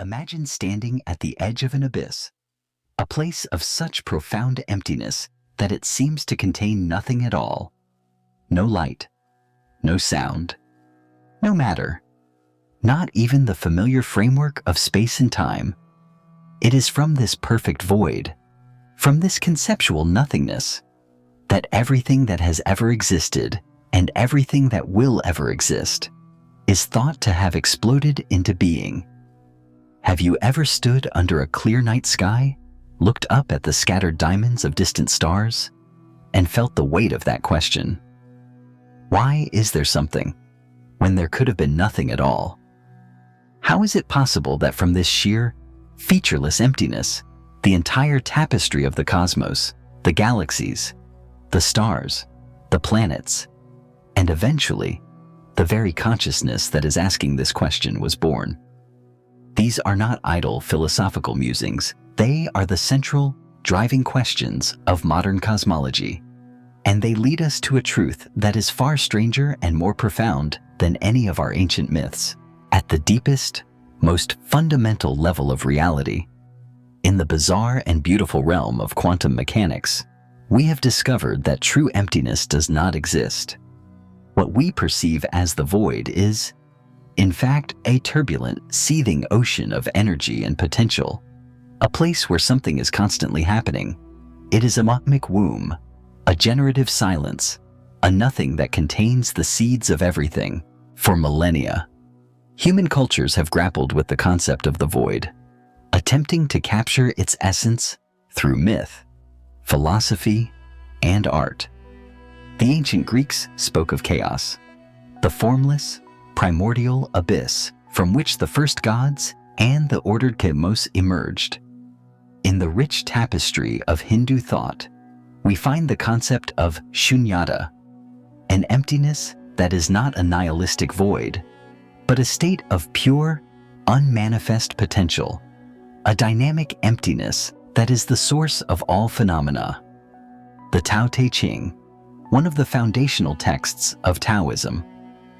Imagine standing at the edge of an abyss, a place of such profound emptiness that it seems to contain nothing at all. No light, no sound, no matter, not even the familiar framework of space and time. It is from this perfect void, from this conceptual nothingness, that everything that has ever existed and everything that will ever exist is thought to have exploded into being. Have you ever stood under a clear night sky, looked up at the scattered diamonds of distant stars, and felt the weight of that question? Why is there something when there could have been nothing at all? How is it possible that from this sheer, featureless emptiness, the entire tapestry of the cosmos, the galaxies, the stars, the planets, and eventually, the very consciousness that is asking this question was born? These are not idle philosophical musings. They are the central, driving questions of modern cosmology, and they lead us to a truth that is far stranger and more profound than any of our ancient myths. At the deepest, most fundamental level of reality, in the bizarre and beautiful realm of quantum mechanics, we have discovered that true emptiness does not exist. What we perceive as the void is, in fact, a turbulent, seething ocean of energy and potential, a place where something is constantly happening. It is a cosmic womb, a generative silence, a nothing that contains the seeds of everything. For millennia, human cultures have grappled with the concept of the void, attempting to capture its essence through myth, philosophy, and art. The ancient Greeks spoke of chaos, the formless, primordial abyss from which the first gods and the ordered cosmos emerged. In the rich tapestry of Hindu thought, we find the concept of shunyata, an emptiness that is not a nihilistic void, but a state of pure, unmanifest potential, a dynamic emptiness that is the source of all phenomena. The Tao Te Ching, one of the foundational texts of Taoism,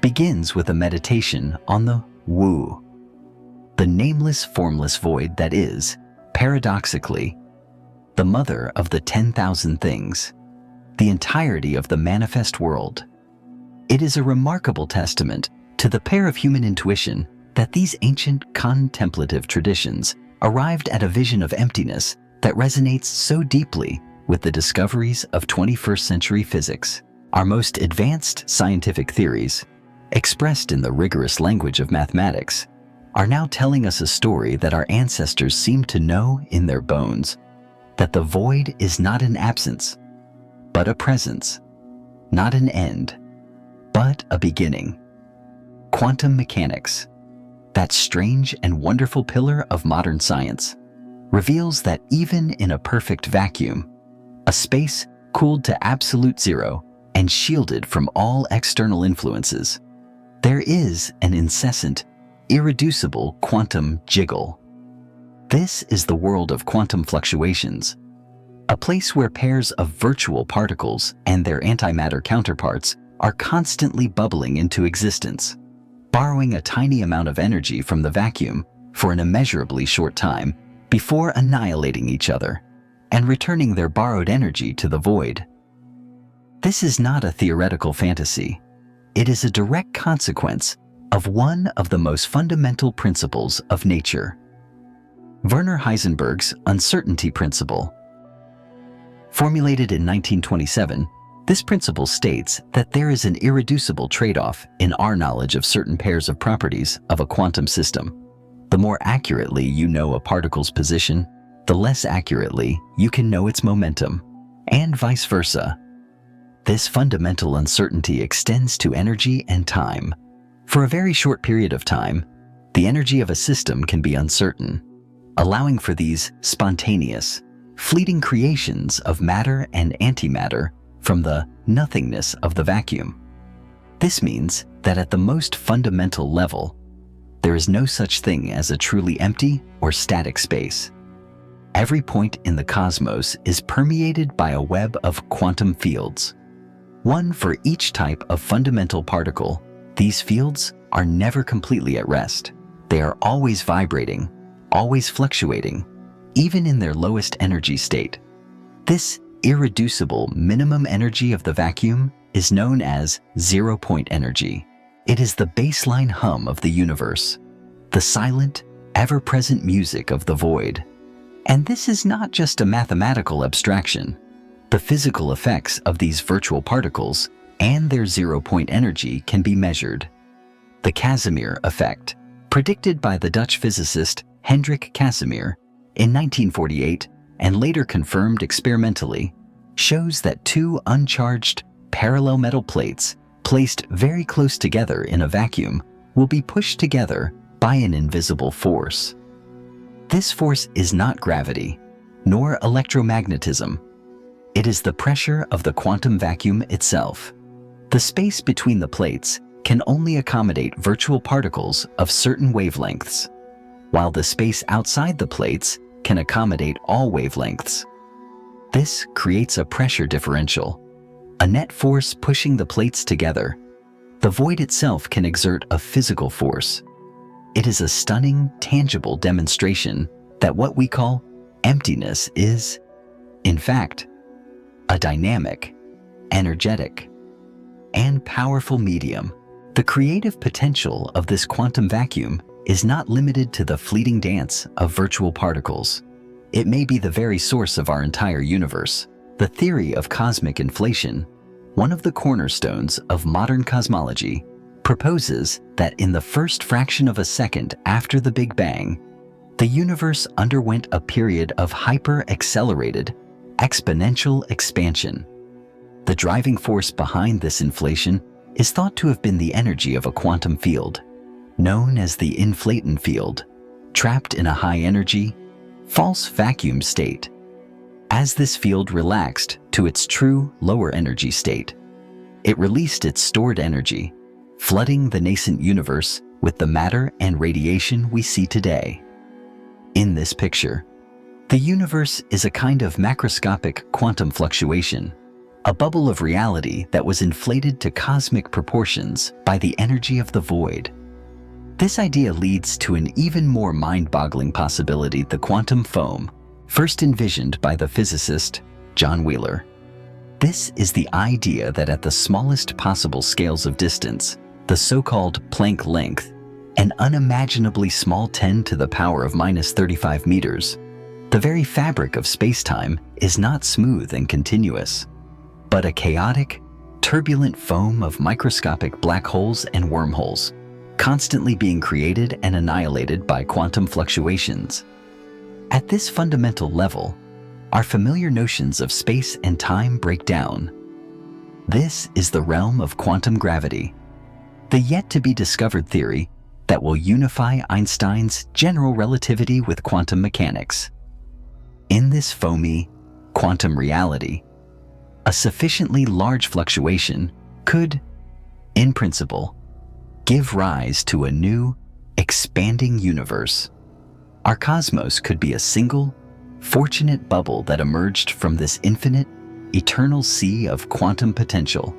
begins with a meditation on the Wu, the nameless, formless void that is, paradoxically, the mother of the 10,000 things, the entirety of the manifest world. It is a remarkable testament to the pair of human intuition that these ancient contemplative traditions arrived at a vision of emptiness that resonates so deeply with the discoveries of 21st century physics. Our most advanced scientific theories, expressed in the rigorous language of mathematics, are now telling us a story that our ancestors seemed to know in their bones, that the void is not an absence, but a presence, not an end, but a beginning. Quantum mechanics, that strange and wonderful pillar of modern science, reveals that even in a perfect vacuum, a space cooled to absolute zero and shielded from all external influences, there is an incessant, irreducible quantum jiggle. This is the world of quantum fluctuations, a place where pairs of virtual particles and their antimatter counterparts are constantly bubbling into existence, borrowing a tiny amount of energy from the vacuum for an immeasurably short time before annihilating each other and returning their borrowed energy to the void. This is not a theoretical fantasy. It is a direct consequence of one of the most fundamental principles of nature, Werner Heisenberg's uncertainty principle. Formulated in 1927, this principle states that there is an irreducible trade-off in our knowledge of certain pairs of properties of a quantum system. The more accurately you know a particle's position, the less accurately you can know its momentum, and vice versa. This fundamental uncertainty extends to energy and time. For a very short period of time, the energy of a system can be uncertain, allowing for these spontaneous, fleeting creations of matter and antimatter from the nothingness of the vacuum. This means that at the most fundamental level, there is no such thing as a truly empty or static space. Every point in the cosmos is permeated by a web of quantum fields, one for each type of fundamental particle. These fields are never completely at rest. They are always vibrating, always fluctuating, even in their lowest energy state. This irreducible minimum energy of the vacuum is known as zero-point energy. It is the baseline hum of the universe, the silent, ever-present music of the void. And this is not just a mathematical abstraction. The physical effects of these virtual particles and their zero-point energy can be measured. The Casimir effect, predicted by the Dutch physicist Hendrik Casimir in 1948 and later confirmed experimentally, shows that two uncharged parallel metal plates placed very close together in a vacuum will be pushed together by an invisible force. This force is not gravity, nor electromagnetism. It is the pressure of the quantum vacuum itself. The space between the plates can only accommodate virtual particles of certain wavelengths, while the space outside the plates can accommodate all wavelengths. This creates a pressure differential, a net force pushing the plates together. The void itself can exert a physical force. It is a stunning, tangible demonstration that what we call emptiness is, in fact, a dynamic, energetic, and powerful medium. The creative potential of this quantum vacuum is not limited to the fleeting dance of virtual particles. It may be the very source of our entire universe. The theory of cosmic inflation, one of the cornerstones of modern cosmology, proposes that in the first fraction of a second after the Big Bang, the universe underwent a period of hyper-accelerated, exponential expansion. The driving force behind this inflation is thought to have been the energy of a quantum field, known as the inflaton field, trapped in a high-energy, false vacuum state. As this field relaxed to its true lower energy state, it released its stored energy, flooding the nascent universe with the matter and radiation we see today. In this picture, the universe is a kind of macroscopic quantum fluctuation, a bubble of reality that was inflated to cosmic proportions by the energy of the void. This idea leads to an even more mind-boggling possibility: the quantum foam, first envisioned by the physicist John Wheeler. This is the idea that at the smallest possible scales of distance, the so-called Planck length, an unimaginably small 10 to the power of minus 35 meters, the very fabric of space-time is not smooth and continuous, but a chaotic, turbulent foam of microscopic black holes and wormholes, constantly being created and annihilated by quantum fluctuations. At this fundamental level, our familiar notions of space and time break down. This is the realm of quantum gravity, the yet-to-be-discovered theory that will unify Einstein's general relativity with quantum mechanics. In this foamy, quantum reality, a sufficiently large fluctuation could, in principle, give rise to a new, expanding universe. Our cosmos could be a single, fortunate bubble that emerged from this infinite, eternal sea of quantum potential.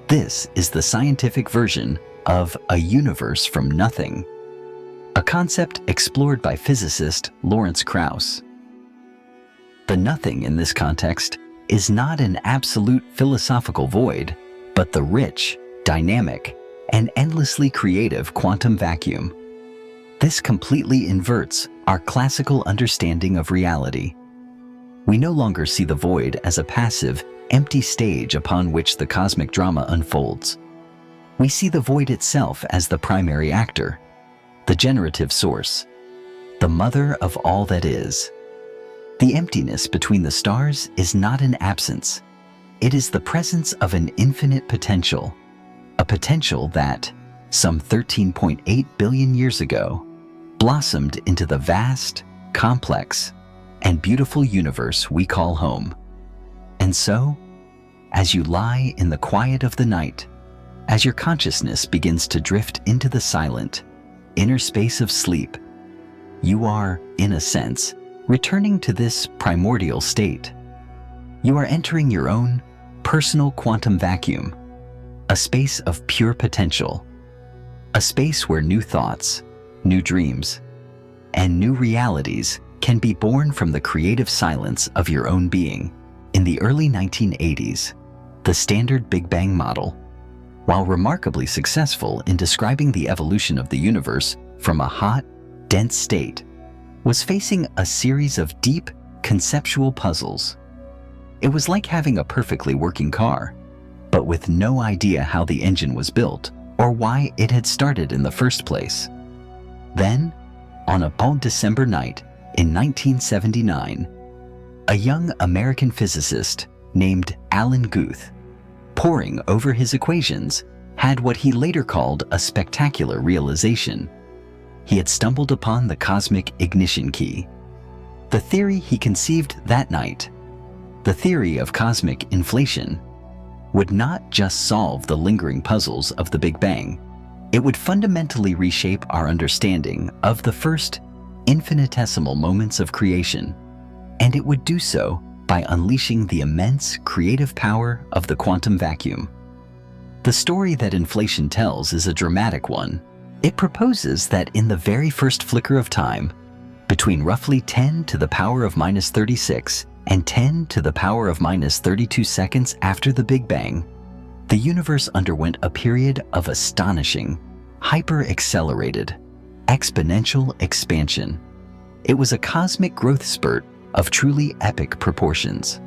This is the scientific version of a universe from nothing, a concept explored by physicist Lawrence Krauss. The nothing in this context is not an absolute philosophical void, but the rich, dynamic, and endlessly creative quantum vacuum. This completely inverts our classical understanding of reality. We no longer see the void as a passive, empty stage upon which the cosmic drama unfolds. We see the void itself as the primary actor, the generative source, the mother of all that is. The emptiness between the stars is not an absence. It is the presence of an infinite potential, a potential that, some 13.8 billion years ago, blossomed into the vast, complex, and beautiful universe we call home. And so, as you lie in the quiet of the night, as your consciousness begins to drift into the silent, inner space of sleep, you are, in a sense, returning to this primordial state. You are entering your own personal quantum vacuum, a space of pure potential, a space where new thoughts, new dreams, and new realities can be born from the creative silence of your own being. In the early 1980s, the standard Big Bang model, while remarkably successful in describing the evolution of the universe from a hot, dense state, was facing a series of deep, conceptual puzzles. It was like having a perfectly working car, but with no idea how the engine was built or why it had started in the first place. Then, on a cold December night in 1979, a young American physicist named Alan Guth, poring over his equations, had what he later called a spectacular realization. He had stumbled upon the cosmic ignition key. The theory he conceived that night, the theory of cosmic inflation, would not just solve the lingering puzzles of the Big Bang. It would fundamentally reshape our understanding of the first infinitesimal moments of creation, and it would do so by unleashing the immense creative power of the quantum vacuum. The story that inflation tells is a dramatic one. It proposes that in the very first flicker of time, between roughly 10 to the power of minus 36 and 10 to the power of minus 32 seconds after the Big Bang, the universe underwent a period of astonishing, hyper-accelerated, exponential expansion. It was a cosmic growth spurt of truly epic proportions.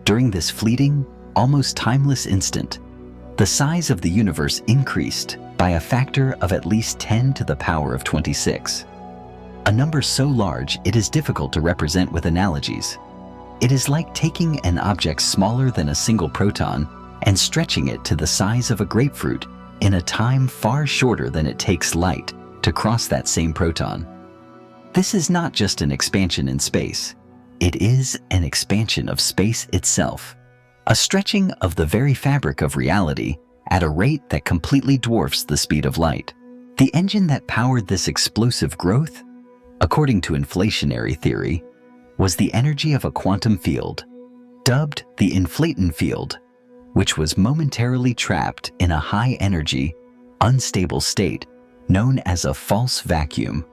During this fleeting, almost timeless instant, the size of the universe increased by a factor of at least 10 to the power of 26. A number so large it is difficult to represent with analogies. It is like taking an object smaller than a single proton and stretching it to the size of a grapefruit in a time far shorter than it takes light to cross that same proton. This is not just an expansion in space. It is an expansion of space itself, a stretching of the very fabric of reality at a rate that completely dwarfs the speed of light. The engine that powered this explosive growth, according to inflationary theory, was the energy of a quantum field, dubbed the inflaton field, which was momentarily trapped in a high-energy, unstable state known as a false vacuum.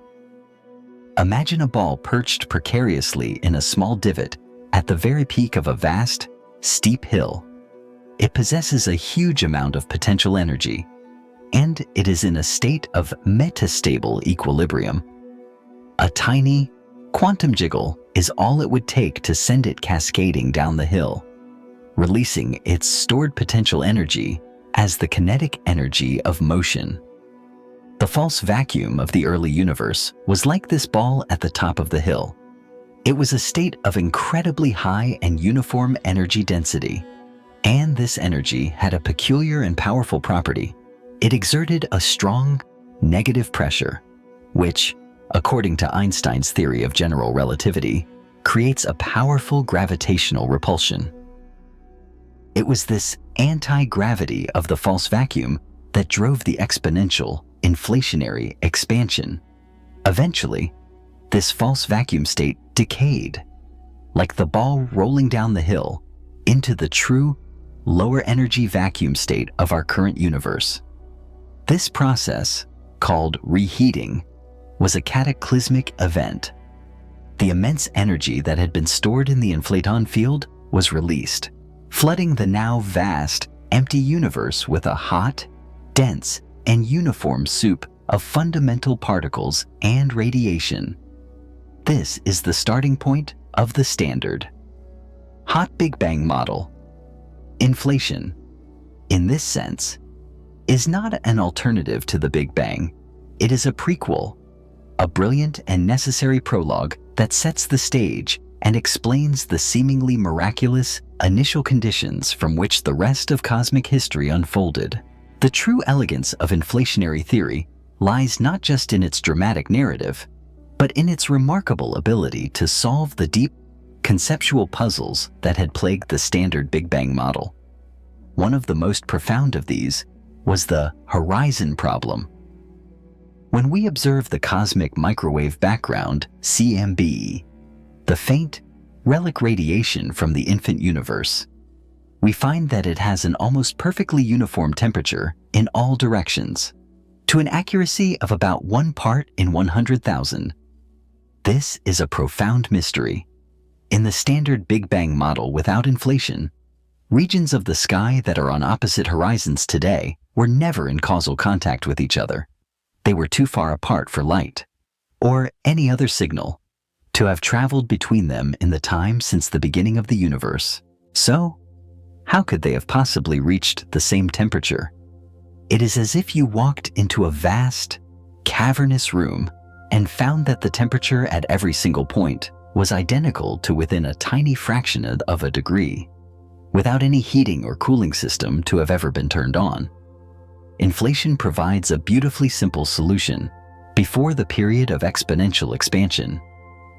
Imagine a ball perched precariously in a small divot at the very peak of a vast, steep hill. It possesses a huge amount of potential energy, and it is in a state of metastable equilibrium. A tiny, quantum jiggle is all it would take to send it cascading down the hill, releasing its stored potential energy as the kinetic energy of motion. The false vacuum of the early universe was like this ball at the top of the hill. It was a state of incredibly high and uniform energy density, and this energy had a peculiar and powerful property. It exerted a strong, negative pressure, which, according to Einstein's theory of general relativity, creates a powerful gravitational repulsion. It was this anti-gravity of the false vacuum that drove the exponential, inflationary expansion. Eventually, this false vacuum state decayed, like the ball rolling down the hill, into the true, lower energy vacuum state of our current universe. This process, called reheating, was a cataclysmic event. The immense energy that had been stored in the inflaton field was released, flooding the now vast, empty universe with a hot, dense, and uniform soup of fundamental particles and radiation. This is the starting point of the standard hot Big Bang model. Inflation, in this sense, is not an alternative to the Big Bang. It is a prequel, a brilliant and necessary prologue that sets the stage and explains the seemingly miraculous initial conditions from which the rest of cosmic history unfolded. The true elegance of inflationary theory lies not just in its dramatic narrative, but in its remarkable ability to solve the deep, conceptual puzzles that had plagued the standard Big Bang model. One of the most profound of these was the horizon problem. When we observe the cosmic microwave background, CMB, the faint, relic radiation from the infant universe, we find that it has an almost perfectly uniform temperature in all directions. To an accuracy of about 1 part in 100,000, This is a profound mystery. In the standard Big Bang model without inflation, regions of the sky that are on opposite horizons today were never in causal contact with each other. They were too far apart for light, or any other signal, to have traveled between them in the time since the beginning of the universe. So, how could they have possibly reached the same temperature? It is as if you walked into a vast, cavernous room and found that the temperature at every single point was identical to within a tiny fraction of a degree, without any heating or cooling system to have ever been turned on. Inflation provides a beautifully simple solution. Before the period of exponential expansion,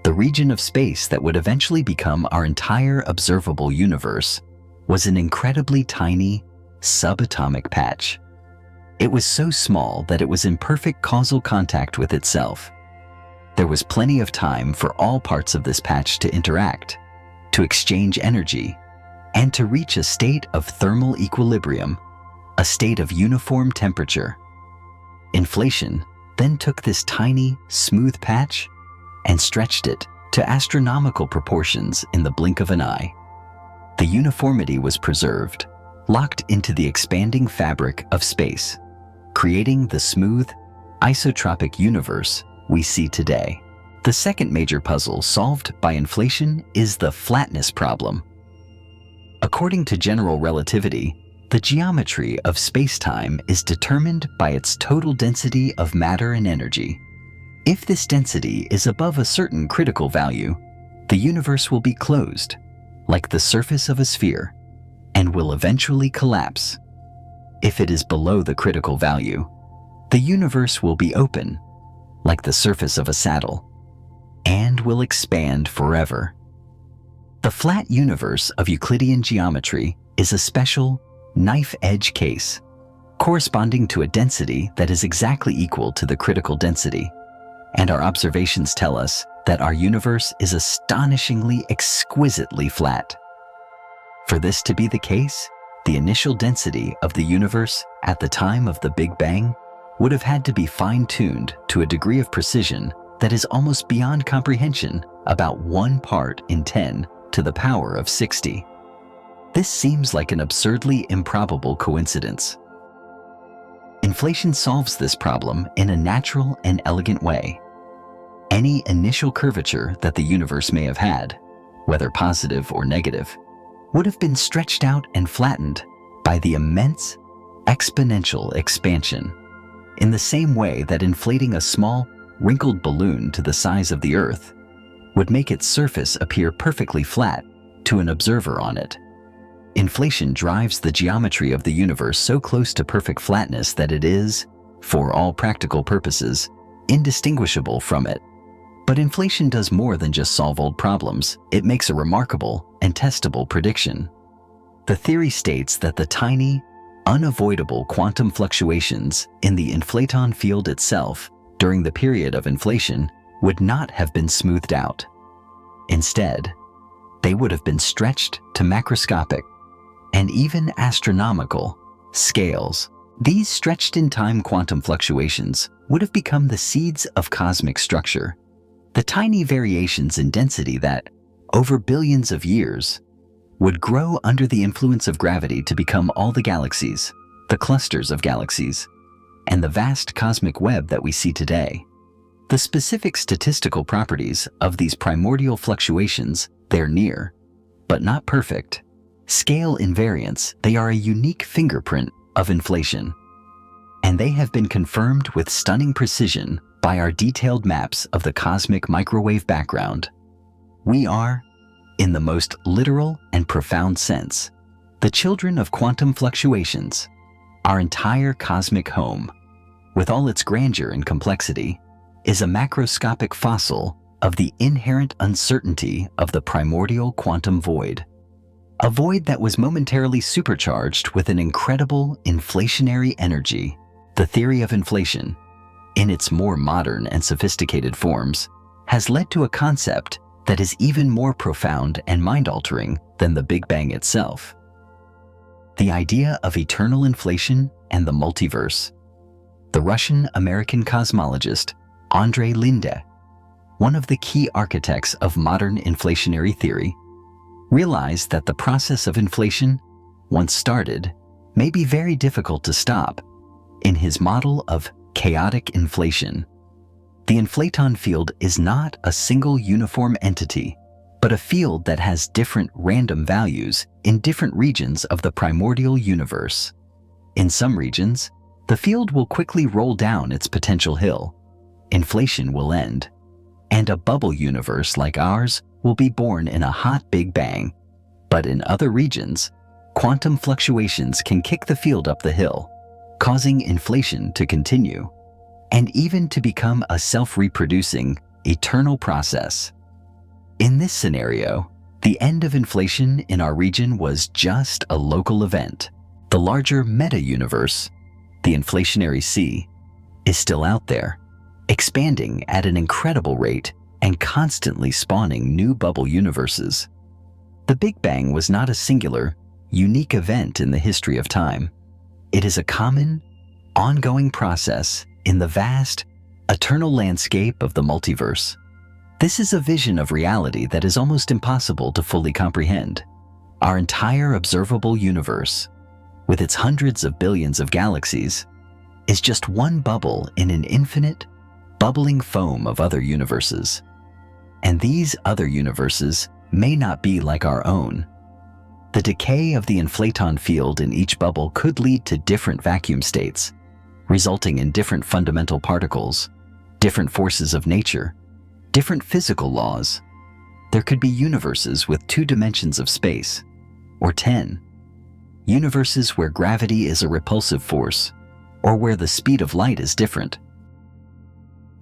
the region of space that would eventually become our entire observable universe was an incredibly tiny, subatomic patch. It was so small that it was in perfect causal contact with itself. There was plenty of time for all parts of this patch to interact, to exchange energy, and to reach a state of thermal equilibrium, a state of uniform temperature. Inflation then took this tiny, smooth patch and stretched it to astronomical proportions in the blink of an eye. The uniformity was preserved, locked into the expanding fabric of space, creating the smooth, isotropic universe we see today. The second major puzzle solved by inflation is the flatness problem. According to general relativity, the geometry of space-time is determined by its total density of matter and energy. If this density is above a certain critical value, the universe will be closed, like the surface of a sphere, and will eventually collapse. If it is below the critical value, the universe will be open, like the surface of a saddle, and will expand forever. The flat universe of Euclidean geometry is a special knife-edge case, corresponding to a density that is exactly equal to the critical density, and our observations tell us that our universe is astonishingly, exquisitely flat. For this to be the case, the initial density of the universe at the time of the Big Bang would have had to be fine-tuned to a degree of precision that is almost beyond comprehension, about 1 part in 10 to the power of 60. This seems like an absurdly improbable coincidence. Inflation solves this problem in a natural and elegant way. Any initial curvature that the universe may have had, whether positive or negative, would have been stretched out and flattened by the immense exponential expansion, in the same way that inflating a small, wrinkled balloon to the size of the Earth would make its surface appear perfectly flat to an observer on it. Inflation drives the geometry of the universe so close to perfect flatness that it is, for all practical purposes, indistinguishable from it. But inflation does more than just solve old problems. It makes a remarkable and testable prediction. The theory states that the tiny, unavoidable quantum fluctuations in the inflaton field itself during the period of inflation would not have been smoothed out. Instead, they would have been stretched to macroscopic and even astronomical scales. These stretched-in-time quantum fluctuations would have become the seeds of cosmic structure, the tiny variations in density that, over billions of years, would grow under the influence of gravity to become all the galaxies, the clusters of galaxies, and the vast cosmic web that we see today. The specific statistical properties of these primordial fluctuations, they're near, but not perfect, scale invariants. They are a unique fingerprint of inflation, and they have been confirmed with stunning precision by our detailed maps of the cosmic microwave background. We are, in the most literal and profound sense, the children of quantum fluctuations. Our entire cosmic home, with all its grandeur and complexity, is a macroscopic fossil of the inherent uncertainty of the primordial quantum void. A void that was momentarily supercharged with an incredible inflationary energy. The theory of inflation, in its more modern and sophisticated forms, has led to a concept that is even more profound and mind-altering than the Big Bang itself. The idea of eternal inflation and the multiverse. The Russian-American cosmologist Andrei Linde one of the key architects of modern inflationary theory, realized that the process of inflation, once started, may be very difficult to stop. In his model of chaotic inflation, the inflaton field is not a single uniform entity, but a field that has different random values in different regions of the primordial universe. In some regions, the field will quickly roll down its potential hill. Inflation will end, and a bubble universe like ours will be born in a hot Big Bang. But in other regions, quantum fluctuations can kick the field up the hill, causing inflation to continue, and even to become a self-reproducing, eternal process. In this scenario, the end of inflation in our region was just a local event. The larger meta-universe, the inflationary sea, is still out there, expanding at an incredible rate and constantly spawning new bubble universes. The Big Bang was not a singular, unique event in the history of time. It is a common, ongoing process in the vast, eternal landscape of the multiverse. This is a vision of reality that is almost impossible to fully comprehend. Our entire observable universe, with its hundreds of billions of galaxies, is just one bubble in an infinite, bubbling foam of other universes. And these other universes may not be like our own. The decay of the inflaton field in each bubble could lead to different vacuum states, resulting in different fundamental particles, different forces of nature, different physical laws. There could be universes with 2 dimensions of space, or 10. Universes where gravity is a repulsive force, or where the speed of light is different.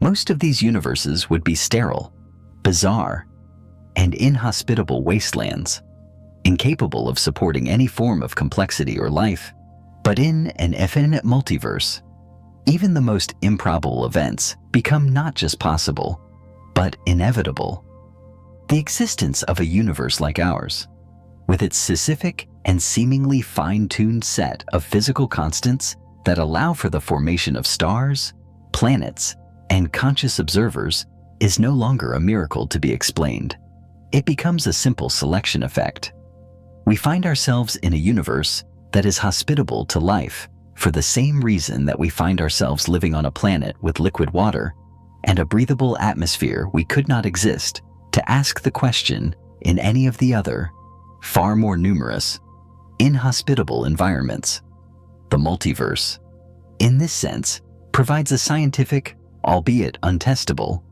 Most of these universes would be sterile, bizarre, and inhospitable wastelands, incapable of supporting any form of complexity or life. But in an infinite multiverse, even the most improbable events become not just possible, but inevitable. The existence of a universe like ours, with its specific and seemingly fine-tuned set of physical constants that allow for the formation of stars, planets, and conscious observers, is no longer a miracle to be explained. It becomes a simple selection effect. We find ourselves in a universe that is hospitable to life for the same reason that we find ourselves living on a planet with liquid water and a breathable atmosphere. We could not exist to ask the question in any of the other, far more numerous, inhospitable environments. The multiverse, in this sense, provides a scientific, albeit untestable,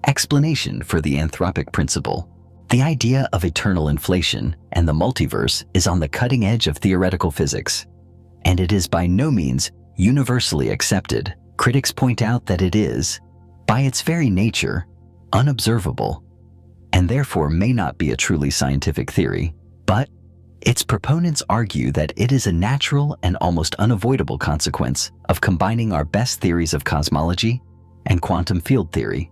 explanation for the anthropic principle. The idea of eternal inflation and the multiverse is on the cutting edge of theoretical physics, and it is by no means universally accepted. Critics point out that it is, by its very nature, unobservable, and therefore may not be a truly scientific theory. But its proponents argue that it is a natural and almost unavoidable consequence of combining our best theories of cosmology and quantum field theory,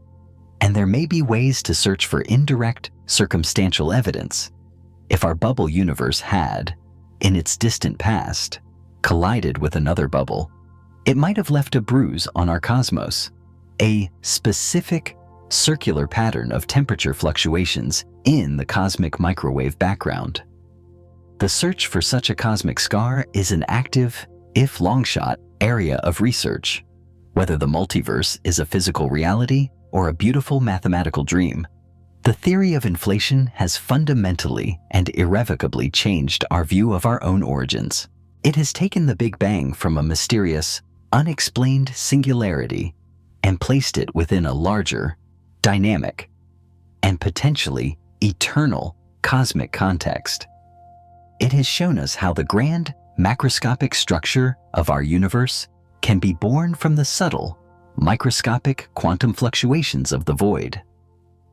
and there may be ways to search for indirect, circumstantial evidence. If our bubble universe had, in its distant past, collided with another bubble, it might have left a bruise on our cosmos, a specific circular pattern of temperature fluctuations in the cosmic microwave background. The search for such a cosmic scar is an active, if long-shot, area of research. Whether the multiverse is a physical reality or a beautiful mathematical dream, the theory of inflation has fundamentally and irrevocably changed our view of our own origins. It has taken the Big Bang from a mysterious, unexplained singularity and placed it within a larger, dynamic, and potentially eternal cosmic context. It has shown us how the grand, macroscopic structure of our universe can be born from the subtle, microscopic quantum fluctuations of the void.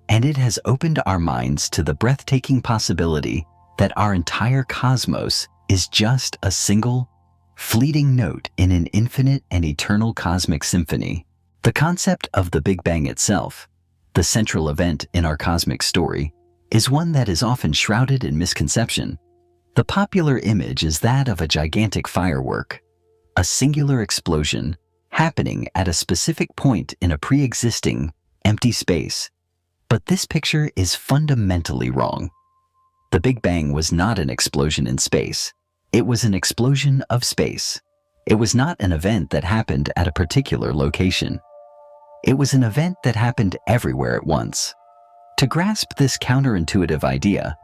And it has opened our minds to the breathtaking possibility that our entire cosmos is just a single, fleeting note in an infinite and eternal cosmic symphony. The concept of the Big Bang itself, the central event in our cosmic story, is one that is often shrouded in misconception. The popular image is that of a gigantic firework, a singular explosion happening at a specific point in a pre-existing, empty space, But this picture is fundamentally wrong. The Big Bang was not an explosion in space. It was an explosion of space. It was not an event that happened at a particular location. It was an event that happened everywhere at once. To grasp this counterintuitive idea,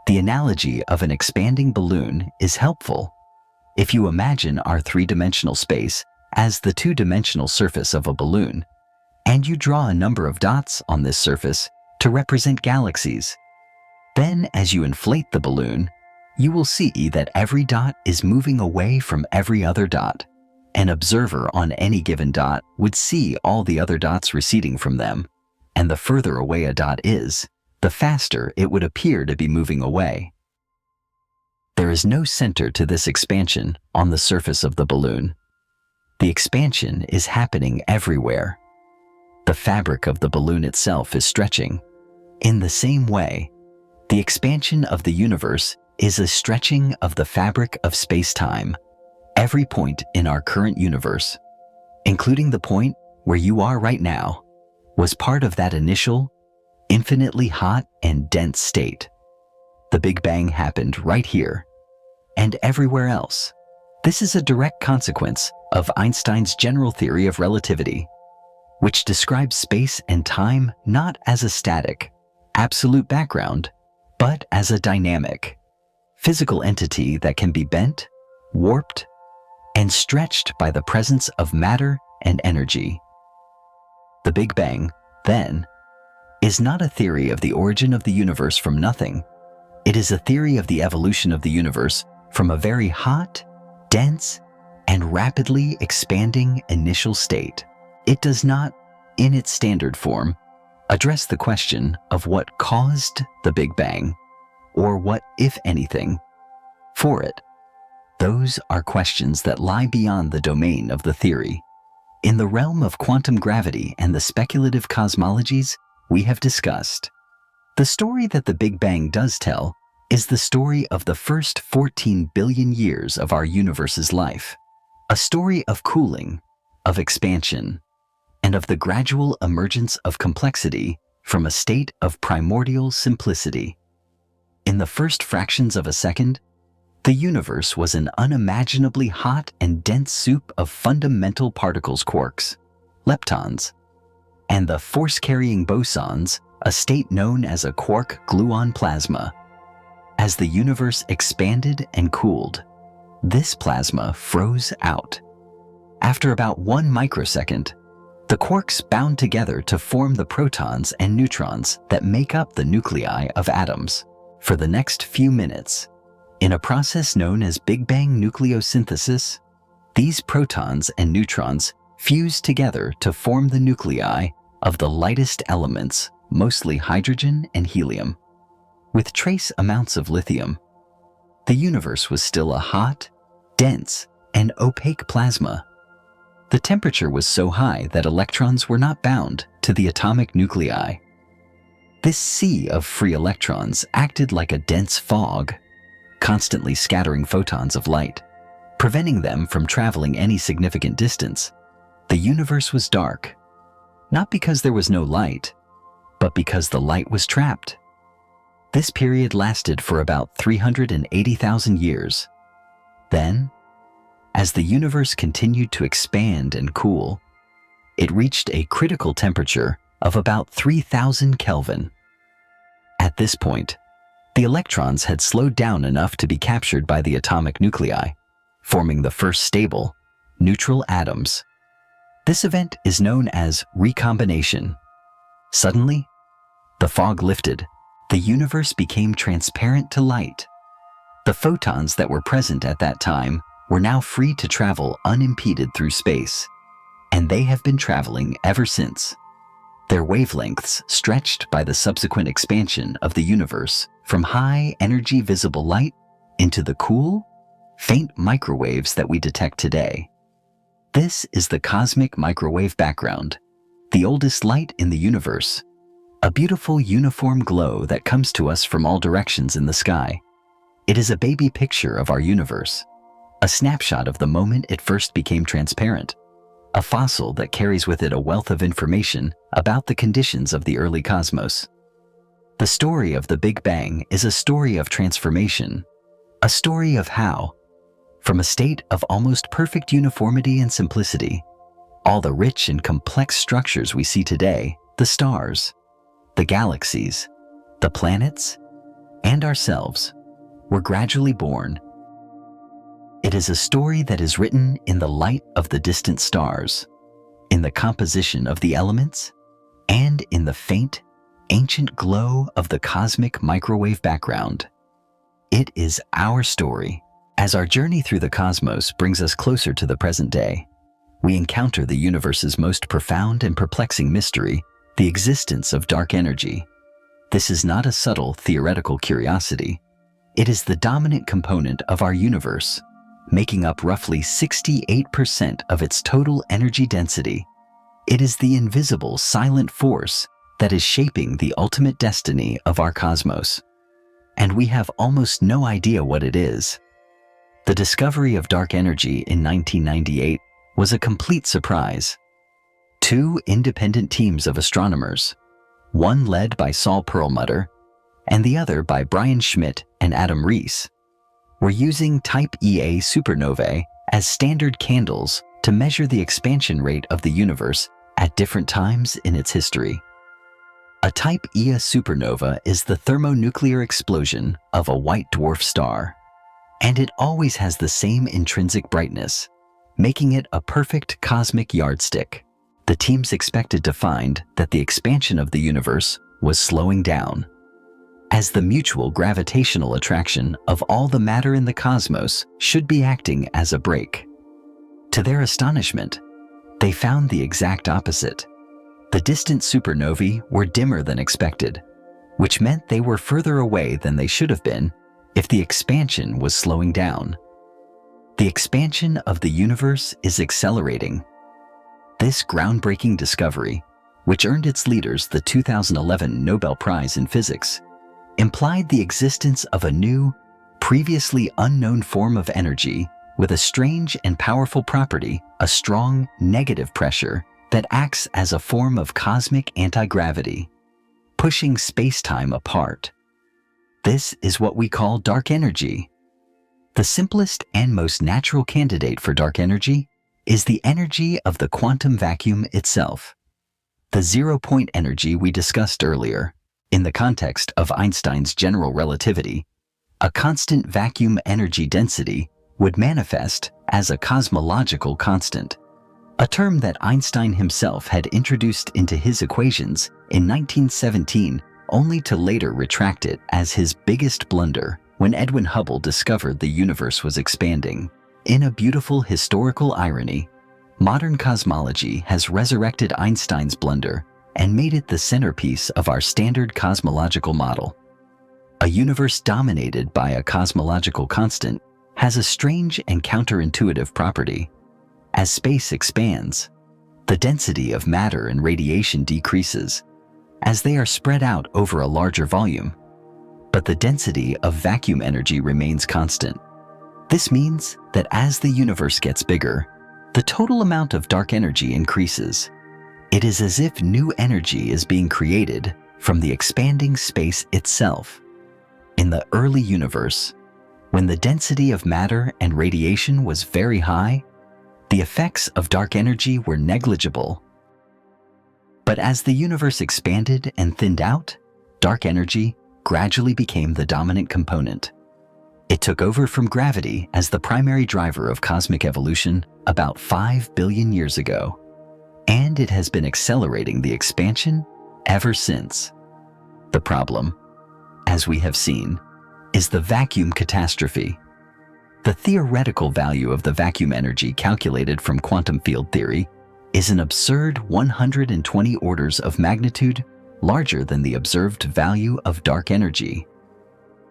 the analogy of an expanding balloon is helpful. If you imagine our three-dimensional space as the two-dimensional surface of a balloon, and you draw a number of dots on this surface to represent galaxies, then as you inflate the balloon, you will see that every dot is moving away from every other dot. An observer on any given dot would see all the other dots receding from them, and the further away a dot is, the faster it would appear to be moving away. There is no center to this expansion on the surface of the balloon. The expansion is happening everywhere. The fabric of the balloon itself is stretching. In the same way, the expansion of the universe is a stretching of the fabric of space-time. Every point in our current universe, including the point where you are right now, was part of that initial, infinitely hot and dense state. The Big Bang happened right here and everywhere else. This is a direct consequence of Einstein's general theory of relativity, which describes space and time not as a static, absolute background, but as a dynamic, physical entity that can be bent, warped, and stretched by the presence of matter and energy. The Big Bang, then, is not a theory of the origin of the universe from nothing. It is a theory of the evolution of the universe from a very hot, dense, and rapidly expanding initial state. It does not, in its standard form, address the question of what caused the Big Bang, or what, if anything, for it. Those are questions that lie beyond the domain of the theory. In the realm of quantum gravity and the speculative cosmologies we have discussed, the story that the Big Bang does tell is the story of the first 14 billion years of our universe's life, a story of cooling, of expansion, and of the gradual emergence of complexity from a state of primordial simplicity. In the first fractions of a second, the universe was an unimaginably hot and dense soup of fundamental particles, quarks, leptons, and the force-carrying bosons, a state known as a quark-gluon plasma. As the universe expanded and cooled, this plasma froze out. After about 1 microsecond, the quarks bound together to form the protons and neutrons that make up the nuclei of atoms. For the next few minutes, in a process known as Big Bang nucleosynthesis, these protons and neutrons fuse together to form the nuclei of the lightest elements, mostly hydrogen and helium. With trace amounts of lithium, the universe was still a hot, dense, and opaque plasma. The temperature was so high that electrons were not bound to the atomic nuclei. This sea of free electrons acted like a dense fog, constantly scattering photons of light, preventing them from traveling any significant distance. The universe was dark, not because there was no light, but because the light was trapped. This period lasted for about 380,000 years. Then, as the universe continued to expand and cool, it reached a critical temperature of about 3,000 Kelvin. At this point, the electrons had slowed down enough to be captured by the atomic nuclei, forming the first stable, neutral atoms. This event is known as recombination. Suddenly, the fog lifted. The universe became transparent to light. The photons that were present at that time were now free to travel unimpeded through space, and they have been traveling ever since. Their wavelengths stretched by the subsequent expansion of the universe from high-energy visible light into the cool, faint microwaves that we detect today. This is the cosmic microwave background, the oldest light in the universe, a beautiful uniform glow that comes to us from all directions in the sky. It is a baby picture of our universe, a snapshot of the moment it first became transparent. a fossil that carries with it a wealth of information about the conditions of the early cosmos. The story of the Big Bang is a story of transformation, a story of how, from a state of almost perfect uniformity and simplicity, all the rich and complex structures we see today, the stars, the galaxies, the planets, and ourselves, were gradually born. It is a story that is written in the light of the distant stars, in the composition of the elements, and in the faint, ancient glow of the cosmic microwave background. It is our story. As our journey through the cosmos brings us closer to the present day, we encounter the universe's most profound and perplexing mystery, the existence of dark energy. This is not a subtle theoretical curiosity. It is the dominant component of our universe, making up roughly 68% of its total energy density. It is the invisible, silent force that is shaping the ultimate destiny of our cosmos. And we have almost no idea what it is. The discovery of dark energy in 1998 was a complete surprise. Two independent teams of astronomers, one led by Saul Perlmutter and the other by Brian Schmidt and Adam Rees, were using Type Ia supernovae as standard candles to measure the expansion rate of the universe at different times in its history. A Type Ia supernova is the thermonuclear explosion of a white dwarf star, and it always has the same intrinsic brightness, making it a perfect cosmic yardstick. The teams expected to find that the expansion of the universe was slowing down, as the mutual gravitational attraction of all the matter in the cosmos should be acting as a brake. To their astonishment, they found the exact opposite. The distant supernovae were dimmer than expected, which meant they were further away than they should have been if the expansion was slowing down. The expansion of the universe is accelerating. This groundbreaking discovery, which earned its leaders the 2011 Nobel Prize in Physics, implied the existence of a new, previously unknown form of energy with a strange and powerful property, a strong negative pressure that acts as a form of cosmic anti-gravity, pushing space-time apart. This is what we call dark energy. The simplest and most natural candidate for dark energy is the energy of the quantum vacuum itself. The zero-point energy we discussed earlier, in the context of Einstein's general relativity, a constant vacuum energy density would manifest as a cosmological constant, a term that Einstein himself had introduced into his equations in 1917, only to later retract it as his biggest blunder when Edwin Hubble discovered the universe was expanding. In a beautiful historical irony, modern cosmology has resurrected Einstein's blunder and made it the centerpiece of our standard cosmological model. A universe dominated by a cosmological constant has a strange and counterintuitive property. As space expands, the density of matter and radiation decreases, as they are spread out over a larger volume, but the density of vacuum energy remains constant. This means that as the universe gets bigger, the total amount of dark energy increases. It is as if new energy is being created from the expanding space itself. In the early universe, when the density of matter and radiation was very high, the effects of dark energy were negligible. But as the universe expanded and thinned out, dark energy gradually became the dominant component. It took over from gravity as the primary driver of cosmic evolution about 5 billion years ago, and it has been accelerating the expansion ever since. The problem, as we have seen, is the vacuum catastrophe. The theoretical value of the vacuum energy calculated from quantum field theory is an absurd 120 orders of magnitude larger than the observed value of dark energy.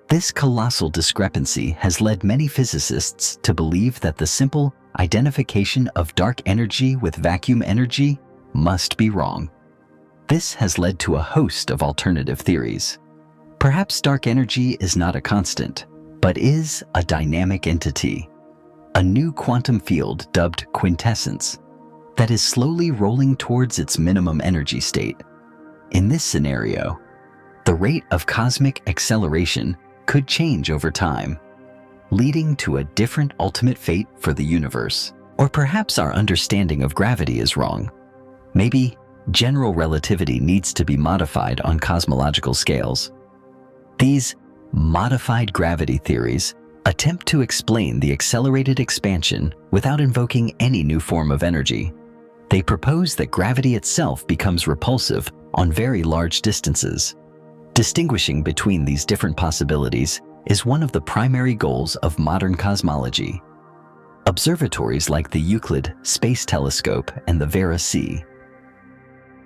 This colossal discrepancy has led many physicists to believe that the simple identification of dark energy with vacuum energy must be wrong. This has led to a host of alternative theories. Perhaps dark energy is not a constant, but is a dynamic entity, a new quantum field dubbed quintessence. that is slowly rolling towards its minimum energy state. In this scenario, the rate of cosmic acceleration could change over time, leading to a different ultimate fate for the universe. Or perhaps our understanding of gravity is wrong. Maybe general relativity needs to be modified on cosmological scales. These modified gravity theories attempt to explain the accelerated expansion without invoking any new form of energy. They propose that gravity itself becomes repulsive on very large distances. Distinguishing between these different possibilities is one of the primary goals of modern cosmology. Observatories like the Euclid Space Telescope and the Vera C.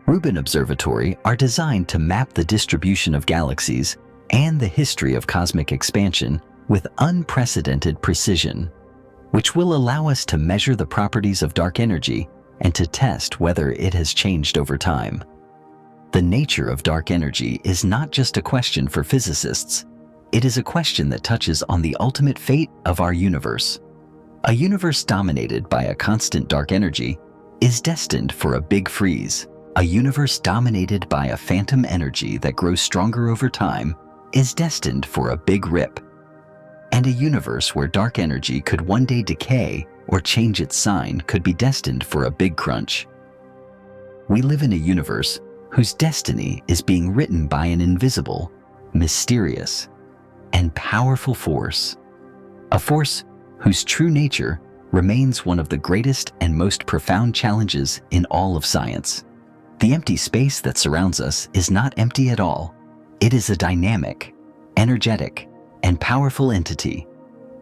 Rubin Observatory are designed to map the distribution of galaxies and the history of cosmic expansion with unprecedented precision, which will allow us to measure the properties of dark energy and to test whether it has changed over time. The nature of dark energy is not just a question for physicists. It is a question that touches on the ultimate fate of our universe. A universe dominated by a constant dark energy is destined for a big freeze. A universe dominated by a phantom energy that grows stronger over time is destined for a big rip. And a universe where dark energy could one day decay or change its sign could be destined for a big crunch. We live in a universe whose destiny is being written by an invisible, mysterious, and powerful force. A force whose true nature remains one of the greatest and most profound challenges in all of science. The empty space that surrounds us is not empty at all. It is a dynamic, energetic, and powerful entity,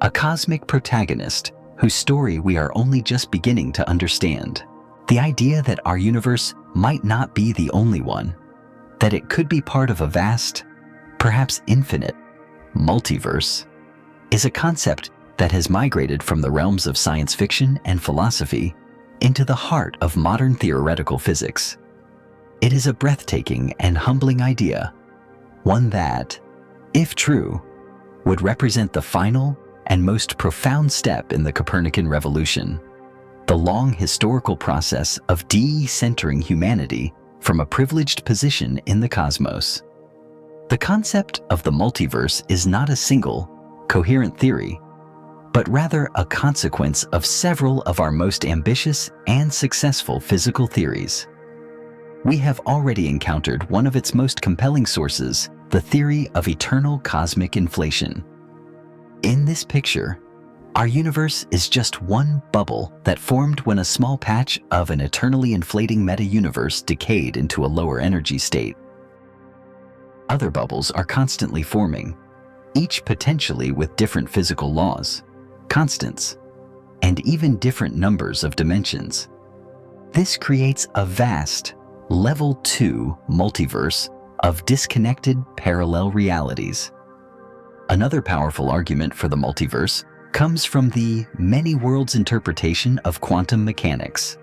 a cosmic protagonist whose story we are only just beginning to understand. The idea that our universe might not be the only one, that it could be part of a vast, perhaps infinite, multiverse, is a concept that has migrated from the realms of science fiction and philosophy into the heart of modern theoretical physics. It is a breathtaking and humbling idea, one that, if true, would represent the final and most profound step in the Copernican revolution, the long historical process of de-centering humanity from a privileged position in the cosmos. The concept of the multiverse is not a single, coherent theory, but rather a consequence of several of our most ambitious and successful physical theories. We have already encountered one of its most compelling sources, the theory of eternal cosmic inflation. In this picture, our universe is just one bubble that formed when a small patch of an eternally inflating meta-universe decayed into a lower energy state. Other bubbles are constantly forming, each potentially with different physical laws, constants, and even different numbers of dimensions. This creates a vast, level 2 multiverse of disconnected parallel realities. Another powerful argument for the multiverse comes from the many worlds interpretation of quantum mechanics.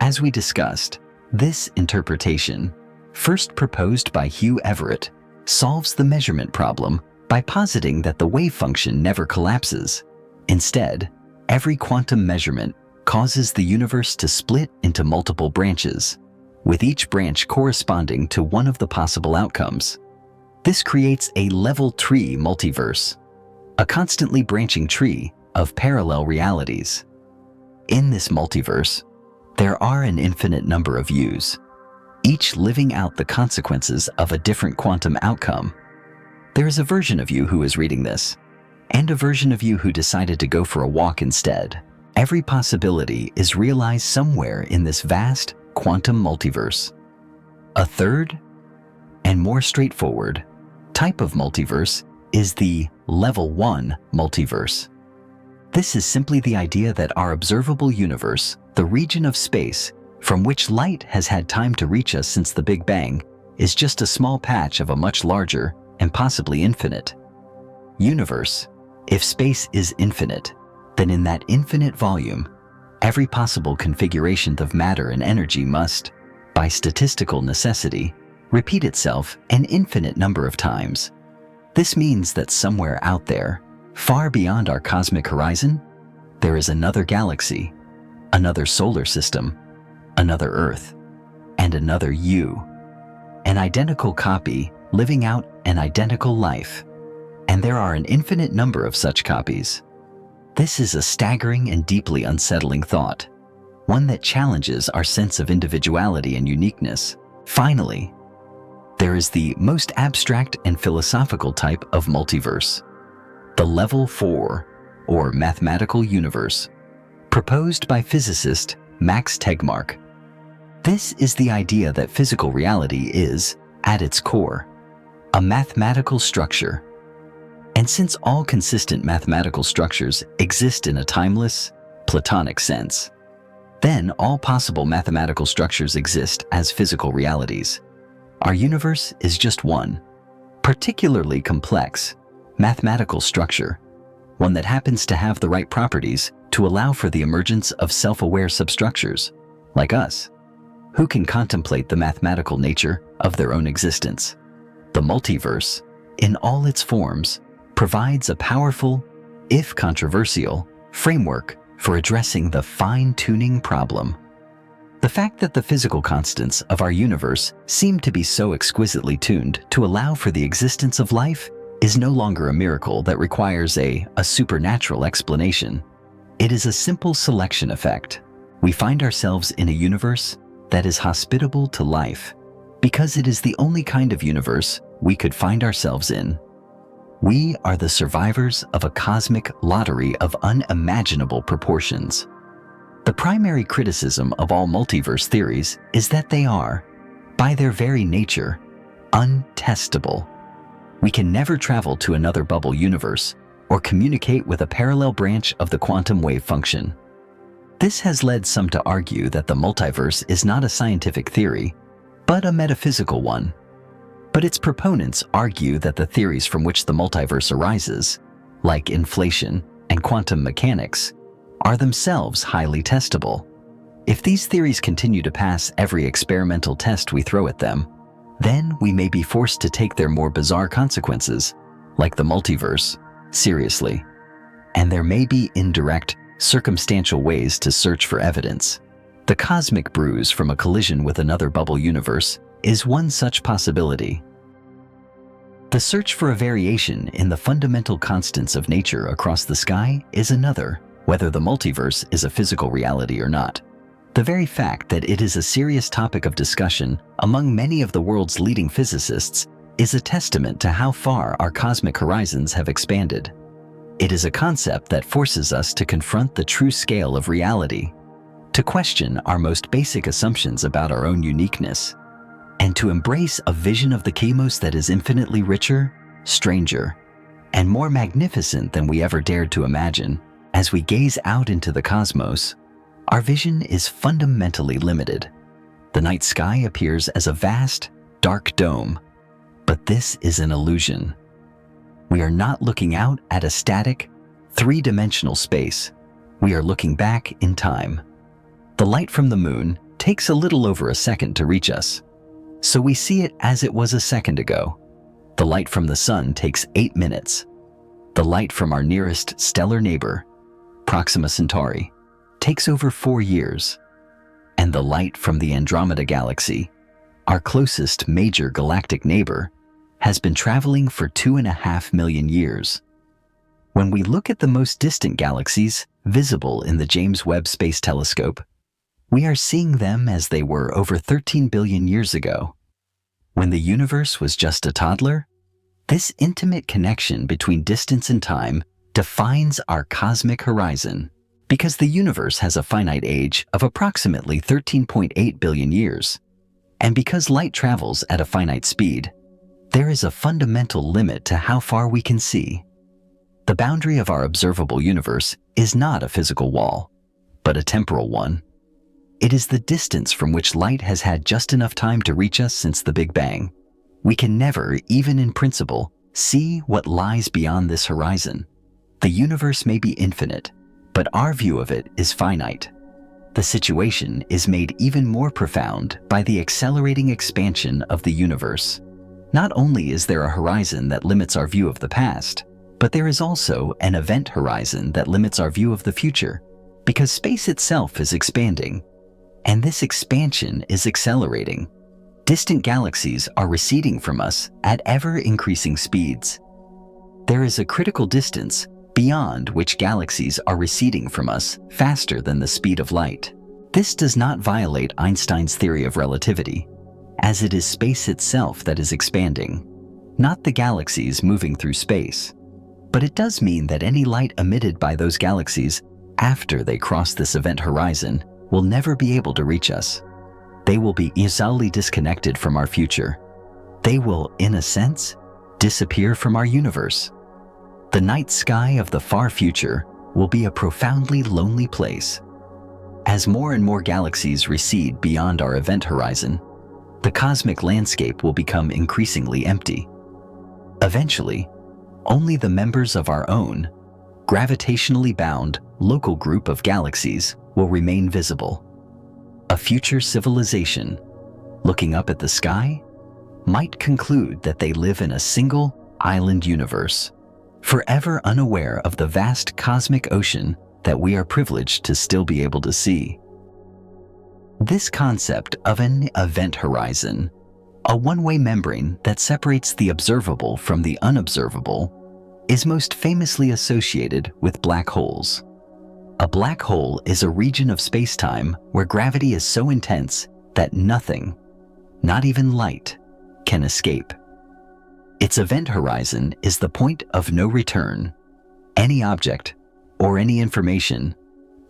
As we discussed, this interpretation, first proposed by Hugh Everett, solves the measurement problem by positing that the wave function never collapses. Instead, every quantum measurement causes the universe to split into multiple branches, with each branch corresponding to one of the possible outcomes. This creates a level 3 multiverse, a constantly branching tree of parallel realities. In this multiverse, there are an infinite number of views, each living out the consequences of a different quantum outcome. There is a version of you who is reading this, and a version of you who decided to go for a walk instead. Every possibility is realized somewhere in this vast quantum multiverse. A third, and more straightforward, type of multiverse is the level 1 multiverse. This is simply the idea that our observable universe, the region of space from which light has had time to reach us since the Big Bang, is just a small patch of a much larger and possibly infinite universe. If space is infinite, then in that infinite volume, every possible configuration of matter and energy must, by statistical necessity, repeat itself an infinite number of times. This means that somewhere out there, far beyond our cosmic horizon, there is another galaxy, another solar system, another Earth, and another you. An identical copy living out an identical life. And there are an infinite number of such copies. This is a staggering and deeply unsettling thought, one that challenges our sense of individuality and uniqueness. Finally, there is the most abstract and philosophical type of multiverse, the Level 4, or mathematical universe, proposed by physicist Max Tegmark. This is the idea that physical reality is, at its core, a mathematical structure. And since all consistent mathematical structures exist in a timeless, Platonic sense, then all possible mathematical structures exist as physical realities. Our universe is just one, particularly complex, mathematical structure, one that happens to have the right properties to allow for the emergence of self-aware substructures, like us, who can contemplate the mathematical nature of their own existence. The multiverse, in all its forms, provides a powerful, if controversial, framework for addressing the fine-tuning problem. The fact that the physical constants of our universe seem to be so exquisitely tuned to allow for the existence of life is no longer a miracle that requires a supernatural explanation. It is a simple selection effect. We find ourselves in a universe that is hospitable to life because it is the only kind of universe we could find ourselves in. We are the survivors of a cosmic lottery of unimaginable proportions. The primary criticism of all multiverse theories is that they are, by their very nature, untestable. We can never travel to another bubble universe or communicate with a parallel branch of the quantum wave function. This has led some to argue that the multiverse is not a scientific theory, but a metaphysical one. But its proponents argue that the theories from which the multiverse arises, like inflation and quantum mechanics, are themselves highly testable. If these theories continue to pass every experimental test we throw at them, then we may be forced to take their more bizarre consequences, like the multiverse, seriously. And there may be indirect, circumstantial ways to search for evidence. The cosmic bruise from a collision with another bubble universe is one such possibility. The search for a variation in the fundamental constants of nature across the sky is another, whether the multiverse is a physical reality or not. The very fact that it is a serious topic of discussion among many of the world's leading physicists is a testament to how far our cosmic horizons have expanded. It is a concept that forces us to confront the true scale of reality, to question our most basic assumptions about our own uniqueness, and to embrace a vision of the cosmos that is infinitely richer, stranger, and more magnificent than we ever dared to imagine. As we gaze out into the cosmos, our vision is fundamentally limited. The night sky appears as a vast, dark dome, but this is an illusion. We are not looking out at a static, three-dimensional space. We are looking back in time. The light from the moon takes a little over a second to reach us, so we see it as it was a second ago. The light from the sun takes 8 minutes. The light from our nearest stellar neighbor, Proxima Centauri, takes over 4 years. And the light from the Andromeda Galaxy, our closest major galactic neighbor, has been traveling for 2.5 million years. When we look at the most distant galaxies visible in the James Webb Space Telescope, we are seeing them as they were over 13 billion years ago. When the universe was just a toddler, this intimate connection between distance and time defines our cosmic horizon. Because the universe has a finite age of approximately 13.8 billion years, and because light travels at a finite speed, there is a fundamental limit to how far we can see. The boundary of our observable universe is not a physical wall, but a temporal one. It is the distance from which light has had just enough time to reach us since the Big Bang. We can never, even in principle, see what lies beyond this horizon. The universe may be infinite, but our view of it is finite. The situation is made even more profound by the accelerating expansion of the universe. Not only is there a horizon that limits our view of the past, but there is also an event horizon that limits our view of the future. Because space itself is expanding, and this expansion is accelerating. Distant galaxies are receding from us at ever-increasing speeds. There is a critical distance beyond which galaxies are receding from us faster than the speed of light. This does not violate Einstein's theory of relativity, as it is space itself that is expanding, not the galaxies moving through space. But it does mean that any light emitted by those galaxies after they cross this event horizon will never be able to reach us. They will be easily disconnected from our future. They will, in a sense, disappear from our universe. The night sky of the far future will be a profoundly lonely place. As more and more galaxies recede beyond our event horizon, the cosmic landscape will become increasingly empty. Eventually, only the members of our own, gravitationally bound local group of galaxies will remain visible. A future civilization, looking up at the sky, might conclude that they live in a single island universe, forever unaware of the vast cosmic ocean that we are privileged to still be able to see. This concept of an event horizon, a one-way membrane that separates the observable from the unobservable, is most famously associated with black holes. A black hole is a region of space-time where gravity is so intense that nothing, not even light, can escape. Its event horizon is the point of no return. Any object or any information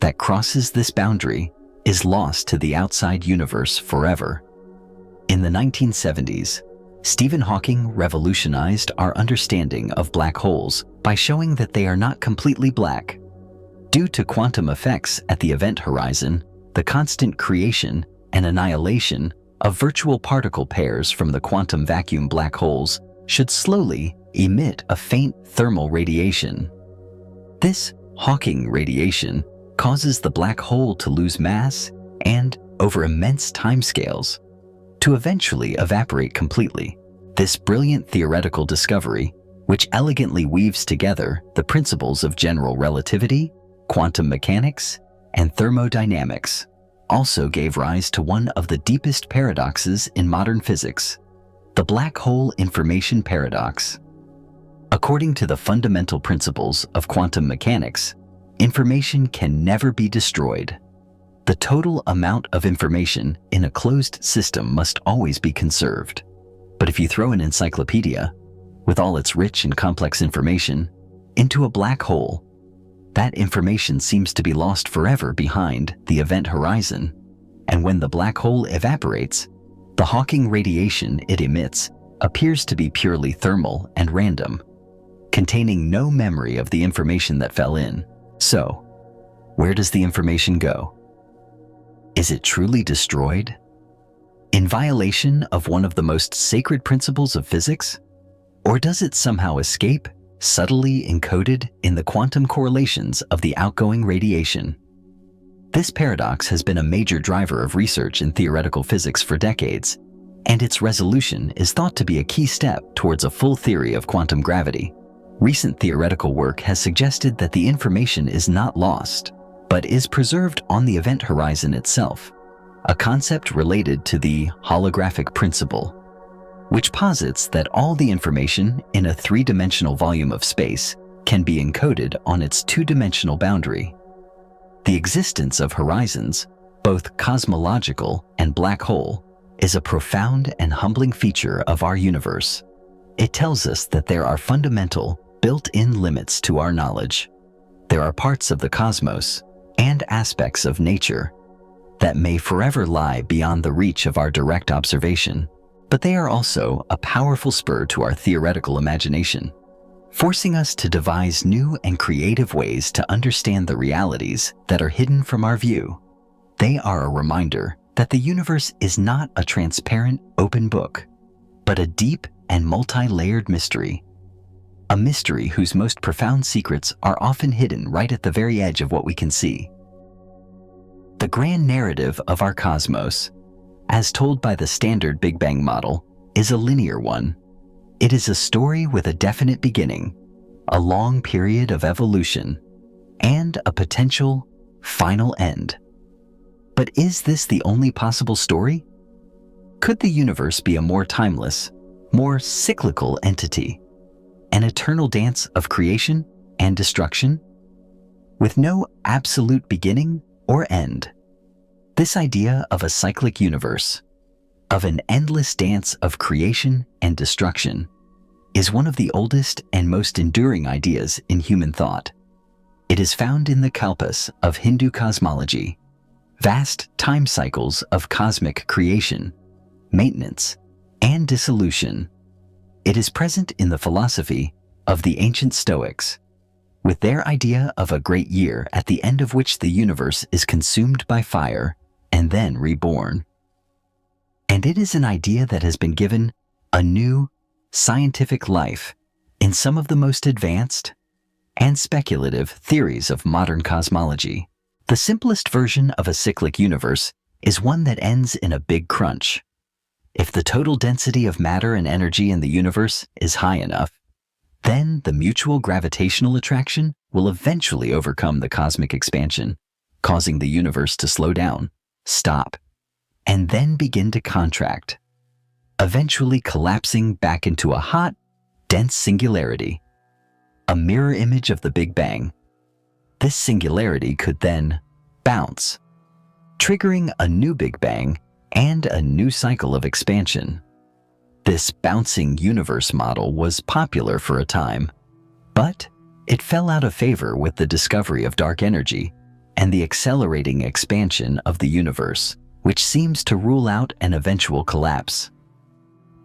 that crosses this boundary is lost to the outside universe forever. In the 1970s, Stephen Hawking revolutionized our understanding of black holes by showing that they are not completely black. Due to quantum effects at the event horizon, the constant creation and annihilation of virtual particle pairs from the quantum vacuum black holes should slowly emit a faint thermal radiation. This Hawking radiation causes the black hole to lose mass and, over immense timescales, to eventually evaporate completely. This brilliant theoretical discovery, which elegantly weaves together the principles of general relativity, quantum mechanics, and thermodynamics, also gave rise to one of the deepest paradoxes in modern physics, the black hole information paradox. According to the fundamental principles of quantum mechanics, information can never be destroyed. The total amount of information in a closed system must always be conserved. But if you throw an encyclopedia, with all its rich and complex information, into a black hole, that information seems to be lost forever behind the event horizon. And when the black hole evaporates, the Hawking radiation it emits appears to be purely thermal and random, containing no memory of the information that fell in. So, where does the information go? Is it truly destroyed? In violation of one of the most sacred principles of physics? Or does it somehow escape, subtly encoded in the quantum correlations of the outgoing radiation? This paradox has been a major driver of research in theoretical physics for decades, and its resolution is thought to be a key step towards a full theory of quantum gravity. Recent theoretical work has suggested that the information is not lost, but is preserved on the event horizon itself, a concept related to the holographic principle, which posits that all the information in a three-dimensional volume of space can be encoded on its two-dimensional boundary. The existence of horizons, both cosmological and black hole, is a profound and humbling feature of our universe. It tells us that there are fundamental, built-in limits to our knowledge. There are parts of the cosmos and aspects of nature that may forever lie beyond the reach of our direct observation, but they are also a powerful spur to our theoretical imagination, forcing us to devise new and creative ways to understand the realities that are hidden from our view. They are a reminder that the universe is not a transparent, open book, but a deep and multi-layered mystery. A mystery whose most profound secrets are often hidden right at the very edge of what we can see. The grand narrative of our cosmos, as told by the standard Big Bang model, is a linear one. It is a story with a definite beginning, a long period of evolution, and a potential final end. But is this the only possible story? Could the universe be a more timeless, more cyclical entity, an eternal dance of creation and destruction, with no absolute beginning or end? This idea of a cyclic universe, of an endless dance of creation and destruction, is one of the oldest and most enduring ideas in human thought. It is found in the kalpas of Hindu cosmology, vast time cycles of cosmic creation, maintenance, and dissolution. It is present in the philosophy of the ancient Stoics, with their idea of a great year at the end of which the universe is consumed by fire and then reborn. And it is an idea that has been given a new, scientific life in some of the most advanced and speculative theories of modern cosmology. The simplest version of a cyclic universe is one that ends in a big crunch. If the total density of matter and energy in the universe is high enough, then the mutual gravitational attraction will eventually overcome the cosmic expansion, causing the universe to slow down, stop, and then begin to contract, eventually collapsing back into a hot, dense singularity, a mirror image of the Big Bang. This singularity could then bounce, triggering a new Big Bang and a new cycle of expansion. This bouncing universe model was popular for a time, but it fell out of favor with the discovery of dark energy and the accelerating expansion of the universe, which seems to rule out an eventual collapse.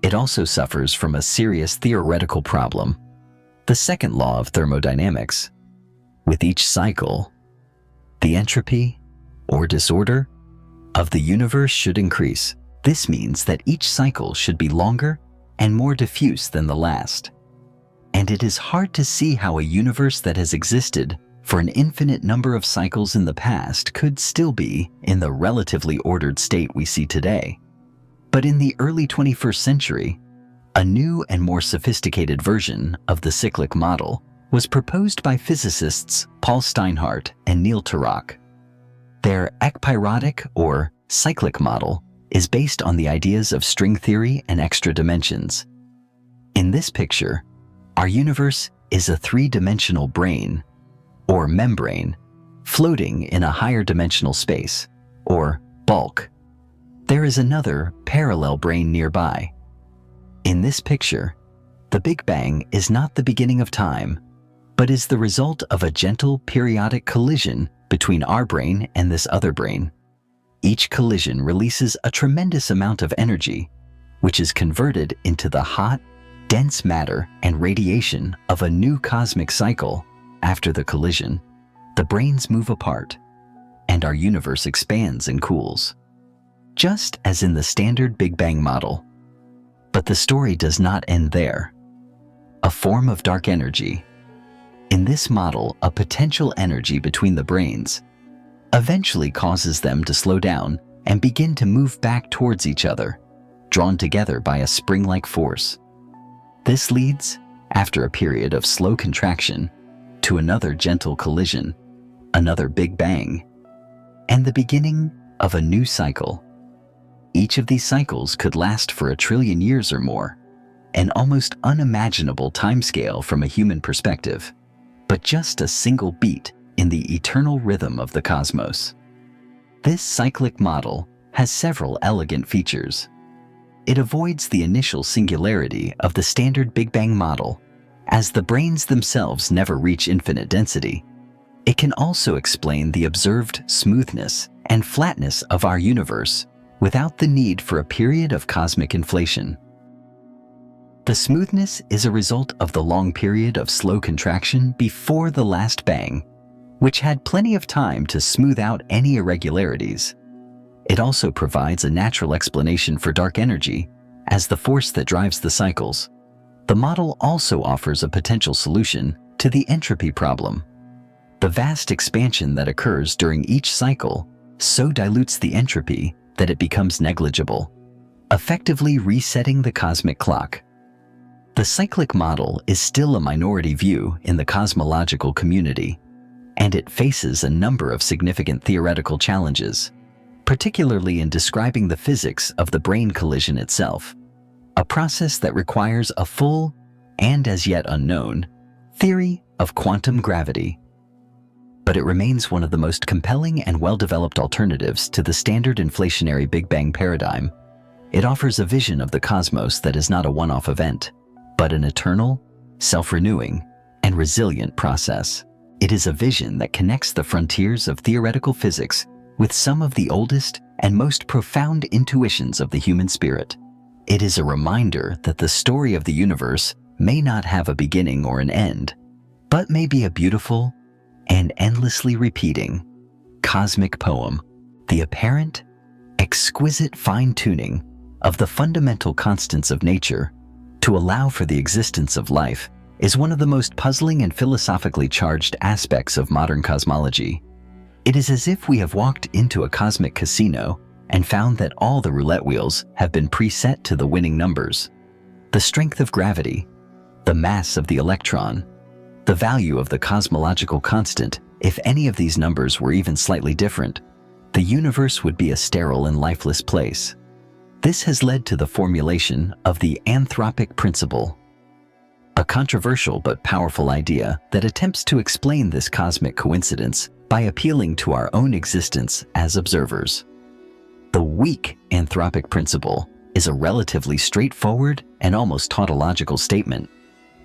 It also suffers from a serious theoretical problem, the second law of thermodynamics. With each cycle, the entropy, or disorder, of the universe should increase. This means that each cycle should be longer and more diffuse than the last. And it is hard to see how a universe that has existed for an infinite number of cycles in the past could still be in the relatively ordered state we see today. But in the early 21st century, a new and more sophisticated version of the cyclic model was proposed by physicists Paul Steinhardt and Neil Turok. Their ekpyrotic or cyclic model is based on the ideas of string theory and extra dimensions. In this picture, our universe is a three-dimensional brane, or membrane, floating in a higher dimensional space, or bulk. There is another parallel brane nearby. In this picture, the Big Bang is not the beginning of time, but is the result of a gentle periodic collision between our brane and this other brane. Each collision releases a tremendous amount of energy, which is converted into the hot, dense matter and radiation of a new cosmic cycle. After the collision, the branes move apart, and our universe expands and cools, just as in the standard Big Bang model. But the story does not end there. A form of dark energy, in this model a potential energy between the branes, eventually causes them to slow down and begin to move back towards each other, drawn together by a spring-like force. This leads, after a period of slow contraction, to another gentle collision, another Big Bang, and the beginning of a new cycle. Each of these cycles could last for 1 trillion years or more, an almost unimaginable timescale from a human perspective, but just a single beat in the eternal rhythm of the cosmos. This cyclic model has several elegant features. It avoids the initial singularity of the standard Big Bang model, as the branes themselves never reach infinite density. It can also explain the observed smoothness and flatness of our universe without the need for a period of cosmic inflation. The smoothness is a result of the long period of slow contraction before the last bang, which had plenty of time to smooth out any irregularities. It also provides a natural explanation for dark energy as the force that drives the cycles. The model also offers a potential solution to the entropy problem. The vast expansion that occurs during each cycle so dilutes the entropy that it becomes negligible, effectively resetting the cosmic clock. The cyclic model is still a minority view in the cosmological community, and it faces a number of significant theoretical challenges, particularly in describing the physics of the brain collision itself, a process that requires a full, and as yet unknown, theory of quantum gravity. But it remains one of the most compelling and well-developed alternatives to the standard inflationary Big Bang paradigm. It offers a vision of the cosmos that is not a one-off event, but an eternal, self-renewing, and resilient process. It is a vision that connects the frontiers of theoretical physics with some of the oldest and most profound intuitions of the human spirit. It is a reminder that the story of the universe may not have a beginning or an end, but may be a beautiful and endlessly repeating cosmic poem. The apparent, exquisite fine-tuning of the fundamental constants of nature to allow for the existence of life is one of the most puzzling and philosophically charged aspects of modern cosmology. It is as if we have walked into a cosmic casino and found that all the roulette wheels have been preset to the winning numbers. The strength of gravity, the mass of the electron, the value of the cosmological constant. If any of these numbers were even slightly different, the universe would be a sterile and lifeless place. This has led to the formulation of the anthropic principle, a controversial but powerful idea that attempts to explain this cosmic coincidence by appealing to our own existence as observers. The weak anthropic principle is a relatively straightforward and almost tautological statement.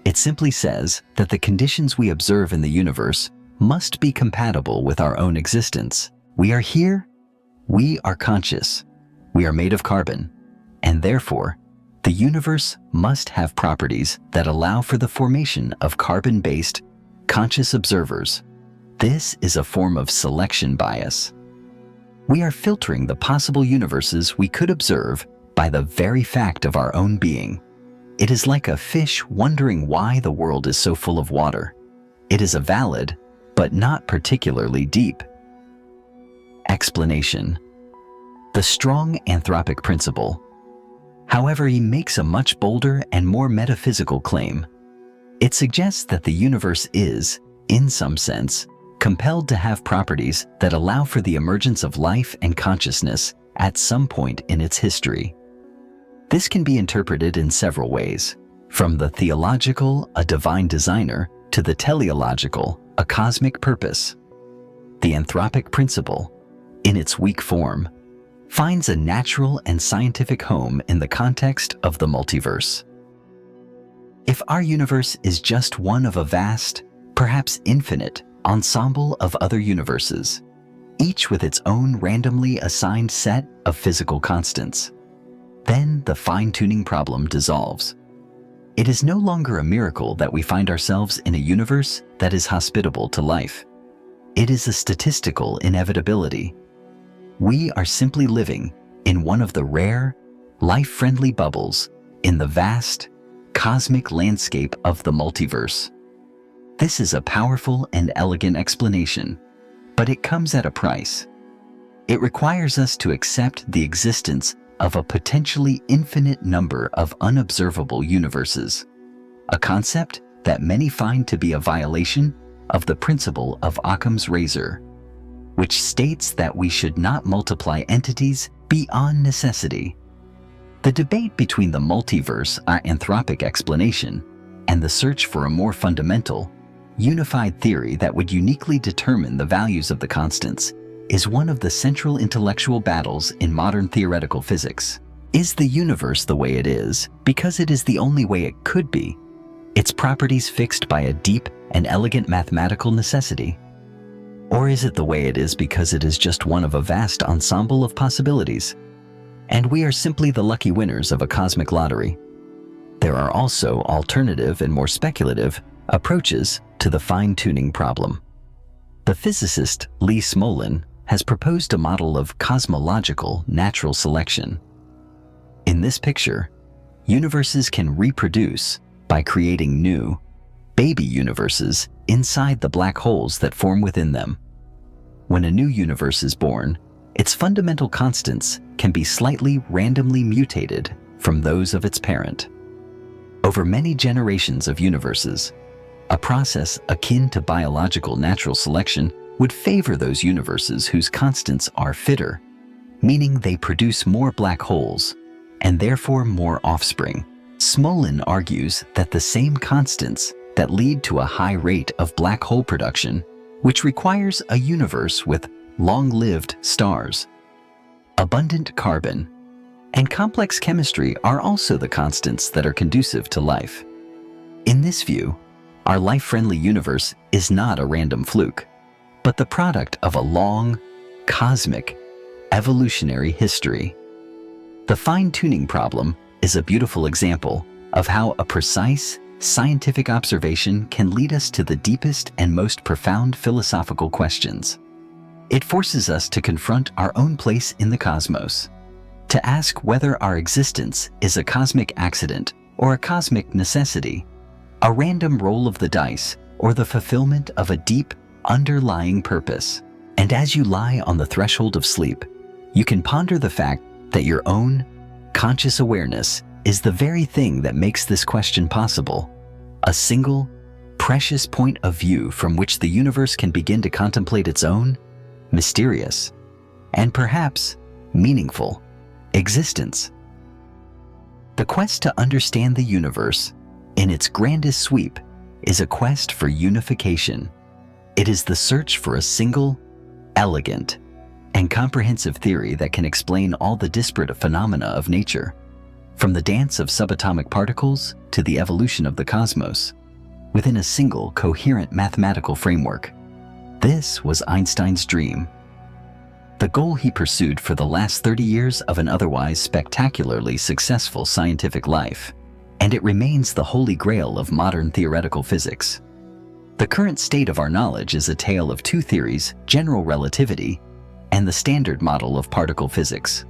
It simply says that the conditions we observe in the universe must be compatible with our own existence. We are here, we are conscious, we are made of carbon, and therefore, the universe must have properties that allow for the formation of carbon-based, conscious observers. This is a form of selection bias. We are filtering the possible universes we could observe by the very fact of our own being. It is like a fish wondering why the world is so full of water. It is a valid, but not particularly deep explanation. The strong anthropic principle. However, he makes a much bolder and more metaphysical claim. It suggests that the universe is, in some sense, compelled to have properties that allow for the emergence of life and consciousness at some point in its history. This can be interpreted in several ways, from the theological, a divine designer, to the teleological, a cosmic purpose. The anthropic principle, in its weak form, finds a natural and scientific home in the context of the multiverse. If our universe is just one of a vast, perhaps infinite, ensemble of other universes, each with its own randomly assigned set of physical constants, then the fine-tuning problem dissolves. It is no longer a miracle that we find ourselves in a universe that is hospitable to life. It is a statistical inevitability. We are simply living in one of the rare, life-friendly bubbles in the vast, cosmic landscape of the multiverse. This is a powerful and elegant explanation, but it comes at a price. It requires us to accept the existence of a potentially infinite number of unobservable universes, a concept that many find to be a violation of the principle of Occam's razor, which states that we should not multiply entities beyond necessity. The debate between the multiverse anthropic explanation and the search for a more fundamental, unified theory that would uniquely determine the values of the constants is one of the central intellectual battles in modern theoretical physics. Is the universe the way it is because it is the only way it could be, its properties fixed by a deep and elegant mathematical necessity? Or is it the way it is because it is just one of a vast ensemble of possibilities, and we are simply the lucky winners of a cosmic lottery? There are also alternative and more speculative approaches to the fine-tuning problem. The physicist Lee Smolin has proposed a model of cosmological natural selection. In this picture, universes can reproduce by creating new, baby universes inside the black holes that form within them. When a new universe is born, its fundamental constants can be slightly randomly mutated from those of its parent. Over many generations of universes, A process akin to biological natural selection would favor those universes whose constants are fitter, meaning they produce more black holes and therefore more offspring. Smolin argues that the same constants that lead to a high rate of black hole production, which requires a universe with long-lived stars, abundant carbon, and complex chemistry, are also the constants that are conducive to life. In this view, our life-friendly universe is not a random fluke, but the product of a long, cosmic, evolutionary history. The fine-tuning problem is a beautiful example of how a precise, scientific observation can lead us to the deepest and most profound philosophical questions. It forces us to confront our own place in the cosmos, to ask whether our existence is a cosmic accident or a cosmic necessity, a random roll of the dice, or the fulfillment of a deep, underlying purpose. And as you lie on the threshold of sleep, you can ponder the fact that your own conscious awareness is the very thing that makes this question possible, a single, precious point of view from which the universe can begin to contemplate its own mysterious and perhaps meaningful existence. The quest to understand the universe in its grandest sweep is a quest for unification. It is the search for a single, elegant, and comprehensive theory that can explain all the disparate phenomena of nature, from the dance of subatomic particles to the evolution of the cosmos, within a single coherent mathematical framework. This was Einstein's dream, the goal he pursued for the last 30 years of an otherwise spectacularly successful scientific life, and it remains the holy grail of modern theoretical physics. The current state of our knowledge is a tale of two theories, general relativity and the standard model of particle physics.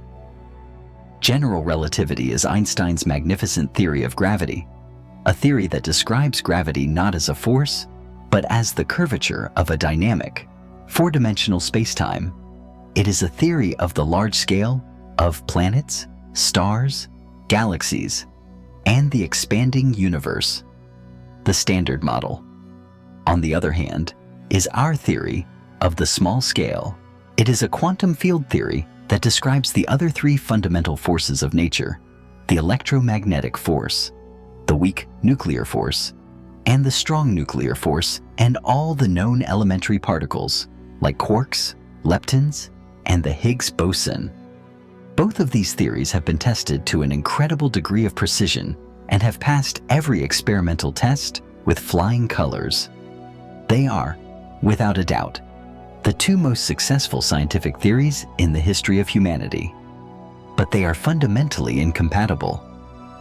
General relativity is Einstein's magnificent theory of gravity, a theory that describes gravity not as a force, but as the curvature of a dynamic, four-dimensional spacetime. It is a theory of the large scale of planets, stars, galaxies, and the expanding universe. The standard model, on the other hand, is our theory of the small scale. It is a quantum field theory that describes the other three fundamental forces of nature: the electromagnetic force, the weak nuclear force, and the strong nuclear force, and all the known elementary particles, like quarks, leptons, and the Higgs boson. Both of these theories have been tested to an incredible degree of precision and have passed every experimental test with flying colors. They are, without a doubt, the two most successful scientific theories in the history of humanity. But they are fundamentally incompatible.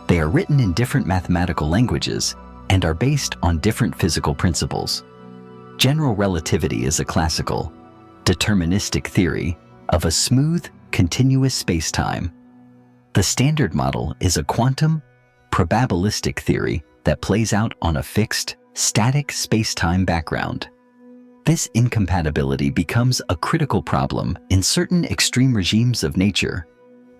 They are written in different mathematical languages and are based on different physical principles. General relativity is a classical, deterministic theory of a smooth, continuous spacetime. The standard model is a quantum, probabilistic theory that plays out on a fixed, static spacetime background. This incompatibility becomes a critical problem in certain extreme regimes of nature,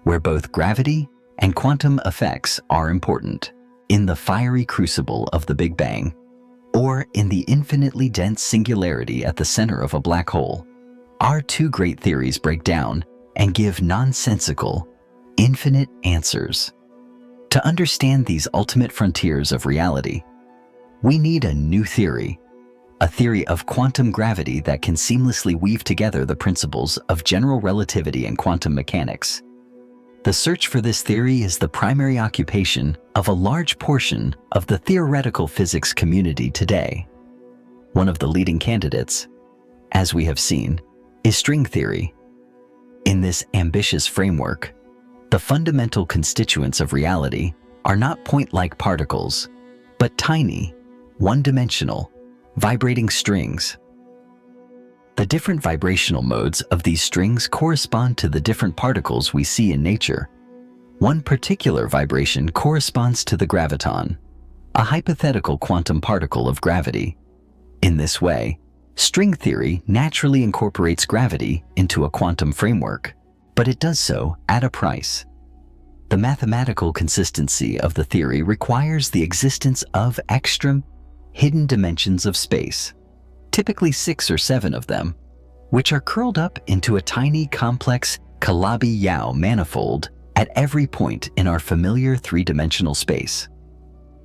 where both gravity and quantum effects are important. In the fiery crucible of the Big Bang, or in the infinitely dense singularity at the center of a black hole, our two great theories break down and give nonsensical, infinite answers. To understand these ultimate frontiers of reality, we need a new theory, a theory of quantum gravity that can seamlessly weave together the principles of general relativity and quantum mechanics. The search for this theory is the primary occupation of a large portion of the theoretical physics community today. One of the leading candidates, as we have seen, is string theory. In this ambitious framework, the fundamental constituents of reality are not point-like particles, but tiny, one-dimensional, vibrating strings. The different vibrational modes of these strings correspond to the different particles we see in nature. One particular vibration corresponds to the graviton, a hypothetical quantum particle of gravity. In this way, string theory naturally incorporates gravity into a quantum framework, but it does so at a price. The mathematical consistency of the theory requires the existence of extra hidden dimensions of space, typically 6 or 7 of them, which are curled up into a tiny, complex Calabi-Yau manifold at every point in our familiar three-dimensional space.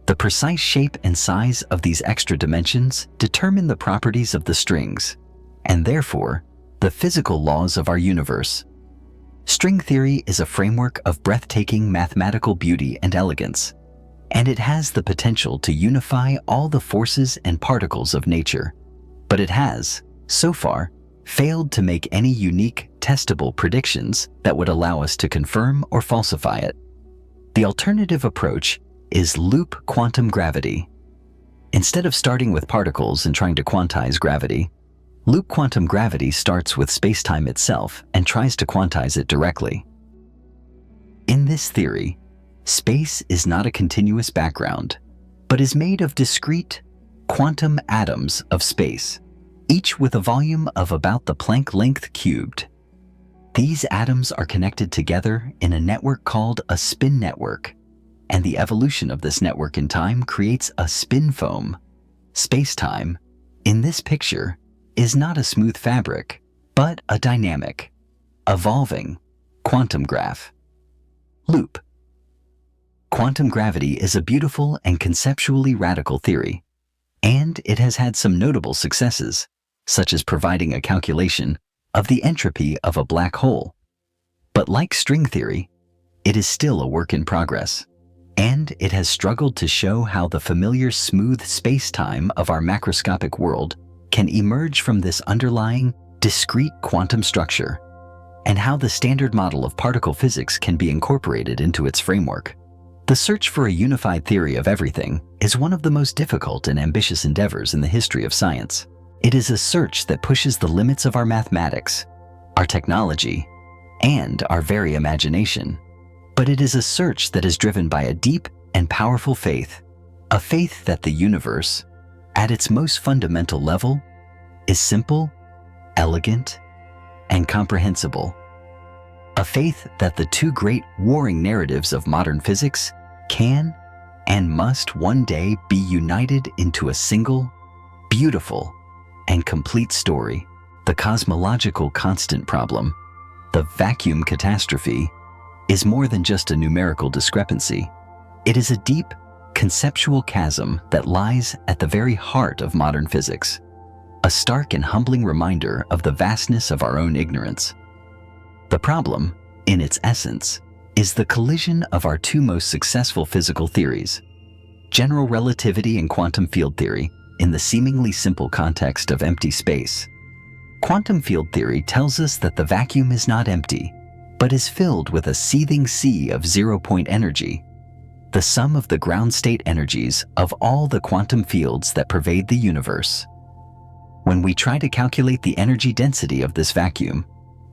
The precise shape and size of these extra dimensions determine the properties of the strings, and therefore, the physical laws of our universe. String theory is a framework of breathtaking mathematical beauty and elegance, and it has the potential to unify all the forces and particles of nature. But it has, so far, failed to make any unique, testable predictions that would allow us to confirm or falsify it. The alternative approach is loop quantum gravity. Instead of starting with particles and trying to quantize gravity, loop quantum gravity starts with spacetime itself and tries to quantize it directly. In this theory, space is not a continuous background, but is made of discrete quantum atoms of space, each with a volume of about the Planck length cubed. These atoms are connected together in a network called a spin network, and the evolution of this network in time creates a spin foam. Space-time, in this picture, is not a smooth fabric, but a dynamic, evolving quantum graph. Loop. Quantum gravity is a beautiful and conceptually radical theory, and it has had some notable successes, such as providing a calculation of the entropy of a black hole. But like string theory, it is still a work in progress, and it has struggled to show how the familiar smooth space-time of our macroscopic world can emerge from this underlying, discrete quantum structure, and how the standard model of particle physics can be incorporated into its framework. The search for a unified theory of everything is one of the most difficult and ambitious endeavors in the history of science. It is a search that pushes the limits of our mathematics, our technology, and our very imagination. But it is a search that is driven by a deep and powerful faith, a faith that the universe, at its most fundamental level, is simple, elegant, and comprehensible. A faith that the two great warring narratives of modern physics can and must one day be united into a single, beautiful, and complete story. The cosmological constant problem, the vacuum catastrophe, is more than just a numerical discrepancy. It is a deep, conceptual chasm that lies at the very heart of modern physics, a stark and humbling reminder of the vastness of our own ignorance. The problem, in its essence, is the collision of our two most successful physical theories, general relativity and quantum field theory, in the seemingly simple context of empty space. Quantum field theory tells us that the vacuum is not empty, but is filled with a seething sea of zero-point energy, the sum of the ground state energies of all the quantum fields that pervade the universe. When we try to calculate the energy density of this vacuum,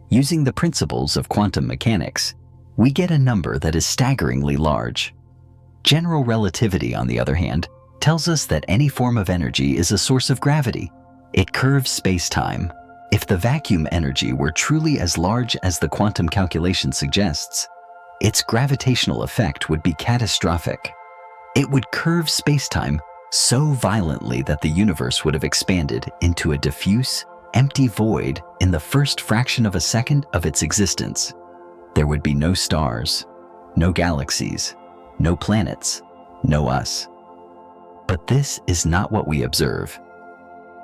using the principles of quantum mechanics, we get a number that is staggeringly large. General relativity, on the other hand, tells us that any form of energy is a source of gravity. It curves space-time. If the vacuum energy were truly as large as the quantum calculation suggests, its gravitational effect would be catastrophic. It would curve spacetime so violently that the universe would have expanded into a diffuse, empty void in the first fraction of a second of its existence. There would be no stars, no galaxies, no planets, no us. But this is not what we observe.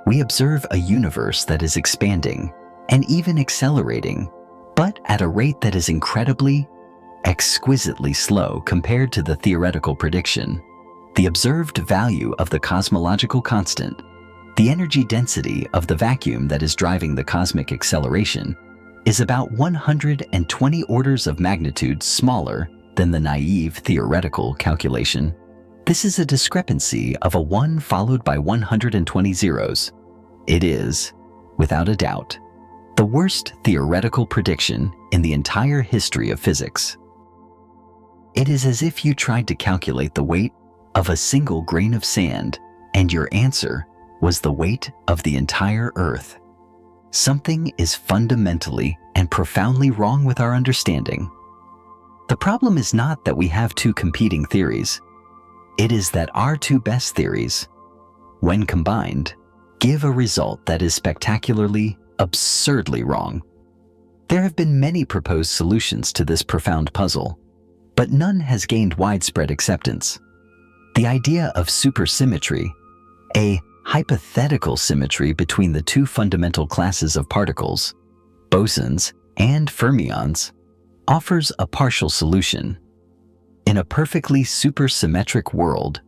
We observe a universe that is expanding and even accelerating, but at a rate that is incredibly, exquisitely slow compared to the theoretical prediction. The observed value of the cosmological constant, the energy density of the vacuum that is driving the cosmic acceleration, is about 120 orders of magnitude smaller than the naive theoretical calculation. This is a discrepancy of a 1 followed by 120 zeros. It is, without a doubt, the worst theoretical prediction in the entire history of physics. It is as if you tried to calculate the weight of a single grain of sand, and your answer was the weight of the entire Earth. Something is fundamentally and profoundly wrong with our understanding. The problem is not that we have two competing theories. It is that our two best theories, when combined, give a result that is spectacularly, absurdly wrong. There have been many proposed solutions to this profound puzzle, but none has gained widespread acceptance. The idea of supersymmetry, a hypothetical symmetry between the two fundamental classes of particles, bosons and fermions, offers a partial solution. In a perfectly supersymmetric world,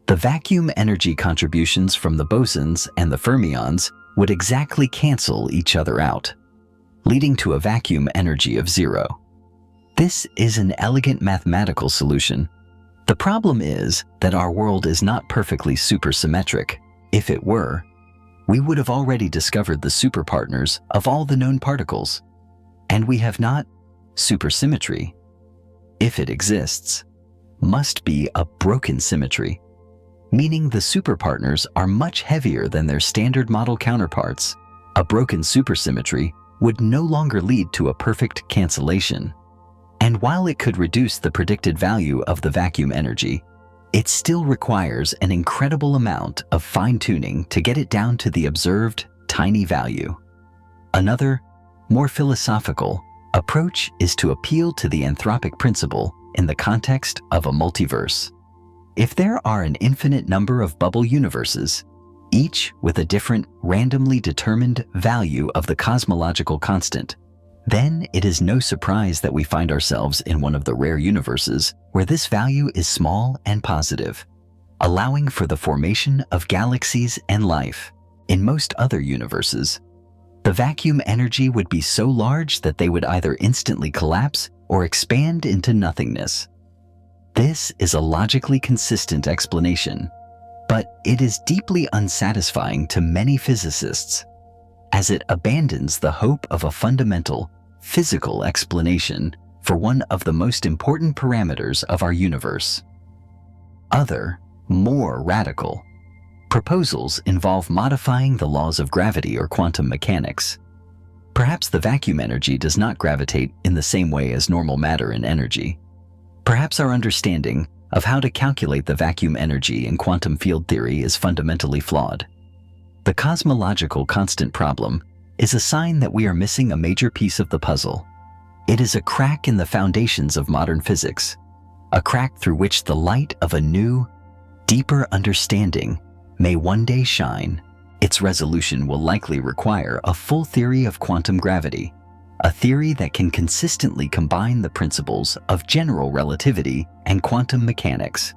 the vacuum energy contributions from the bosons and the fermions would exactly cancel each other out, leading to a vacuum energy of zero. This is an elegant mathematical solution. The problem is that our world is not perfectly supersymmetric. If it were, we would have already discovered the superpartners of all the known particles. And we have not. Supersymmetry, if it exists, must be a broken symmetry, meaning the superpartners are much heavier than their standard model counterparts. A broken supersymmetry would no longer lead to a perfect cancellation. And while it could reduce the predicted value of the vacuum energy, it still requires an incredible amount of fine-tuning to get it down to the observed tiny value. Another, more philosophical, approach is to appeal to the anthropic principle in the context of a multiverse. If there are an infinite number of bubble universes, each with a different randomly determined value of the cosmological constant, then it is no surprise that we find ourselves in one of the rare universes where this value is small and positive, allowing for the formation of galaxies and life. In most other universes, the vacuum energy would be so large that they would either instantly collapse or expand into nothingness. This is a logically consistent explanation, but it is deeply unsatisfying to many physicists, as it abandons the hope of a fundamental, physical explanation for one of the most important parameters of our universe. Other, more radical, proposals involve modifying the laws of gravity or quantum mechanics. Perhaps the vacuum energy does not gravitate in the same way as normal matter and energy. Perhaps our understanding of how to calculate the vacuum energy in quantum field theory is fundamentally flawed. The cosmological constant problem is a sign that we are missing a major piece of the puzzle. It is a crack in the foundations of modern physics, a crack through which the light of a new, deeper understanding may one day shine. Its resolution will likely require a full theory of quantum gravity, a theory that can consistently combine the principles of general relativity and quantum mechanics.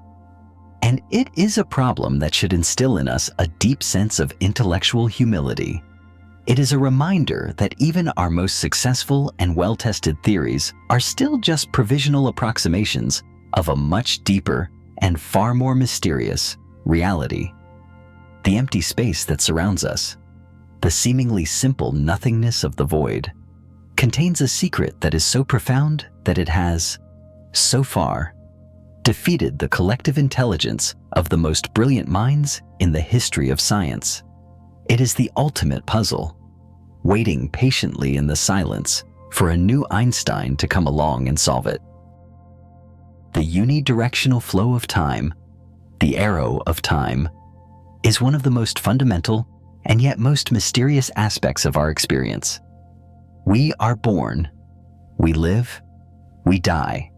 And it is a problem that should instill in us a deep sense of intellectual humility. It is a reminder that even our most successful and well-tested theories are still just provisional approximations of a much deeper and far more mysterious reality. The empty space that surrounds us, the seemingly simple nothingness of the void, contains a secret that is so profound that it has, so far, defeated the collective intelligence of the most brilliant minds in the history of science. It is the ultimate puzzle, waiting patiently in the silence for a new Einstein to come along and solve it. The unidirectional flow of time, the arrow of time, is one of the most fundamental and yet most mysterious aspects of our experience. We are born, we live, we die.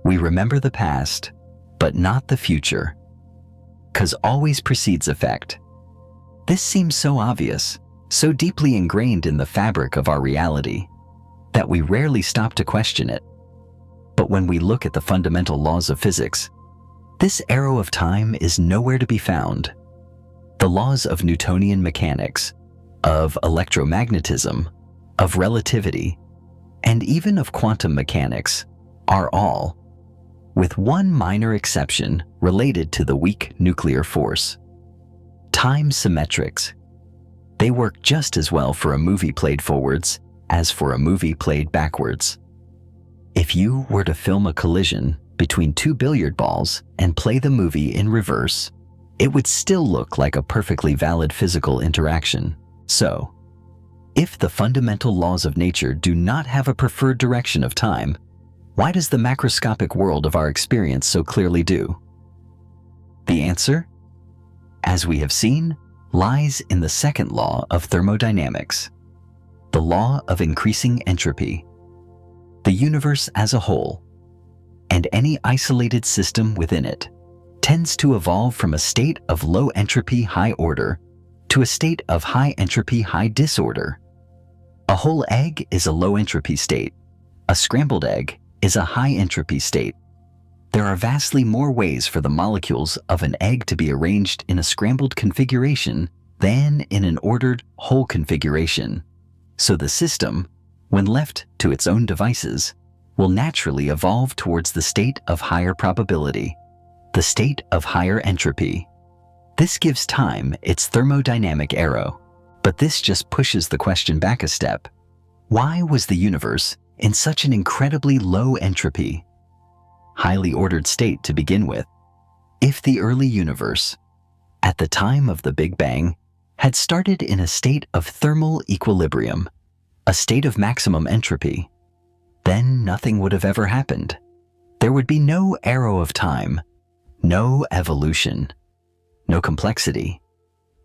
We remember the past, but not the future. Cause always precedes effect. This seems so obvious, so deeply ingrained in the fabric of our reality, that we rarely stop to question it. But when we look at the fundamental laws of physics, this arrow of time is nowhere to be found. The laws of Newtonian mechanics, of electromagnetism, of relativity, and even of quantum mechanics are all, with one minor exception, related to the weak nuclear force. Time symmetrics. They work just as well for a movie played forwards as for a movie played backwards. If you were to film a collision between two billiard balls and play the movie in reverse, it would still look like a perfectly valid physical interaction. So, if the fundamental laws of nature do not have a preferred direction of time, why does the macroscopic world of our experience so clearly do? The answer? as we have seen, lies in the second law of thermodynamics, the law of increasing entropy. The universe as a whole, and any isolated system within it, tends to evolve from a state of low entropy high order to a state of high entropy high disorder. A whole egg is a low entropy state. A scrambled egg is a high entropy state. There are vastly more ways for the molecules of an egg to be arranged in a scrambled configuration than in an ordered whole configuration. So the system, when left to its own devices, will naturally evolve towards the state of higher probability, the state of higher entropy. This gives time its thermodynamic arrow, but this just pushes the question back a step. Why was the universe in such an incredibly low entropy, highly ordered state to begin with? If the early universe, at the time of the Big Bang, had started in a state of thermal equilibrium, a state of maximum entropy, then nothing would have ever happened. There would be no arrow of time, no evolution, no complexity,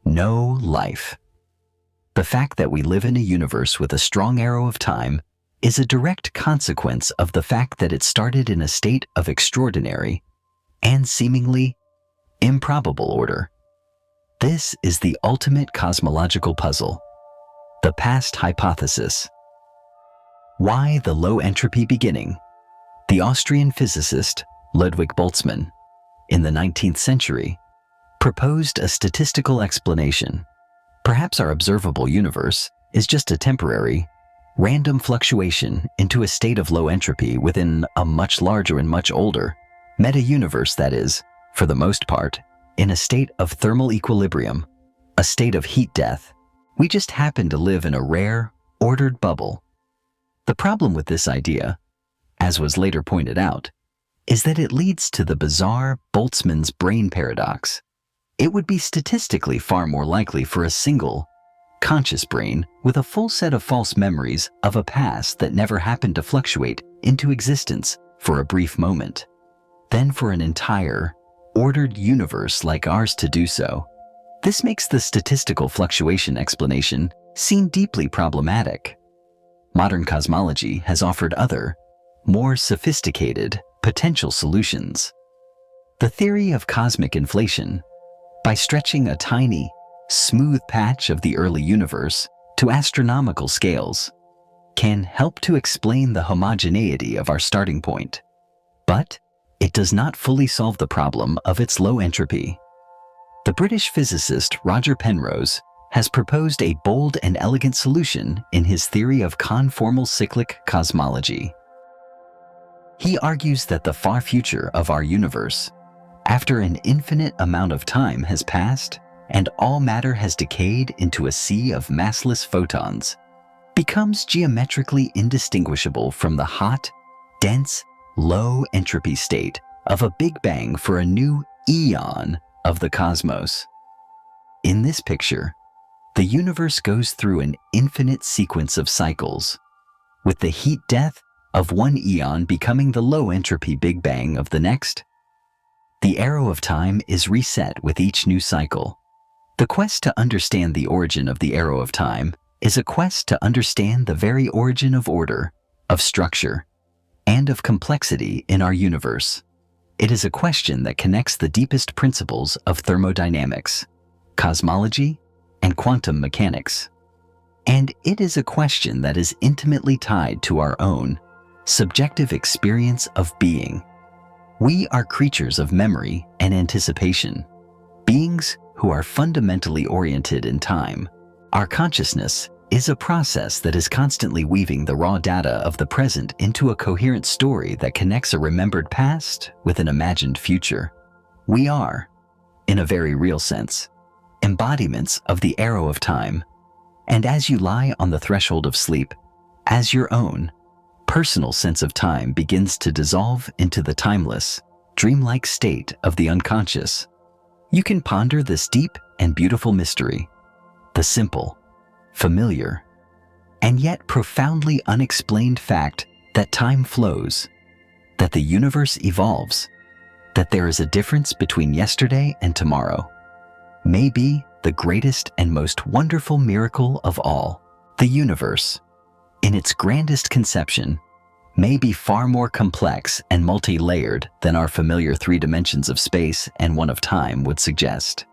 no life. The fact that we live in a universe with a strong arrow of time is a direct consequence of the fact that it started in a state of extraordinary and seemingly improbable order. This is the ultimate cosmological puzzle, the past hypothesis. Why the low entropy beginning? The Austrian physicist Ludwig Boltzmann, in the 19th century, proposed a statistical explanation. Perhaps our observable universe is just a temporary, random fluctuation into a state of low entropy within a much larger and much older meta-universe that is, for the most part, in a state of thermal equilibrium, a state of heat death. We just happen to live in a rare, ordered bubble. The problem with this idea, as was later pointed out, is that it leads to the bizarre Boltzmann's brain paradox. It would be statistically far more likely for a single, conscious brain with a full set of false memories of a past that never happened to fluctuate into existence for a brief moment, than for an entire, ordered universe like ours to do so. This makes the statistical fluctuation explanation seem deeply problematic. Modern cosmology has offered other, more sophisticated, potential solutions. The theory of cosmic inflation, by stretching a tiny, smooth patch of the early universe to astronomical scales, can help to explain the homogeneity of our starting point. But it does not fully solve the problem of its low entropy. The British physicist Roger Penrose has proposed a bold and elegant solution in his theory of conformal cyclic cosmology. He argues that the far future of our universe, after an infinite amount of time has passed and all matter has decayed into a sea of massless photons, becomes geometrically indistinguishable from the hot, dense, low entropy state of a Big Bang for a new eon of the cosmos. In this picture, the universe goes through an infinite sequence of cycles, with the heat death of one eon becoming the low entropy Big Bang of the next. The arrow of time is reset with each new cycle. The quest to understand the origin of the arrow of time is a quest to understand the very origin of order, of structure, and of complexity in our universe. It is a question that connects the deepest principles of thermodynamics, cosmology, and quantum mechanics. And it is a question that is intimately tied to our own subjective experience of being. We are creatures of memory and anticipation, beings who are fundamentally oriented in time. Our consciousness is a process that is constantly weaving the raw data of the present into a coherent story that connects a remembered past with an imagined future. We are, in a very real sense, embodiments of the arrow of time, and as you lie on the threshold of sleep, as your own personal sense of time begins to dissolve into the timeless, dreamlike state of the unconscious, you can ponder this deep and beautiful mystery, the simple, familiar, and yet profoundly unexplained fact that time flows, that the universe evolves, that there is a difference between yesterday and tomorrow. may be the greatest and most wonderful miracle of all. The universe, in its grandest conception, may be far more complex and multi-layered than our familiar 3 dimensions of space and one of time would suggest.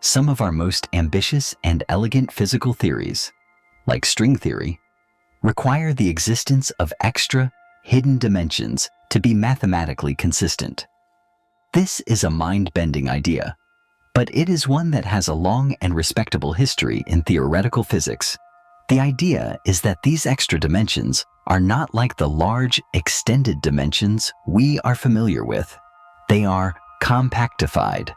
Some of our most ambitious and elegant physical theories, like string theory, require the existence of extra, hidden dimensions to be mathematically consistent. This is a mind-bending idea, but it is one that has a long and respectable history in theoretical physics. The idea is that these extra dimensions are not like the large, extended dimensions we are familiar with. They are compactified,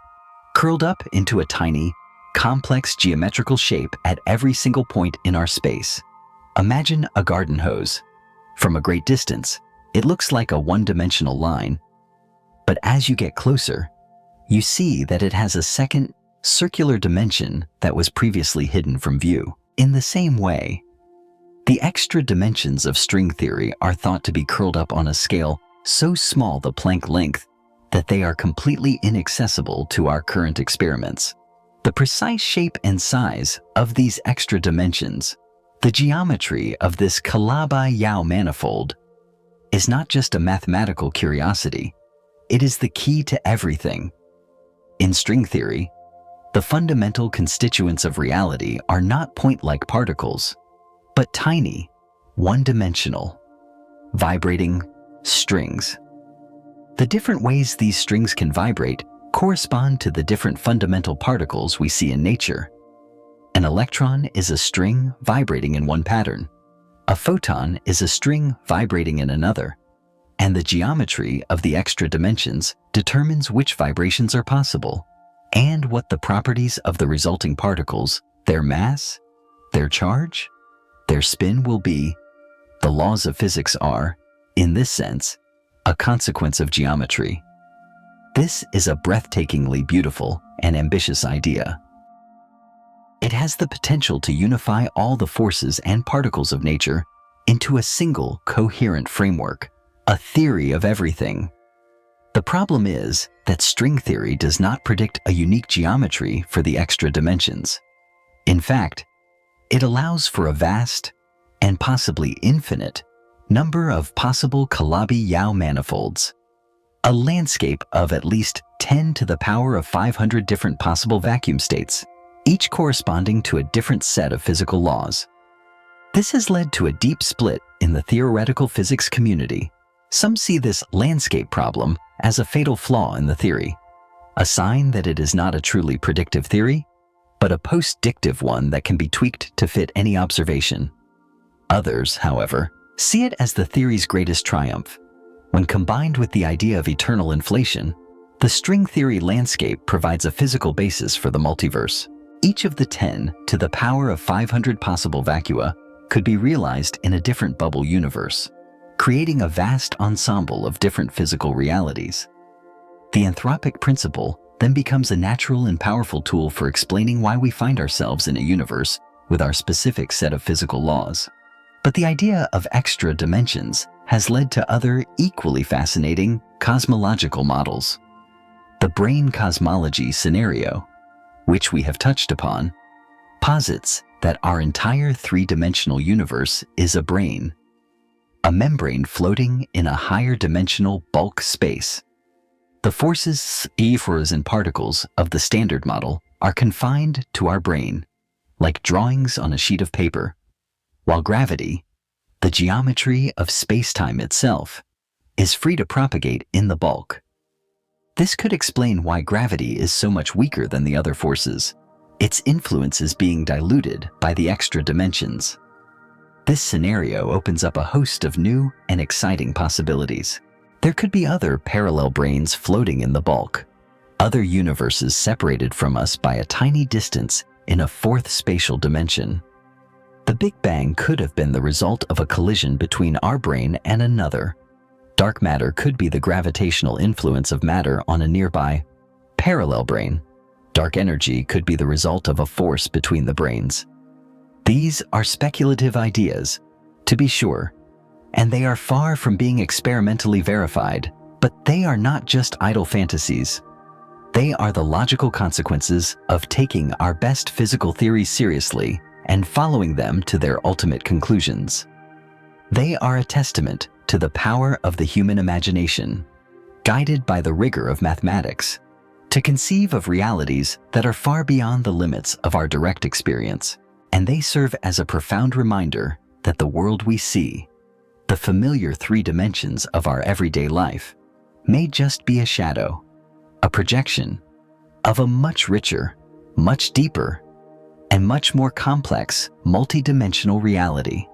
curled up into a tiny, complex geometrical shape at every single point in our space. Imagine a garden hose. From a great distance, it looks like a one-dimensional line, but as you get closer, you see that it has a second, circular dimension that was previously hidden from view. In the same way, the extra dimensions of string theory are thought to be curled up on a scale so small the Planck length that they are completely inaccessible to our current experiments. The precise shape and size of these extra dimensions, the geometry of this Calabi-Yau manifold, is not just a mathematical curiosity, it is the key to everything. In string theory, the fundamental constituents of reality are not point-like particles, but tiny, one-dimensional, vibrating strings. The different ways these strings can vibrate correspond to the different fundamental particles we see in nature. An electron is a string vibrating in one pattern. A photon is a string vibrating in another. And the geometry of the extra dimensions determines which vibrations are possible and what the properties of the resulting particles, their mass, their charge, their spin will be. The laws of physics are, in this sense, a consequence of geometry. This is a breathtakingly beautiful and ambitious idea. It has the potential to unify all the forces and particles of nature into a single coherent framework, a theory of everything. The problem is that string theory does not predict a unique geometry for the extra dimensions. In fact, it allows for a vast, and possibly infinite, number of possible Calabi-Yau manifolds, a landscape of at least 10 to the power of 500 different possible vacuum states, each corresponding to a different set of physical laws. This has led to a deep split in the theoretical physics community. Some see this landscape problem as a fatal flaw in the theory, a sign that it is not a truly predictive theory, but a post-dictive one that can be tweaked to fit any observation. Others, however, see it as the theory's greatest triumph. When combined with the idea of eternal inflation, the string theory landscape provides a physical basis for the multiverse. Each of the 10 to the power of 500 possible vacua could be realized in a different bubble universe, creating a vast ensemble of different physical realities. The anthropic principle then becomes a natural and powerful tool for explaining why we find ourselves in a universe with our specific set of physical laws. But the idea of extra dimensions has led to other equally fascinating cosmological models. The brain cosmology scenario, which we have touched upon, posits that our entire three-dimensional universe is a brain, a membrane floating in a higher dimensional bulk space. The forces, forces and particles of the standard model are confined to our brain, like drawings on a sheet of paper, while gravity, the geometry of space-time itself, is free to propagate in the bulk. This could explain why gravity is so much weaker than the other forces. Its influence is being diluted by the extra dimensions. This scenario opens up a host of new and exciting possibilities. There could be other parallel brains floating in the bulk, other universes separated from us by a tiny distance in a fourth spatial dimension. The Big Bang could have been the result of a collision between our brain and another. Dark matter could be the gravitational influence of matter on a nearby parallel brain. Dark energy could be the result of a force between the brains. These are speculative ideas, to be sure, and they are far from being experimentally verified, but they are not just idle fantasies. They are the logical consequences of taking our best physical theories seriously and following them to their ultimate conclusions. They are a testament to the power of the human imagination, guided by the rigor of mathematics, to conceive of realities that are far beyond the limits of our direct experience, and they serve as a profound reminder that the world we see, the familiar three dimensions of our everyday life, may just be a shadow, a projection of a much richer, much deeper, and much more complex multidimensional reality.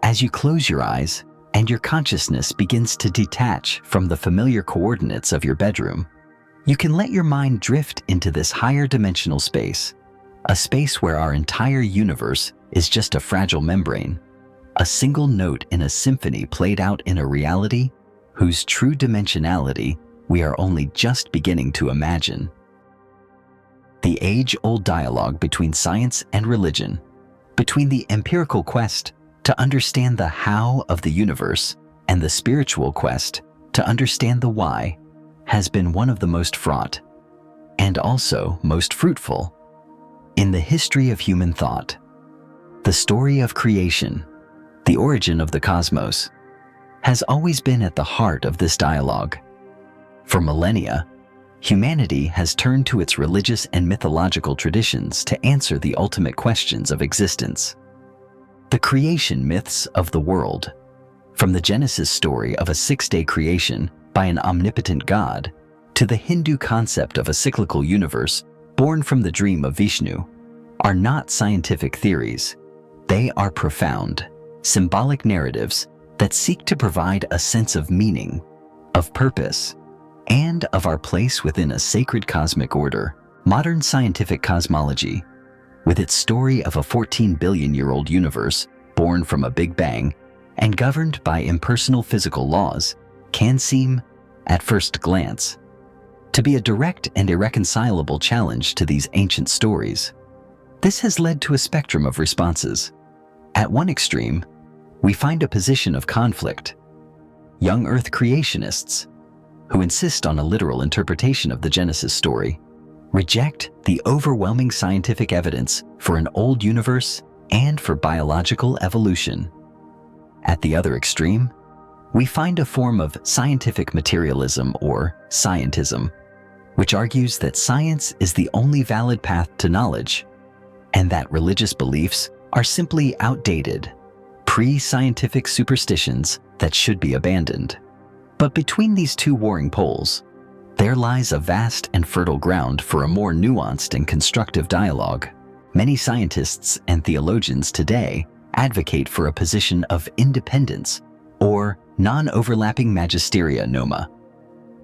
As you close your eyes and your consciousness begins to detach from the familiar coordinates of your bedroom, you can let your mind drift into this higher dimensional space, a space where our entire universe is just a fragile membrane, a single note in a symphony played out in a reality whose true dimensionality we are only just beginning to imagine. The age-old dialogue between science and religion, between the empirical quest to understand the how of the universe and the spiritual quest to understand the why, has been one of the most fraught and also most fruitful in the history of human thought. The story of creation, the origin of the cosmos, has always been at the heart of this dialogue. For millennia, humanity has turned to its religious and mythological traditions to answer the ultimate questions of existence. The creation myths of the world, from the Genesis story of a six-day creation by an omnipotent God, to the Hindu concept of a cyclical universe born from the dream of Vishnu, are not scientific theories. They are profound, symbolic narratives that seek to provide a sense of meaning, of purpose, and of our place within a sacred cosmic order. Modern scientific cosmology, with its story of a 14-billion-year-old universe born from a Big Bang and governed by impersonal physical laws, can seem, at first glance, to be a direct and irreconcilable challenge to these ancient stories. This has led to a spectrum of responses. At one extreme, we find a position of conflict. Young Earth creationists, who insist on a literal interpretation of the Genesis story, reject the overwhelming scientific evidence for an old universe and for biological evolution. At the other extreme, we find a form of scientific materialism or scientism, which argues that science is the only valid path to knowledge, and that religious beliefs are simply outdated, pre-scientific superstitions that should be abandoned. But between these two warring poles, there lies a vast and fertile ground for a more nuanced and constructive dialogue. Many scientists and theologians today advocate for a position of independence or non-overlapping magisteria noma,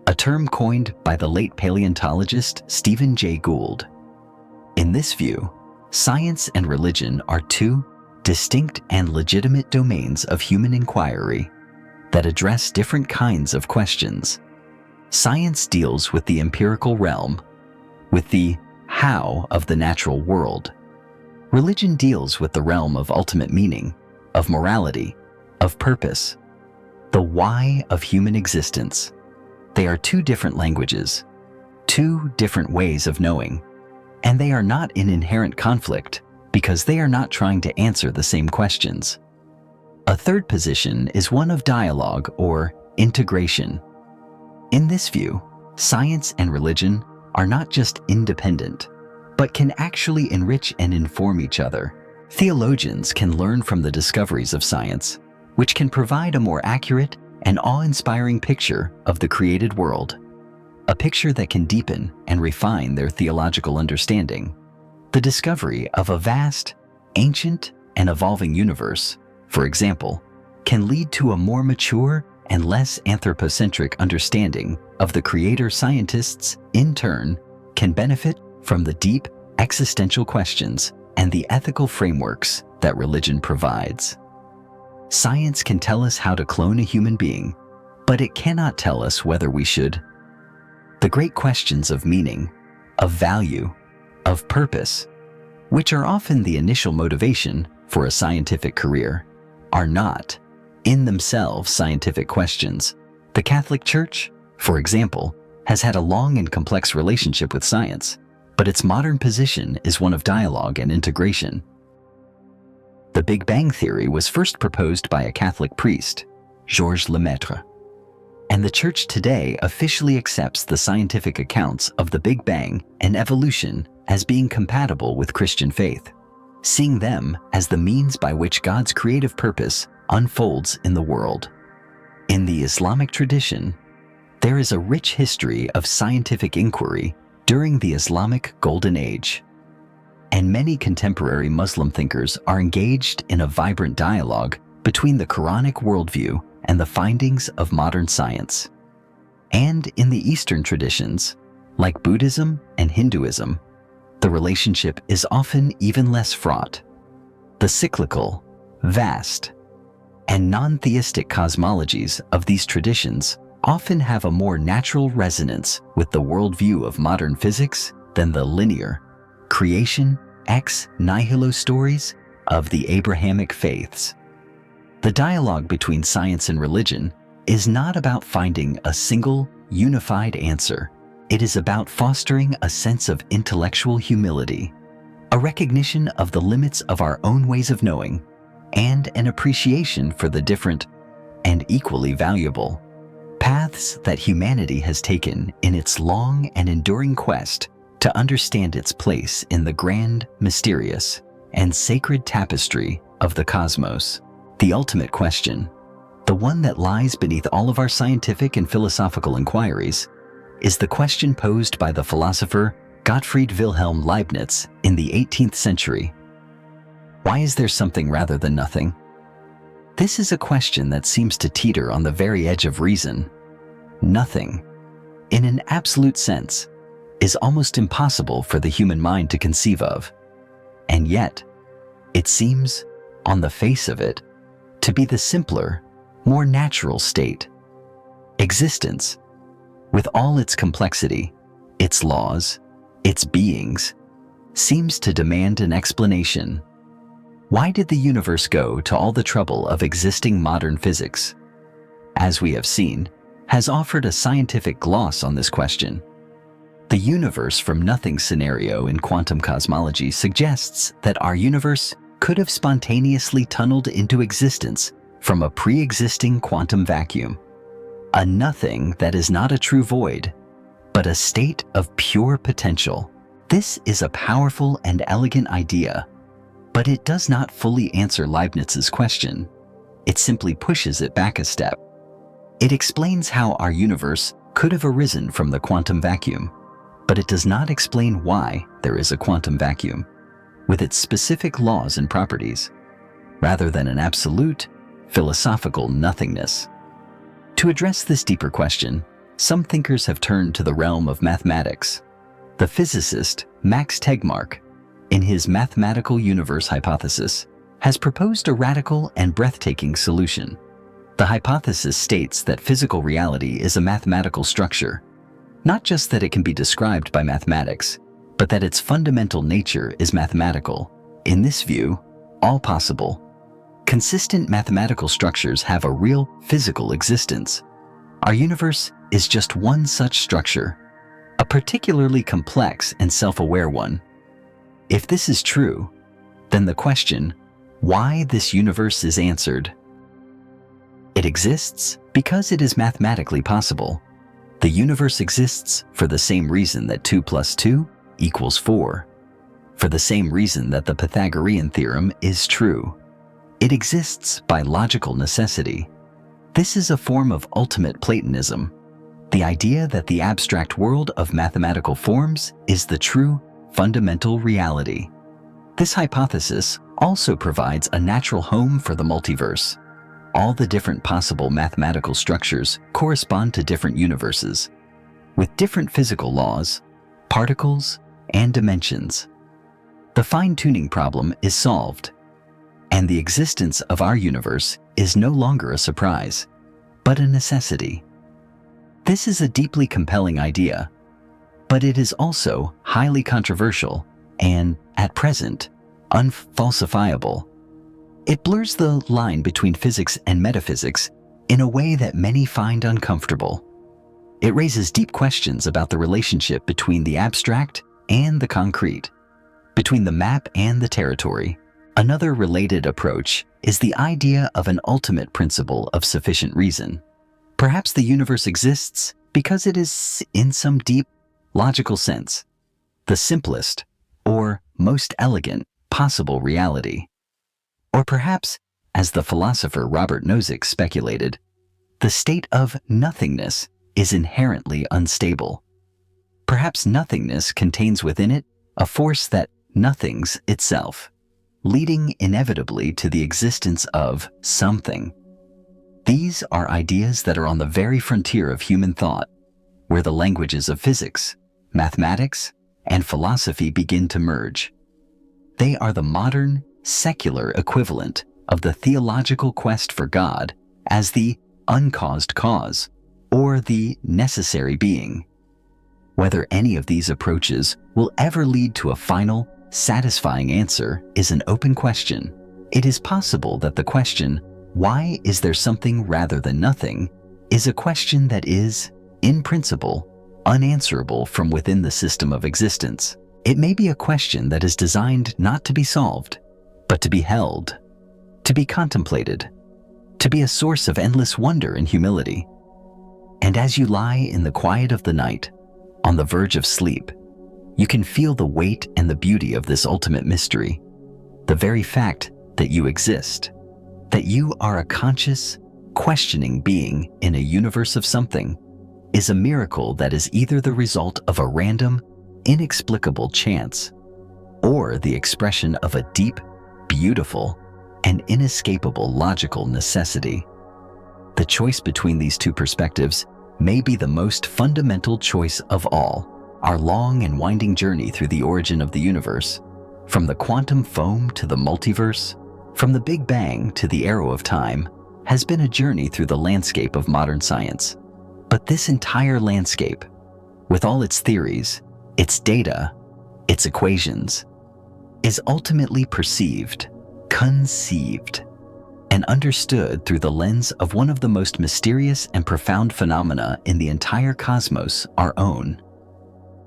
a term coined by the late paleontologist Stephen Jay Gould. In this view, science and religion are two distinct and legitimate domains of human inquiry that address different kinds of questions. Science deals with the empirical realm, with the how of the natural world. Religion deals with the realm of ultimate meaning, of morality, of purpose, the why of human existence. They are two different languages, two different ways of knowing, and they are not in inherent conflict because they are not trying to answer the same questions. A third position is one of dialogue or integration. In this view, science and religion are not just independent, but can actually enrich and inform each other. Theologians can learn from the discoveries of science, which can provide a more accurate and awe-inspiring picture of the created world, a picture that can deepen and refine their theological understanding. The discovery of a vast, ancient, and evolving universe, for example, can lead to a more mature and less anthropocentric understanding of the creator. Scientists, in turn, can benefit from the deep existential questions and the ethical frameworks that religion provides. Science can tell us how to clone a human being, but it cannot tell us whether we should. The great questions of meaning, of value, of purpose, which are often the initial motivation for a scientific career, are not, in themselves, scientific questions. The Catholic Church, for example, has had a long and complex relationship with science, but its modern position is one of dialogue and integration. The Big Bang Theory was first proposed by a Catholic priest, Georges Lemaitre, and the Church today officially accepts the scientific accounts of the Big Bang and evolution as being compatible with Christian faith, seeing them as the means by which God's creative purpose unfolds in the world. In the Islamic tradition, there is a rich history of scientific inquiry during the Islamic Golden Age, and many contemporary Muslim thinkers are engaged in a vibrant dialogue between the Quranic worldview and the findings of modern science. And in the Eastern traditions, like Buddhism and Hinduism, the relationship is often even less fraught. The cyclical, vast, and non-theistic cosmologies of these traditions often have a more natural resonance with the worldview of modern physics than the linear, creation ex nihilo stories of the Abrahamic faiths. The dialogue between science and religion is not about finding a single, unified answer. It is about fostering a sense of intellectual humility, a recognition of the limits of our own ways of knowing, and an appreciation for the different and equally valuable paths that humanity has taken in its long and enduring quest to understand its place in the grand, mysterious, and sacred tapestry of the cosmos. The ultimate question, the one that lies beneath all of our scientific and philosophical inquiries, is the question posed by the philosopher Gottfried Wilhelm Leibniz in the 18th century. Why is there something rather than nothing? This is a question that seems to teeter on the very edge of reason. Nothing, in an absolute sense, is almost impossible for the human mind to conceive of. And yet, it seems, on the face of it, to be the simpler, more natural state. Existence, with all its complexity, its laws, its beings, seems to demand an explanation. Why did the universe go to all the trouble of existing modern physics, as we have seen, has offered a scientific gloss on this question? The universe from nothing scenario in quantum cosmology suggests that our universe could have spontaneously tunneled into existence from a pre-existing quantum vacuum, a nothing that is not a true void, but a state of pure potential. This is a powerful and elegant idea, but it does not fully answer Leibniz's question. It simply pushes it back a step. It explains how our universe could have arisen from the quantum vacuum, but it does not explain why there is a quantum vacuum, with its specific laws and properties, rather than an absolute, philosophical nothingness. To address this deeper question, some thinkers have turned to the realm of mathematics. The physicist Max Tegmark, in his mathematical universe hypothesis, has proposed a radical and breathtaking solution. The hypothesis states that physical reality is a mathematical structure, not just that it can be described by mathematics, but that its fundamental nature is mathematical. In this view, all possible, consistent mathematical structures have a real physical existence. Our universe is just one such structure, a particularly complex and self-aware one. If this is true, then the question, why this universe, is answered. It exists because it is mathematically possible. The universe exists for the same reason that 2 + 2 = 4, for the same reason that the Pythagorean theorem is true. It exists by logical necessity. This is a form of ultimate Platonism, the idea that the abstract world of mathematical forms is the true, fundamental reality. This hypothesis also provides a natural home for the multiverse. All the different possible mathematical structures correspond to different universes, with different physical laws, particles, and dimensions. The fine-tuning problem is solved, and the existence of our universe is no longer a surprise, but a necessity. This is a deeply compelling idea, but it is also highly controversial and, at present, unfalsifiable. It blurs the line between physics and metaphysics in a way that many find uncomfortable. It raises deep questions about the relationship between the abstract and the concrete, between the map and the territory. Another related approach is the idea of an ultimate principle of sufficient reason. Perhaps the universe exists because it is, in some deep, logical sense, the simplest or most elegant possible reality. Or perhaps, as the philosopher Robert Nozick speculated, the state of nothingness is inherently unstable. Perhaps nothingness contains within it a force that nothings itself, leading inevitably to the existence of something. These are ideas that are on the very frontier of human thought, where the languages of physics, mathematics, and philosophy begin to merge. They are the modern, secular equivalent of the theological quest for God as the uncaused cause, or the necessary being. Whether any of these approaches will ever lead to a final, satisfying answer is an open question. It is possible that the question, why is there something rather than nothing, is a question that is, in principle, unanswerable from within the system of existence. It may be a question that is designed not to be solved, but to be held, to be contemplated, to be a source of endless wonder and humility. And as you lie in the quiet of the night, on the verge of sleep, you can feel the weight and the beauty of this ultimate mystery, the very fact that you exist, that you are a conscious, questioning being in a universe of something, is a miracle that is either the result of a random, inexplicable chance, or the expression of a deep, beautiful, and inescapable logical necessity. The choice between these two perspectives may be the most fundamental choice of all. Our long and winding journey through the origin of the universe, from the quantum foam to the multiverse, from the Big Bang to the arrow of time, has been a journey through the landscape of modern science. But this entire landscape, with all its theories, its data, its equations, is ultimately perceived, conceived, and understood through the lens of one of the most mysterious and profound phenomena in the entire cosmos, our own: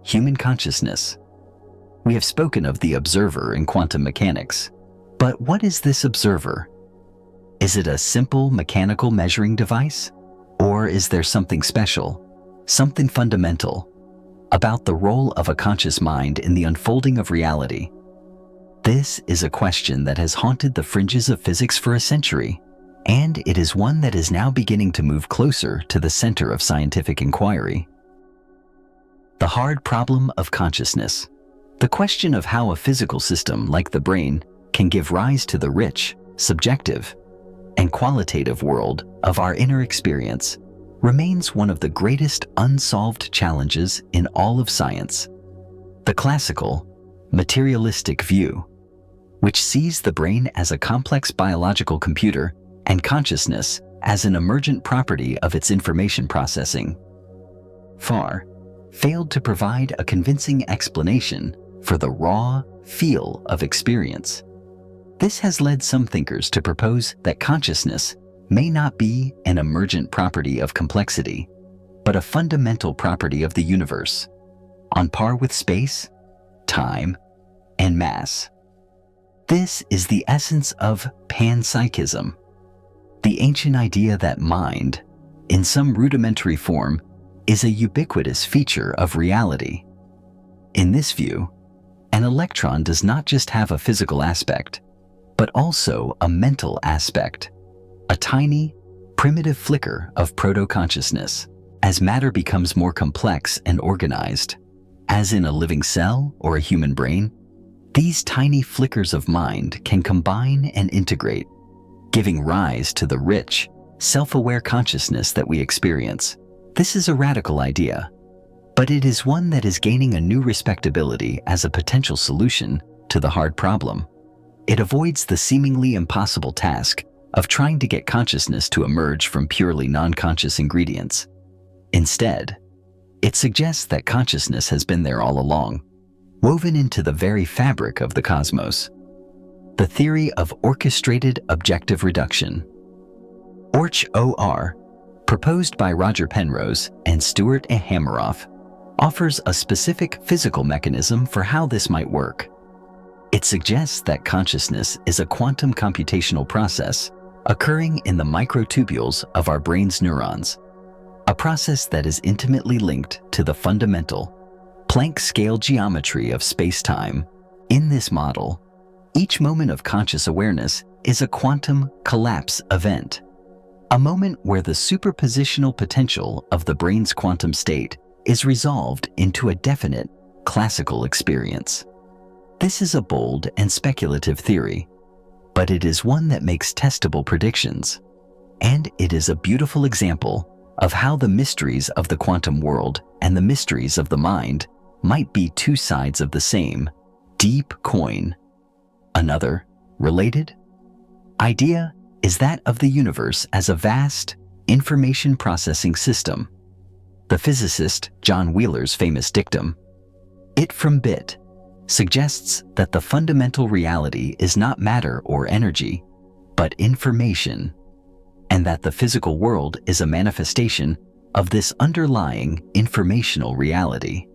human consciousness. We have spoken of the observer in quantum mechanics, but what is this observer? Is it a simple mechanical measuring device? Or is there something special, something fundamental, about the role of a conscious mind in the unfolding of reality? This is a question that has haunted the fringes of physics for a century, and it is one that is now beginning to move closer to the center of scientific inquiry. The hard problem of consciousness. The question of how a physical system like the brain can give rise to the rich, subjective, and qualitative world of our inner experience remains one of the greatest unsolved challenges in all of science. The classical, materialistic view, which sees the brain as a complex biological computer and consciousness as an emergent property of its information processing, failed to provide a convincing explanation for the raw feel of experience. This has led some thinkers to propose that consciousness may not be an emergent property of complexity, but a fundamental property of the universe, on par with space, time, and mass. This is the essence of panpsychism, the ancient idea that mind, in some rudimentary form, is a ubiquitous feature of reality. In this view, an electron does not just have a physical aspect, but also a mental aspect, a tiny, primitive flicker of proto-consciousness. As matter becomes more complex and organized, as in a living cell or a human brain, these tiny flickers of mind can combine and integrate, giving rise to the rich, self-aware consciousness that we experience. This is a radical idea, but it is one that is gaining a new respectability as a potential solution to the hard problem. It avoids the seemingly impossible task of trying to get consciousness to emerge from purely non-conscious ingredients. Instead, it suggests that consciousness has been there all along, woven into the very fabric of the cosmos. The theory of orchestrated objective reduction. OR, proposed by Roger Penrose and Stuart A. Hameroff, offers a specific physical mechanism for how this might work. It suggests that consciousness is a quantum computational process occurring in the microtubules of our brain's neurons, a process that is intimately linked to the fundamental Planck scale geometry of space-time. In this model, each moment of conscious awareness is a quantum collapse event, a moment where the superpositional potential of the brain's quantum state is resolved into a definite classical experience. This is a bold and speculative theory, but it is one that makes testable predictions, and it is a beautiful example of how the mysteries of the quantum world and the mysteries of the mind might be two sides of the same deep coin. Another, related idea is that of the universe as a vast information processing system. The physicist John Wheeler's famous dictum, "It from bit," suggests that the fundamental reality is not matter or energy, but information, and that the physical world is a manifestation of this underlying informational reality.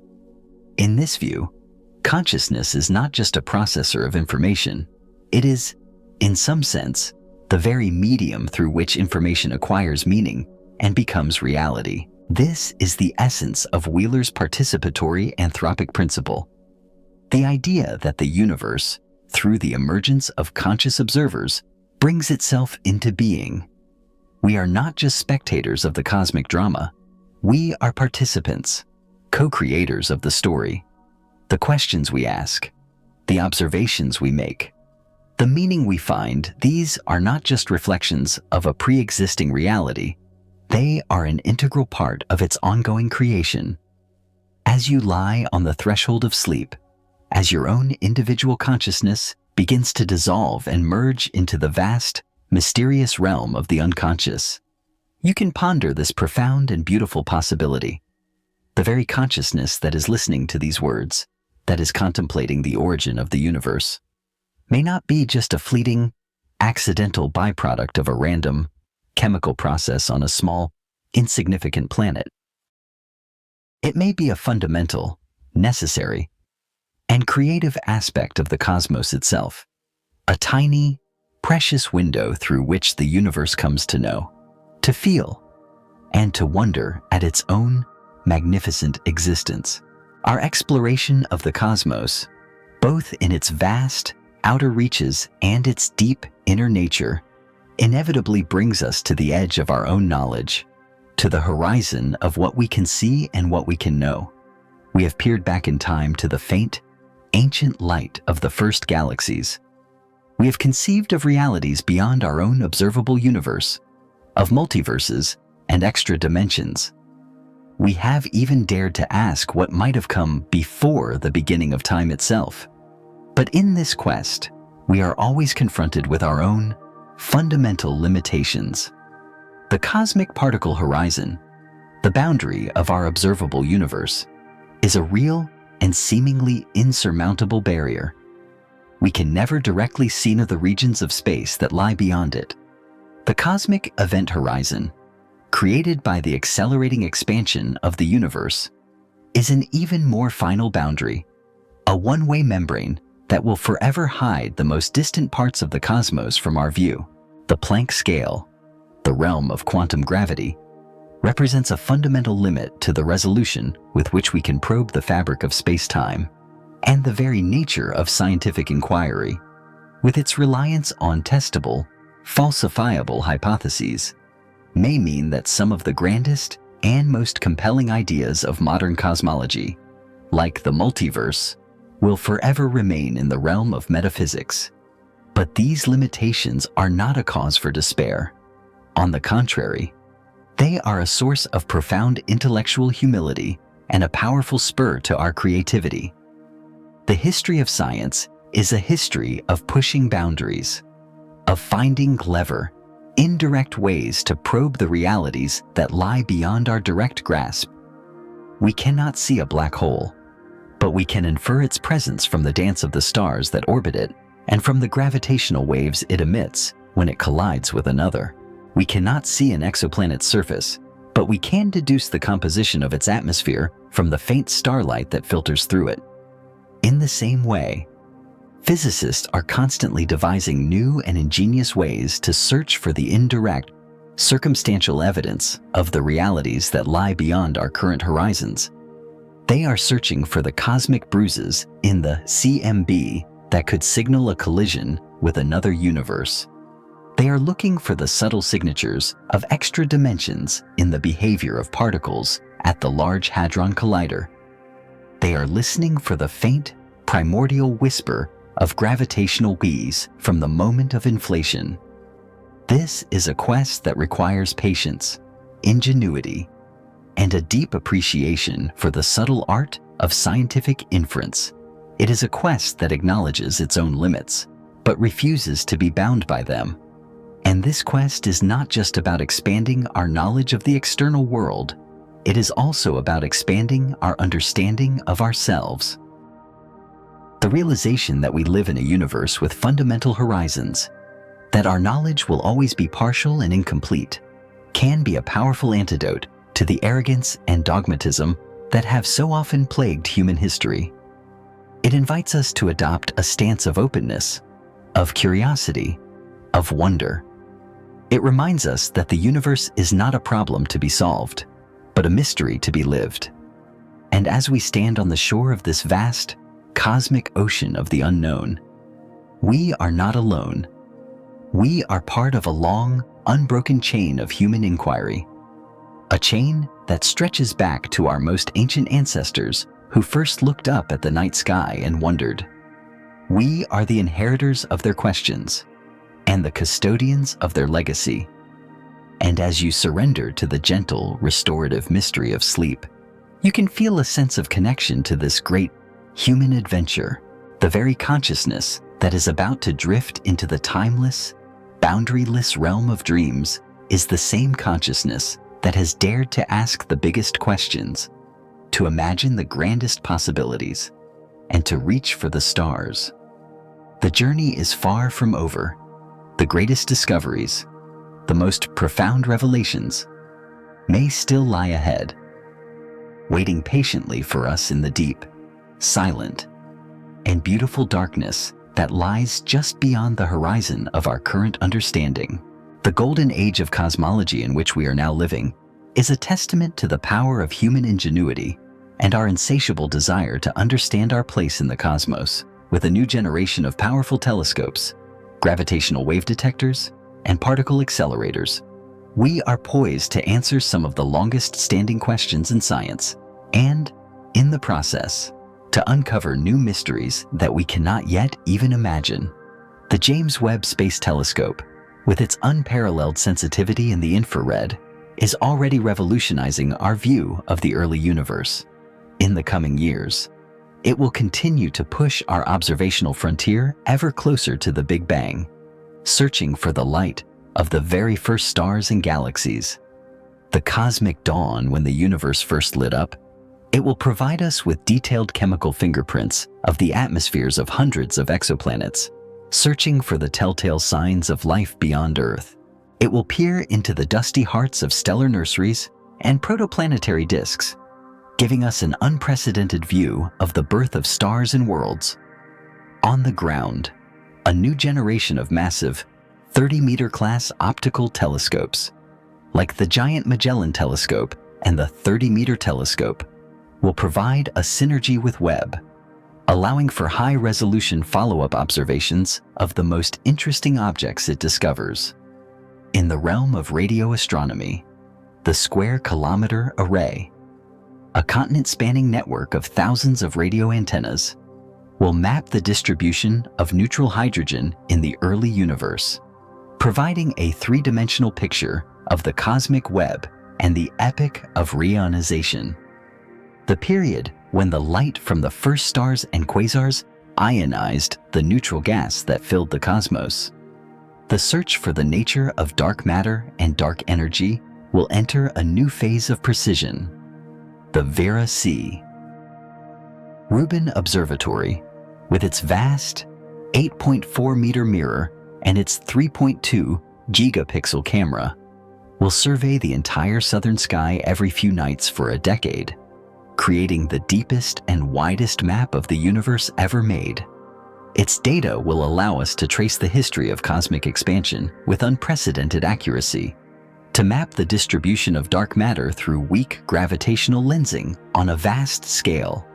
In this view, consciousness is not just a processor of information. It is, in some sense, the very medium through which information acquires meaning and becomes reality. This is the essence of Wheeler's participatory anthropic principle. The idea that the universe, through the emergence of conscious observers, brings itself into being. We are not just spectators of the cosmic drama. We are participants, co-creators of the story. The questions we ask, the observations we make, the meaning we find, these are not just reflections of a pre-existing reality. They are an integral part of its ongoing creation. As you lie on the threshold of sleep, as your own individual consciousness begins to dissolve and merge into the vast, mysterious realm of the unconscious, you can ponder this profound and beautiful possibility. The very consciousness that is listening to these words, that is contemplating the origin of the universe, may not be just a fleeting, accidental byproduct of a random, chemical process on a small, insignificant planet. It may be a fundamental, necessary, and creative aspect of the cosmos itself, a tiny, precious window through which the universe comes to know, to feel, and to wonder at its own magnificent existence. Our exploration of the cosmos, both in its vast outer reaches and its deep inner nature, inevitably brings us to the edge of our own knowledge, to the horizon of what we can see and what we can know. We have peered back in time to the faint, ancient light of the first galaxies. We have conceived of realities beyond our own observable universe, of multiverses and extra dimensions. We have even dared to ask what might have come before the beginning of time itself. But in this quest, we are always confronted with our own fundamental limitations. The cosmic particle horizon, the boundary of our observable universe, is a real and seemingly insurmountable barrier. We can never directly see into the regions of space that lie beyond it. The cosmic event horizon, created by the accelerating expansion of the universe, is an even more final boundary, a one-way membrane that will forever hide the most distant parts of the cosmos from our view. The Planck scale, the realm of quantum gravity, represents a fundamental limit to the resolution with which we can probe the fabric of space-time, and the very nature of scientific inquiry, with its reliance on testable, falsifiable hypotheses, may mean that some of the grandest and most compelling ideas of modern cosmology, like the multiverse, will forever remain in the realm of metaphysics. But these limitations are not a cause for despair. On the contrary, they are a source of profound intellectual humility and a powerful spur to our creativity. The history of science is a history of pushing boundaries, of finding clever, indirect ways to probe the realities that lie beyond our direct grasp. We cannot see a black hole, but we can infer its presence from the dance of the stars that orbit it and from the gravitational waves it emits when it collides with another. We cannot see an exoplanet's surface, but we can deduce the composition of its atmosphere from the faint starlight that filters through it. In the same way, physicists are constantly devising new and ingenious ways to search for the indirect, circumstantial evidence of the realities that lie beyond our current horizons. They are searching for the cosmic bruises in the CMB that could signal a collision with another universe. They are looking for the subtle signatures of extra dimensions in the behavior of particles at the Large Hadron Collider. They are listening for the faint, primordial whisper of gravitational wheeze from the moment of inflation. This is a quest that requires patience, ingenuity, and a deep appreciation for the subtle art of scientific inference. It is a quest that acknowledges its own limits, but refuses to be bound by them. And this quest is not just about expanding our knowledge of the external world, it is also about expanding our understanding of ourselves. The realization that we live in a universe with fundamental horizons, that our knowledge will always be partial and incomplete, can be a powerful antidote to the arrogance and dogmatism that have so often plagued human history. It invites us to adopt a stance of openness, of curiosity, of wonder. It reminds us that the universe is not a problem to be solved, but a mystery to be lived. And as we stand on the shore of this vast, cosmic ocean of the unknown, we are not alone. We are part of a long, unbroken chain of human inquiry. A chain that stretches back to our most ancient ancestors who first looked up at the night sky and wondered. We are the inheritors of their questions and the custodians of their legacy. And as you surrender to the gentle, restorative mystery of sleep, you can feel a sense of connection to this great human adventure. The very consciousness that is about to drift into the timeless, boundaryless realm of dreams is the same consciousness that has dared to ask the biggest questions, to imagine the grandest possibilities, and to reach for the stars. The journey is far from over. The greatest discoveries, the most profound revelations, may still lie ahead, waiting patiently for us in the deep, silent, and beautiful darkness that lies just beyond the horizon of our current understanding. The golden age of cosmology in which we are now living is a testament to the power of human ingenuity and our insatiable desire to understand our place in the cosmos. With a new generation of powerful telescopes, gravitational wave detectors, and particle accelerators, we are poised to answer some of the longest-standing questions in science, and, in the process, to uncover new mysteries that we cannot yet even imagine. The James Webb Space Telescope, with its unparalleled sensitivity in the infrared, is already revolutionizing our view of the early universe. In the coming years, it will continue to push our observational frontier ever closer to the Big Bang, searching for the light of the very first stars and galaxies. The cosmic dawn when the universe first lit up, it will provide us with detailed chemical fingerprints of the atmospheres of hundreds of exoplanets, searching for the telltale signs of life beyond Earth. It will peer into the dusty hearts of stellar nurseries and protoplanetary disks, giving us an unprecedented view of the birth of stars and worlds. On the ground, a new generation of massive 30-meter class optical telescopes, like the giant Magellan telescope and the 30-meter telescope, will provide a synergy with Webb, allowing for high-resolution follow-up observations of the most interesting objects it discovers. In the realm of radio astronomy, the Square Kilometer Array, a continent-spanning network of thousands of radio antennas, will map the distribution of neutral hydrogen in the early universe, providing a three-dimensional picture of the cosmic web and the epoch of reionization, the period when the light from the first stars and quasars ionized the neutral gas that filled the cosmos. The search for the nature of dark matter and dark energy will enter a new phase of precision. The Vera C. Rubin Observatory, with its vast 8.4-meter mirror and its 3.2 gigapixel camera, will survey the entire southern sky every few nights for a decade, creating the deepest and widest map of the universe ever made. Its data will allow us to trace the history of cosmic expansion with unprecedented accuracy, to map the distribution of dark matter through weak gravitational lensing on a vast scale,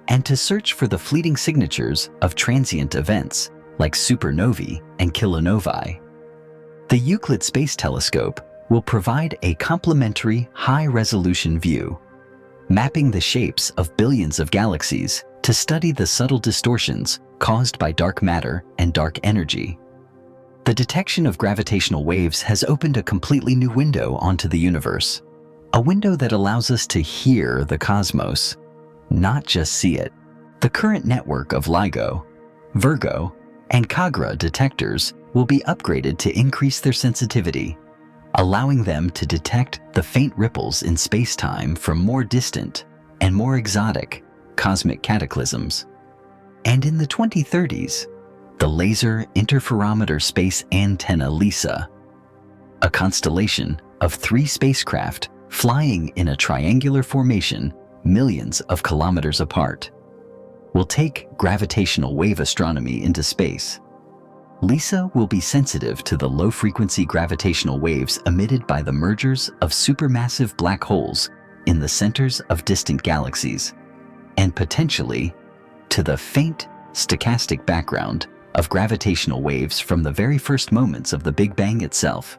and to search for the fleeting signatures of transient events like supernovae and kilonovae. The Euclid Space Telescope will provide a complementary high-resolution view, mapping the shapes of billions of galaxies to study the subtle distortions caused by dark matter and dark energy. The detection of gravitational waves has opened a completely new window onto the universe, a window that allows us to hear the cosmos, not just see it. The current network of LIGO, Virgo, and Kagra detectors will be upgraded to increase their sensitivity, allowing them to detect the faint ripples in space-time from more distant and more exotic cosmic cataclysms. And in the 2030s, the Laser Interferometer Space Antenna LISA, a constellation of 3 spacecraft flying in a triangular formation millions of kilometers apart, will take gravitational wave astronomy into space. LISA will be sensitive to the low-frequency gravitational waves emitted by the mergers of supermassive black holes in the centers of distant galaxies, and potentially to the faint stochastic background of gravitational waves from the very first moments of the Big Bang itself.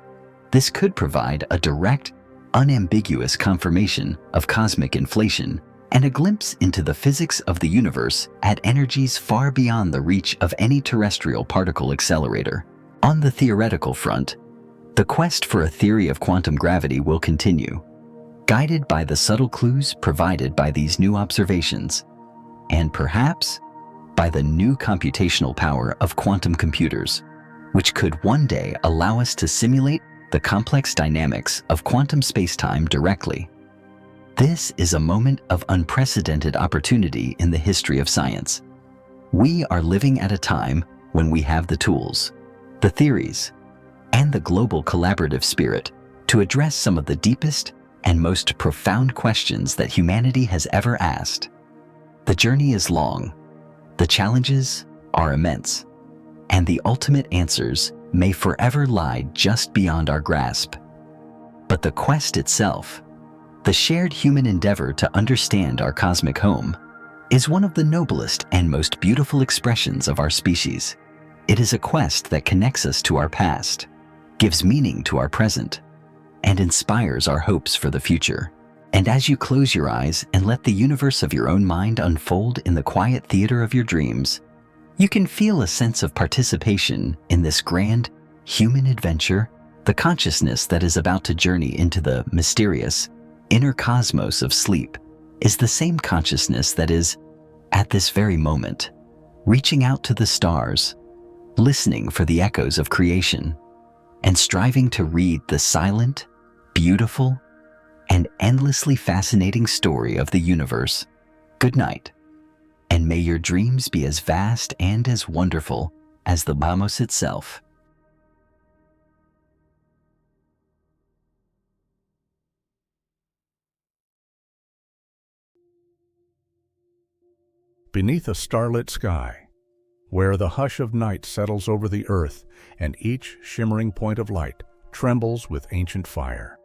This could provide a direct, unambiguous confirmation of cosmic inflation and a glimpse into the physics of the universe at energies far beyond the reach of any terrestrial particle accelerator. On the theoretical front, the quest for a theory of quantum gravity will continue, guided by the subtle clues provided by these new observations, and perhaps by the new computational power of quantum computers, which could one day allow us to simulate the complex dynamics of quantum spacetime directly. This is a moment of unprecedented opportunity in the history of science. We are living at a time when we have the tools, the theories, and the global collaborative spirit to address some of the deepest and most profound questions that humanity has ever asked. The journey is long, the challenges are immense, and the ultimate answers may forever lie just beyond our grasp. But the quest itself, the shared human endeavor to understand our cosmic home, is one of the noblest and most beautiful expressions of our species. It is a quest that connects us to our past, gives meaning to our present, and inspires our hopes for the future. And as you close your eyes and let the universe of your own mind unfold in the quiet theater of your dreams, you can feel a sense of participation in this grand human adventure. The consciousness that is about to journey into the mysterious inner cosmos of sleep is the same consciousness that is, at this very moment, reaching out to the stars, listening for the echoes of creation, and striving to read the silent, beautiful, and endlessly fascinating story of the universe. Good night, and may your dreams be as vast and as wonderful as the cosmos itself. Beneath a starlit sky, where the hush of night settles over the earth and each shimmering point of light trembles with ancient fire,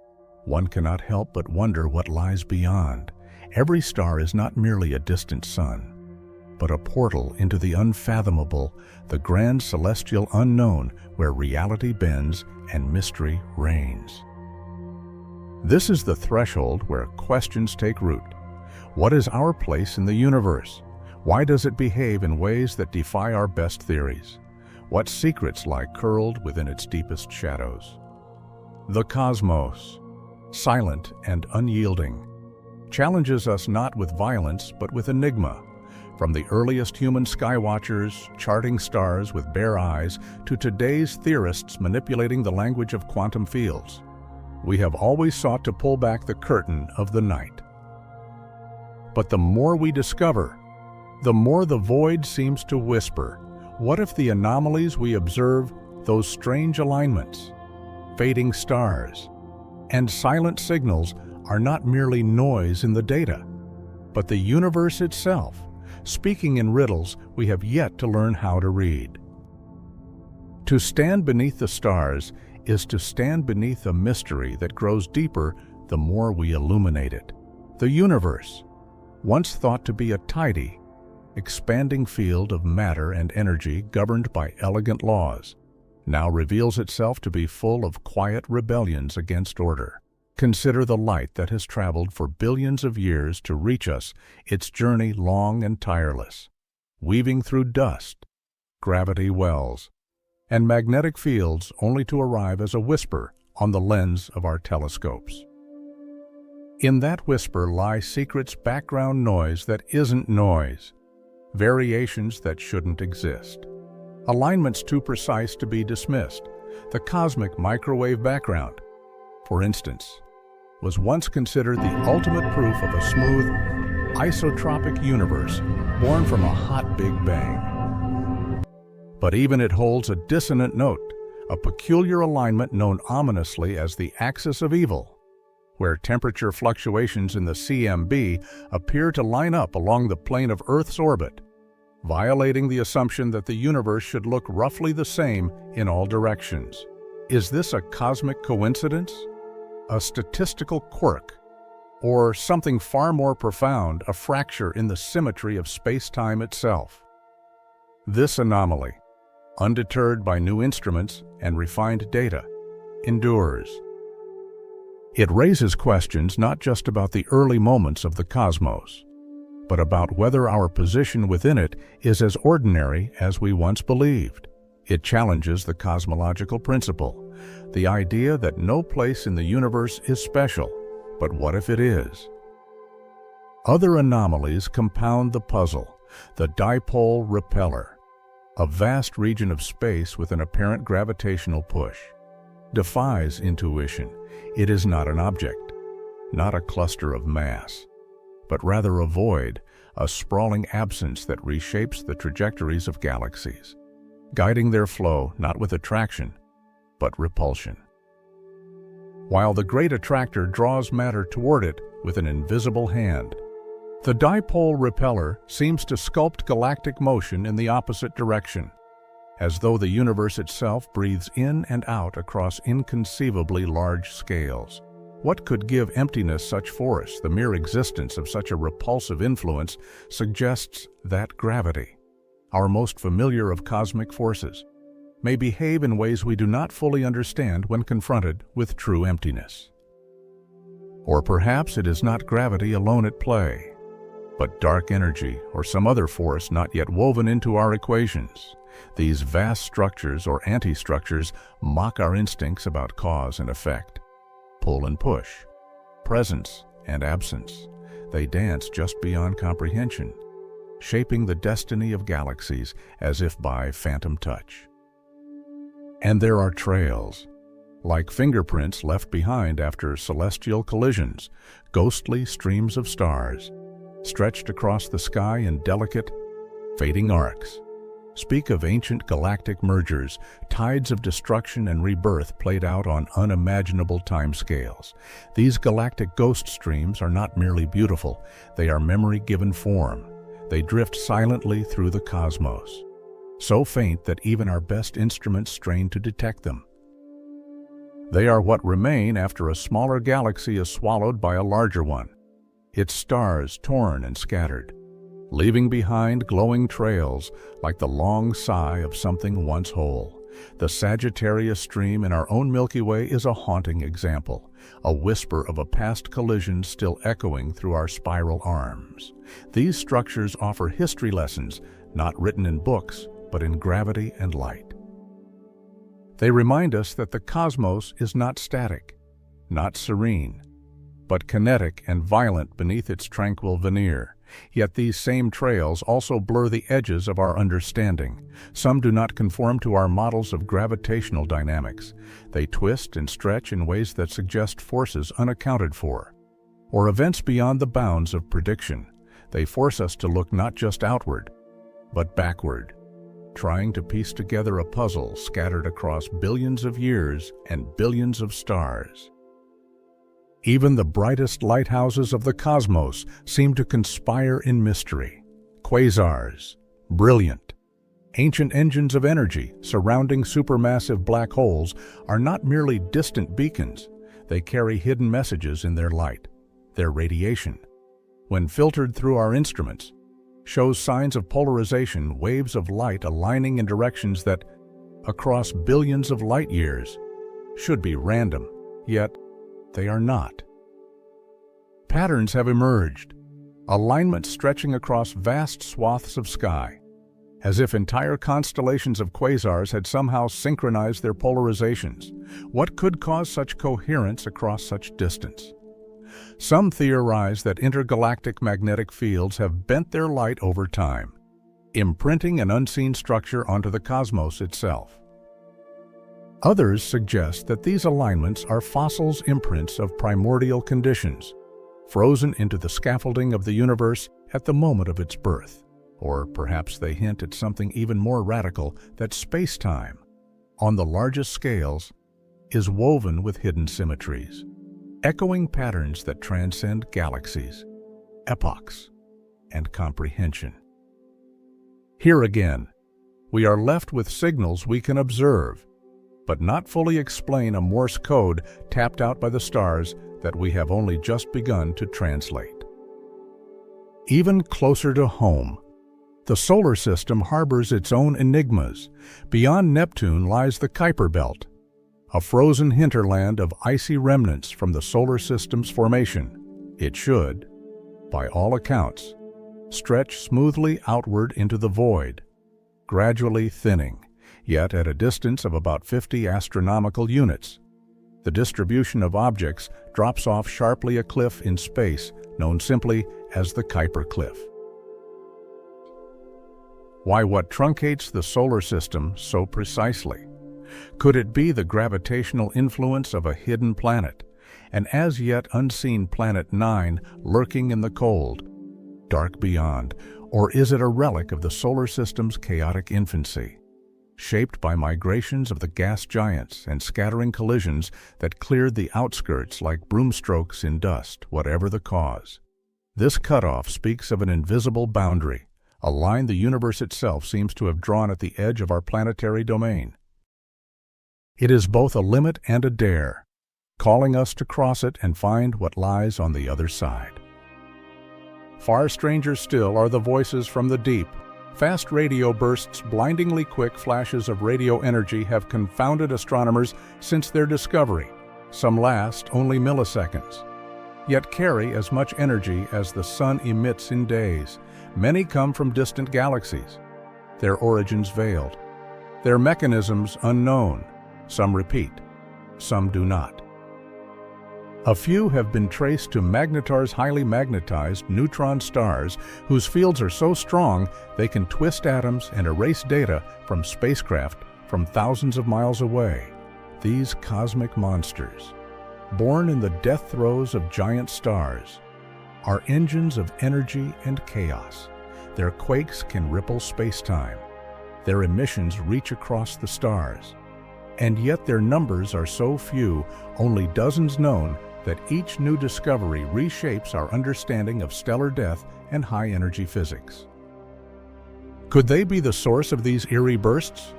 one cannot help but wonder what lies beyond. Every star is not merely a distant sun, but a portal into the unfathomable, the grand celestial unknown where reality bends and mystery reigns. This is the threshold where questions take root. What is our place in the universe? Why does it behave in ways that defy our best theories? What secrets lie curled within its deepest shadows? The cosmos, silent and unyielding, challenges us not with violence but with enigma. From the earliest human skywatchers charting stars with bare eyes to today's theorists manipulating the language of quantum fields, we have always sought to pull back the curtain of the night. But the more we discover, the more the void seems to whisper. What if the anomalies we observe, those strange alignments, fading stars, And silent signals are not merely noise in the data, but the universe itself, speaking in riddles we have yet to learn how to read. To stand beneath the stars is to stand beneath a mystery that grows deeper the more we illuminate it. The universe, once thought to be a tidy, expanding field of matter and energy governed by elegant laws, now reveals itself to be full of quiet rebellions against order. Consider the light that has traveled for billions of years to reach us, its journey long and tireless, weaving through dust, gravity wells, and magnetic fields only to arrive as a whisper on the lens of our telescopes. In that whisper lie secrets, background noise that isn't noise, variations that shouldn't exist, alignments too precise to be dismissed. The cosmic microwave background, for instance, was once considered the ultimate proof of a smooth, isotropic universe born from a hot Big Bang. But even it holds a dissonant note, a peculiar alignment known ominously as the axis of evil, where temperature fluctuations in the CMB appear to line up along the plane of Earth's orbit, violating the assumption that the universe should look roughly the same in all directions. Is this a cosmic coincidence? A statistical quirk? Or something far more profound, a fracture in the symmetry of space-time itself? This anomaly, undeterred by new instruments and refined data, endures. It raises questions not just about the early moments of the cosmos, but about whether our position within it is as ordinary as we once believed. It challenges the cosmological principle, the idea that no place in the universe is special, but what if it is? Other anomalies compound the puzzle. The dipole repeller, a vast region of space with an apparent gravitational push, defies intuition. It is not an object, not a cluster of mass, but rather a void, a sprawling absence that reshapes the trajectories of galaxies, guiding their flow not with attraction, but repulsion. While the great attractor draws matter toward it with an invisible hand, the dipole repeller seems to sculpt galactic motion in the opposite direction, as though the universe itself breathes in and out across inconceivably large scales. What could give emptiness such force? The mere existence of such a repulsive influence suggests that gravity, our most familiar of cosmic forces, may behave in ways we do not fully understand when confronted with true emptiness. Or perhaps it is not gravity alone at play, but dark energy or some other force not yet woven into our equations. These vast structures or anti-structures mock our instincts about cause and effect, pull and push, presence and absence. They dance just beyond comprehension, shaping the destiny of galaxies as if by phantom touch. And there are trails, like fingerprints left behind after celestial collisions, ghostly streams of stars, stretched across the sky in delicate, fading arcs. Speak of ancient galactic mergers, tides of destruction and rebirth played out on unimaginable timescales. These galactic ghost streams are not merely beautiful, they are memory given form. They drift silently through the cosmos, so faint that even our best instruments strain to detect them. They are what remain after a smaller galaxy is swallowed by a larger one, its stars torn and scattered, leaving behind glowing trails like the long sigh of something once whole. The Sagittarius stream in our own Milky Way is a haunting example, a whisper of a past collision still echoing through our spiral arms. These structures offer history lessons not written in books, but in gravity and light. They remind us that the cosmos is not static, not serene, but kinetic and violent beneath its tranquil veneer. Yet these same trails also blur the edges of our understanding. Some do not conform to our models of gravitational dynamics. They twist and stretch in ways that suggest forces unaccounted for, or events beyond the bounds of prediction. They force us to look not just outward, but backward, trying to piece together a puzzle scattered across billions of years and billions of stars. Even the brightest lighthouses of the cosmos seem to conspire in mystery. Quasars, brilliant, ancient engines of energy surrounding supermassive black holes, are not merely distant beacons. They carry hidden messages in their light. Their radiation, when filtered through our instruments, shows signs of polarization, waves of light aligning in directions that, across billions of light years, should be random, yet they are not. Patterns have emerged, alignments stretching across vast swaths of sky, as if entire constellations of quasars had somehow synchronized their polarizations. What could cause such coherence across such distance? Some theorize that intergalactic magnetic fields have bent their light over time, imprinting an unseen structure onto the cosmos itself. Others suggest that these alignments are fossils' imprints of primordial conditions, frozen into the scaffolding of the universe at the moment of its birth. Or perhaps they hint at something even more radical, that space-time, on the largest scales, is woven with hidden symmetries, echoing patterns that transcend galaxies, epochs, and comprehension. Here again, we are left with signals we can observe, but not fully explain a Morse code tapped out by the stars that we have only just begun to translate. Even closer to home, the solar system harbors its own enigmas. Beyond Neptune lies the Kuiper Belt, a frozen hinterland of icy remnants from the solar system's formation. It should, by all accounts, stretch smoothly outward into the void, gradually thinning, yet at a distance of about 50 astronomical units. The distribution of objects drops off sharply a cliff in space known simply as the Kuiper Cliff. Why, what truncates the solar system so precisely? Could it be the gravitational influence of a hidden planet, an as yet unseen Planet 9 lurking in the cold, dark beyond, or is it a relic of the solar system's chaotic infancy, shaped by migrations of the gas giants and scattering collisions that cleared the outskirts like broomstrokes in dust, whatever the cause? This cutoff speaks of an invisible boundary, a line the universe itself seems to have drawn at the edge of our planetary domain. It is both a limit and a dare, calling us to cross it and find what lies on the other side. Far stranger still are the voices from the deep. Fast radio bursts, blindingly quick flashes of radio energy have confounded astronomers since their discovery. Some last only milliseconds, yet carry as much energy as the sun emits in days. Many come from distant galaxies, their origins veiled, their mechanisms unknown. Some repeat, some do not. A few have been traced to magnetars, highly magnetized neutron stars whose fields are so strong they can twist atoms and erase data from spacecraft from thousands of miles away. These cosmic monsters, born in the death throes of giant stars, are engines of energy and chaos. Their quakes can ripple space-time. Their emissions reach across the stars. And yet their numbers are so few, only dozens known, that each new discovery reshapes our understanding of stellar death and high-energy physics. Could they be the source of these eerie bursts?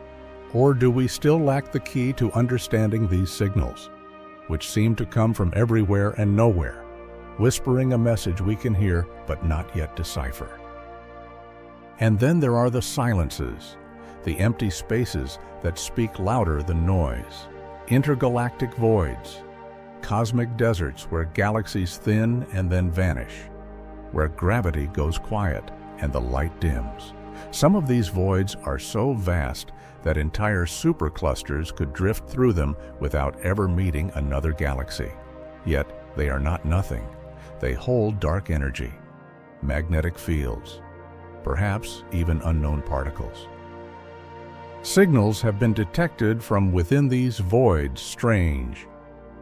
Or do we still lack the key to understanding these signals, which seem to come from everywhere and nowhere, whispering a message we can hear but not yet decipher? And then there are the silences, the empty spaces that speak louder than noise, intergalactic voids, cosmic deserts where galaxies thin and then vanish, where gravity goes quiet and the light dims. Some of these voids are so vast that entire superclusters could drift through them without ever meeting another galaxy. Yet they are not nothing. They hold dark energy, magnetic fields, perhaps even unknown particles. Signals have been detected from within these voids, strange,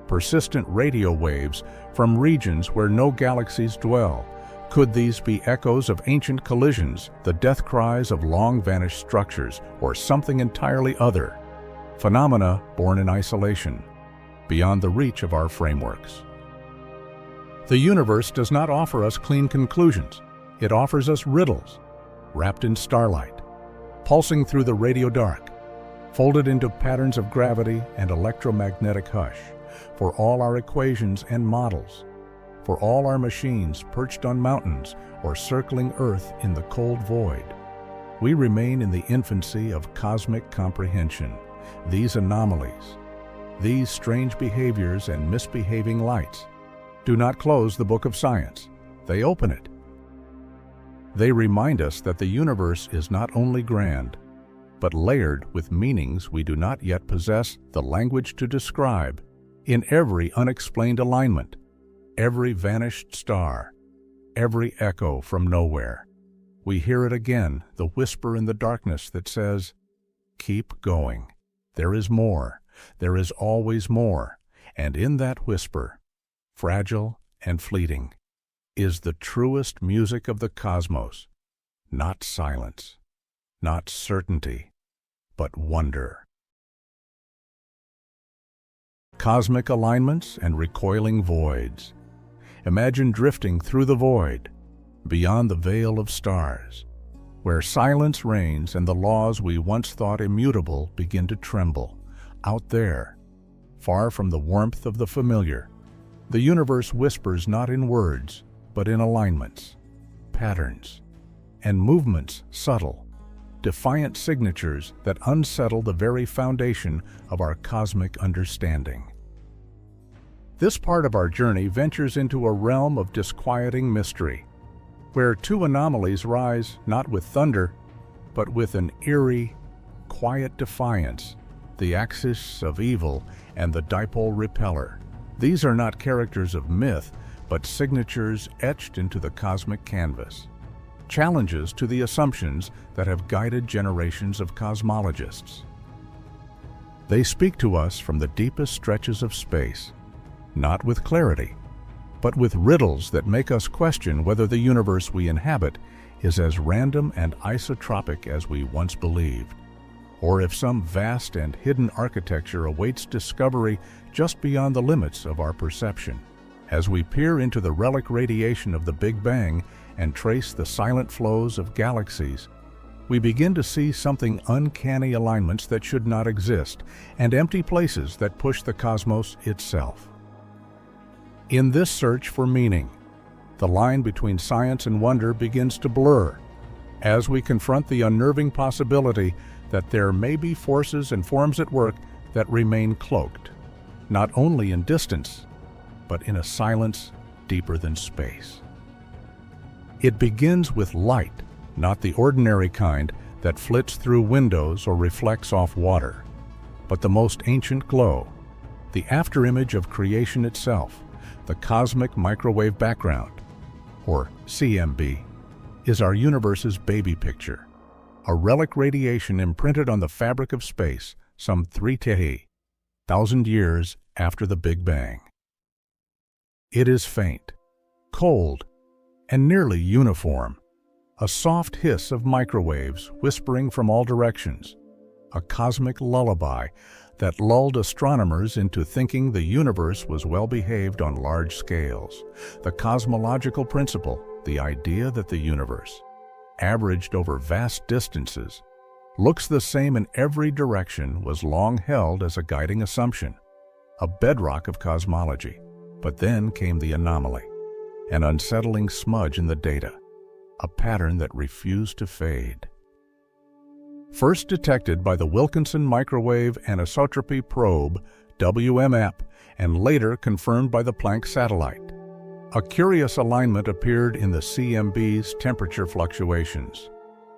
persistent radio waves from regions where no galaxies dwell. Could these be echoes of ancient collisions, the death cries of long-vanished structures, or something entirely other? Phenomena born in isolation, beyond the reach of our frameworks. The universe does not offer us clean conclusions. It offers us riddles, wrapped in starlight, pulsing through the radio dark, folded into patterns of gravity and electromagnetic hush, for all our equations and models, for all our machines perched on mountains or circling Earth in the cold void. We remain in the infancy of cosmic comprehension. These anomalies, these strange behaviors and misbehaving lights, do not close the book of science. They open it. They remind us that the universe is not only grand, but layered with meanings we do not yet possess the language to describe. In every unexplained alignment, every vanished star, every echo from nowhere, we hear it again, the whisper in the darkness that says, "Keep going. There is more. There is always more." And in that whisper, fragile and fleeting, is the truest music of the cosmos. Not silence, not certainty, but wonder. Cosmic alignments and recoiling voids. Imagine drifting through the void, beyond the veil of stars, where silence reigns and the laws we once thought immutable begin to tremble. Out there, far from the warmth of the familiar, the universe whispers not in words, but in alignments, patterns, and movements subtle, defiant signatures that unsettle the very foundation of our cosmic understanding. This part of our journey ventures into a realm of disquieting mystery, where two anomalies rise not with thunder, but with an eerie, quiet defiance, the axis of evil and the dipole repeller. These are not characters of myth, but signatures etched into the cosmic canvas, challenges to the assumptions that have guided generations of cosmologists. They speak to us from the deepest stretches of space, not with clarity, but with riddles that make us question whether the universe we inhabit is as random and isotropic as we once believed, or if some vast and hidden architecture awaits discovery just beyond the limits of our perception. As we peer into the relic radiation of the Big Bang and trace the silent flows of galaxies, we begin to see something uncanny, alignments that should not exist, and empty places that push the cosmos itself. In this search for meaning, the line between science and wonder begins to blur, as we confront the unnerving possibility that there may be forces and forms at work that remain cloaked, not only in distance, but in a silence deeper than space. It begins with light, not the ordinary kind that flits through windows or reflects off water, but the most ancient glow, the afterimage of creation itself. The cosmic microwave background, or CMB, is our universe's baby picture, a relic radiation imprinted on the fabric of space some 3,000 years after the Big Bang. It is faint, cold, and nearly uniform, a soft hiss of microwaves whispering from all directions, a cosmic lullaby that lulled astronomers into thinking the universe was well-behaved on large scales. The cosmological principle, the idea that the universe, averaged over vast distances, looks the same in every direction, was long held as a guiding assumption, a bedrock of cosmology. But then came the anomaly, an unsettling smudge in the data, a pattern that refused to fade. First detected by the Wilkinson Microwave Anisotropy Probe, WMAP, and later confirmed by the Planck satellite, a curious alignment appeared in the CMB's temperature fluctuations,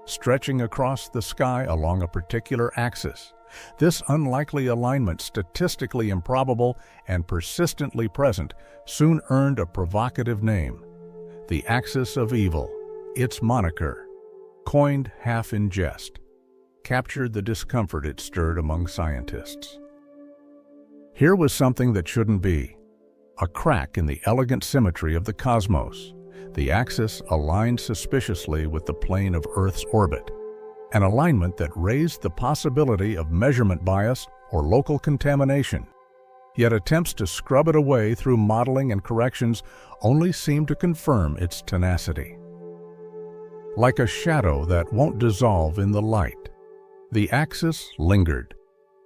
stretching across the sky along a particular axis. This unlikely alignment, statistically improbable and persistently present, soon earned a provocative name, the axis of evil. Its moniker, coined half in jest, captured the discomfort it stirred among scientists. Here was something that shouldn't be, a crack in the elegant symmetry of the cosmos. The axis aligned suspiciously with the plane of Earth's orbit, an alignment that raised the possibility of measurement bias or local contamination. Yet attempts to scrub it away through modeling and corrections only seem to confirm its tenacity. Like a shadow that won't dissolve in the light, the axis lingered,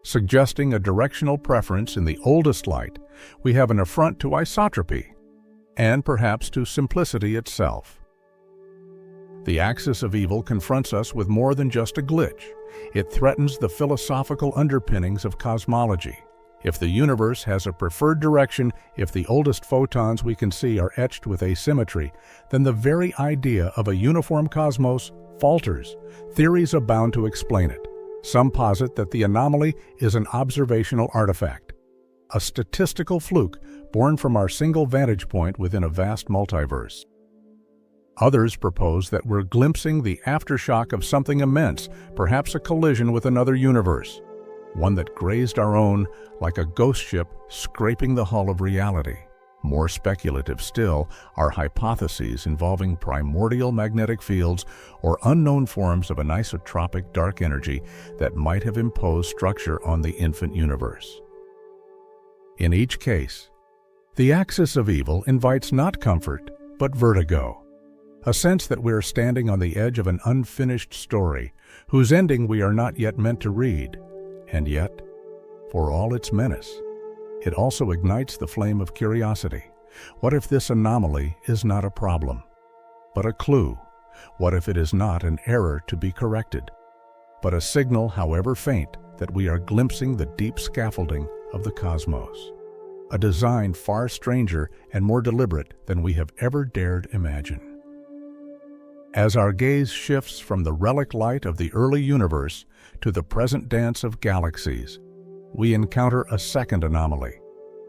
suggesting a directional preference in the oldest light. We have an affront to isotropy, and perhaps to simplicity itself. The axis of evil confronts us with more than just a glitch. It threatens the philosophical underpinnings of cosmology. If the universe has a preferred direction, if the oldest photons we can see are etched with asymmetry, then the very idea of a uniform cosmos falters. Theories abound to explain it. Some posit that the anomaly is an observational artifact, a statistical fluke born from our single vantage point within a vast multiverse. Others propose that we're glimpsing the aftershock of something immense, perhaps a collision with another universe, one that grazed our own like a ghost ship scraping the hull of reality. More speculative still are hypotheses involving primordial magnetic fields or unknown forms of anisotropic dark energy that might have imposed structure on the infant universe. In each case, the axis of evil invites not comfort, but vertigo, a sense that we are standing on the edge of an unfinished story, whose ending we are not yet meant to read. And yet, for all its menace, it also ignites the flame of curiosity. What if this anomaly is not a problem, but a clue? What if it is not an error to be corrected, but a signal, however faint, that we are glimpsing the deep scaffolding of the cosmos, a design far stranger and more deliberate than we have ever dared imagine? As our gaze shifts from the relic light of the early universe to the present dance of galaxies, we encounter a second anomaly,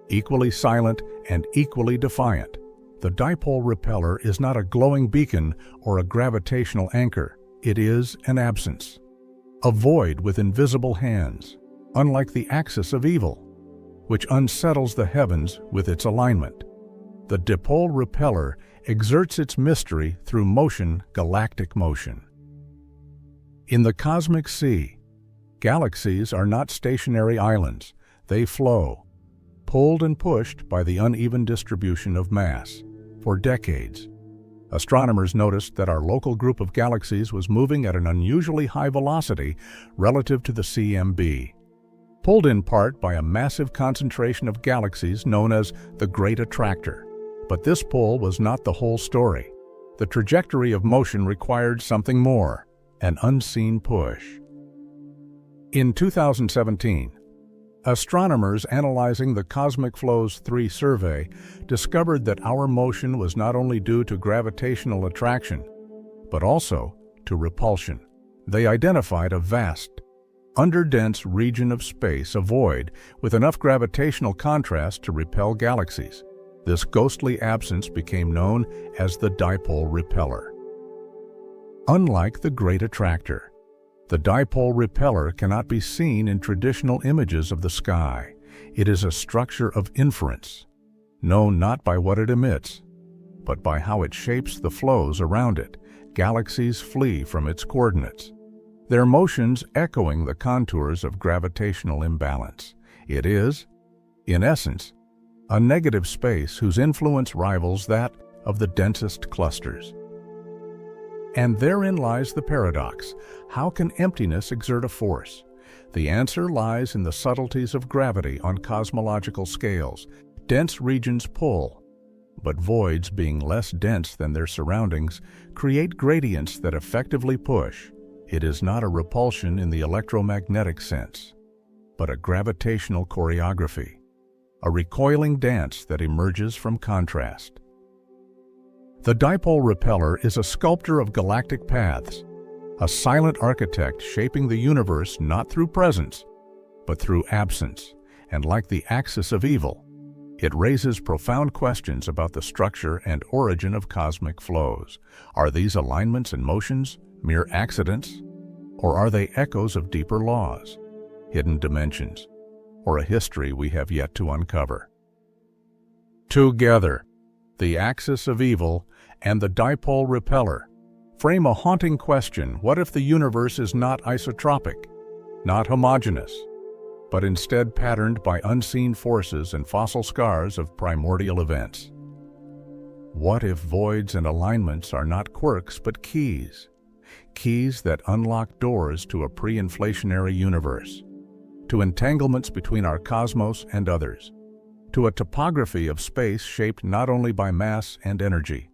equally silent and equally defiant. The dipole repeller is not a glowing beacon or a gravitational anchor. It is an absence, a void with invisible hands, unlike the axis of evil, which unsettles the heavens with its alignment. The dipole repeller exerts its mystery through motion, galactic motion. In the cosmic sea, galaxies are not stationary islands. They flow, pulled and pushed by the uneven distribution of mass. For decades, astronomers noticed that our local group of galaxies was moving at an unusually high velocity relative to the CMB, pulled in part by a massive concentration of galaxies known as the Great Attractor. But this pull was not the whole story. The trajectory of motion required something more, an unseen push. In 2017, astronomers analyzing the Cosmic Flows 3 survey discovered that our motion was not only due to gravitational attraction, but also to repulsion. They identified a vast, underdense region of space, a void with enough gravitational contrast to repel galaxies. This ghostly absence became known as the dipole repeller. Unlike the Great Attractor, the dipole repeller cannot be seen in traditional images of the sky. It is a structure of inference, known not by what it emits, but by how it shapes the flows around it. Galaxies flee from its coordinates, their motions echoing the contours of gravitational imbalance. It is, in essence, a negative space whose influence rivals that of the densest clusters. And therein lies the paradox. How can emptiness exert a force? The answer lies in the subtleties of gravity on cosmological scales. Dense regions pull, but voids, being less dense than their surroundings, create gradients that effectively push. It is not a repulsion in the electromagnetic sense, but a gravitational choreography, a recoiling dance that emerges from contrast. The dipole repeller is a sculptor of galactic paths, a silent architect shaping the universe not through presence, but through absence. And like the axis of evil, it raises profound questions about the structure and origin of cosmic flows. Are these alignments and motions mere accidents, or are they echoes of deeper laws, hidden dimensions, or a history we have yet to uncover? Together, the axis of evil and the dipole repeller frame a haunting question. What if the universe is not isotropic, not homogeneous, but instead patterned by unseen forces and fossil scars of primordial events. What if voids and alignments are not quirks but keys? Keys that unlock doors to a pre-inflationary universe, to entanglements between our cosmos and others, to a topography of space shaped not only by mass and energy,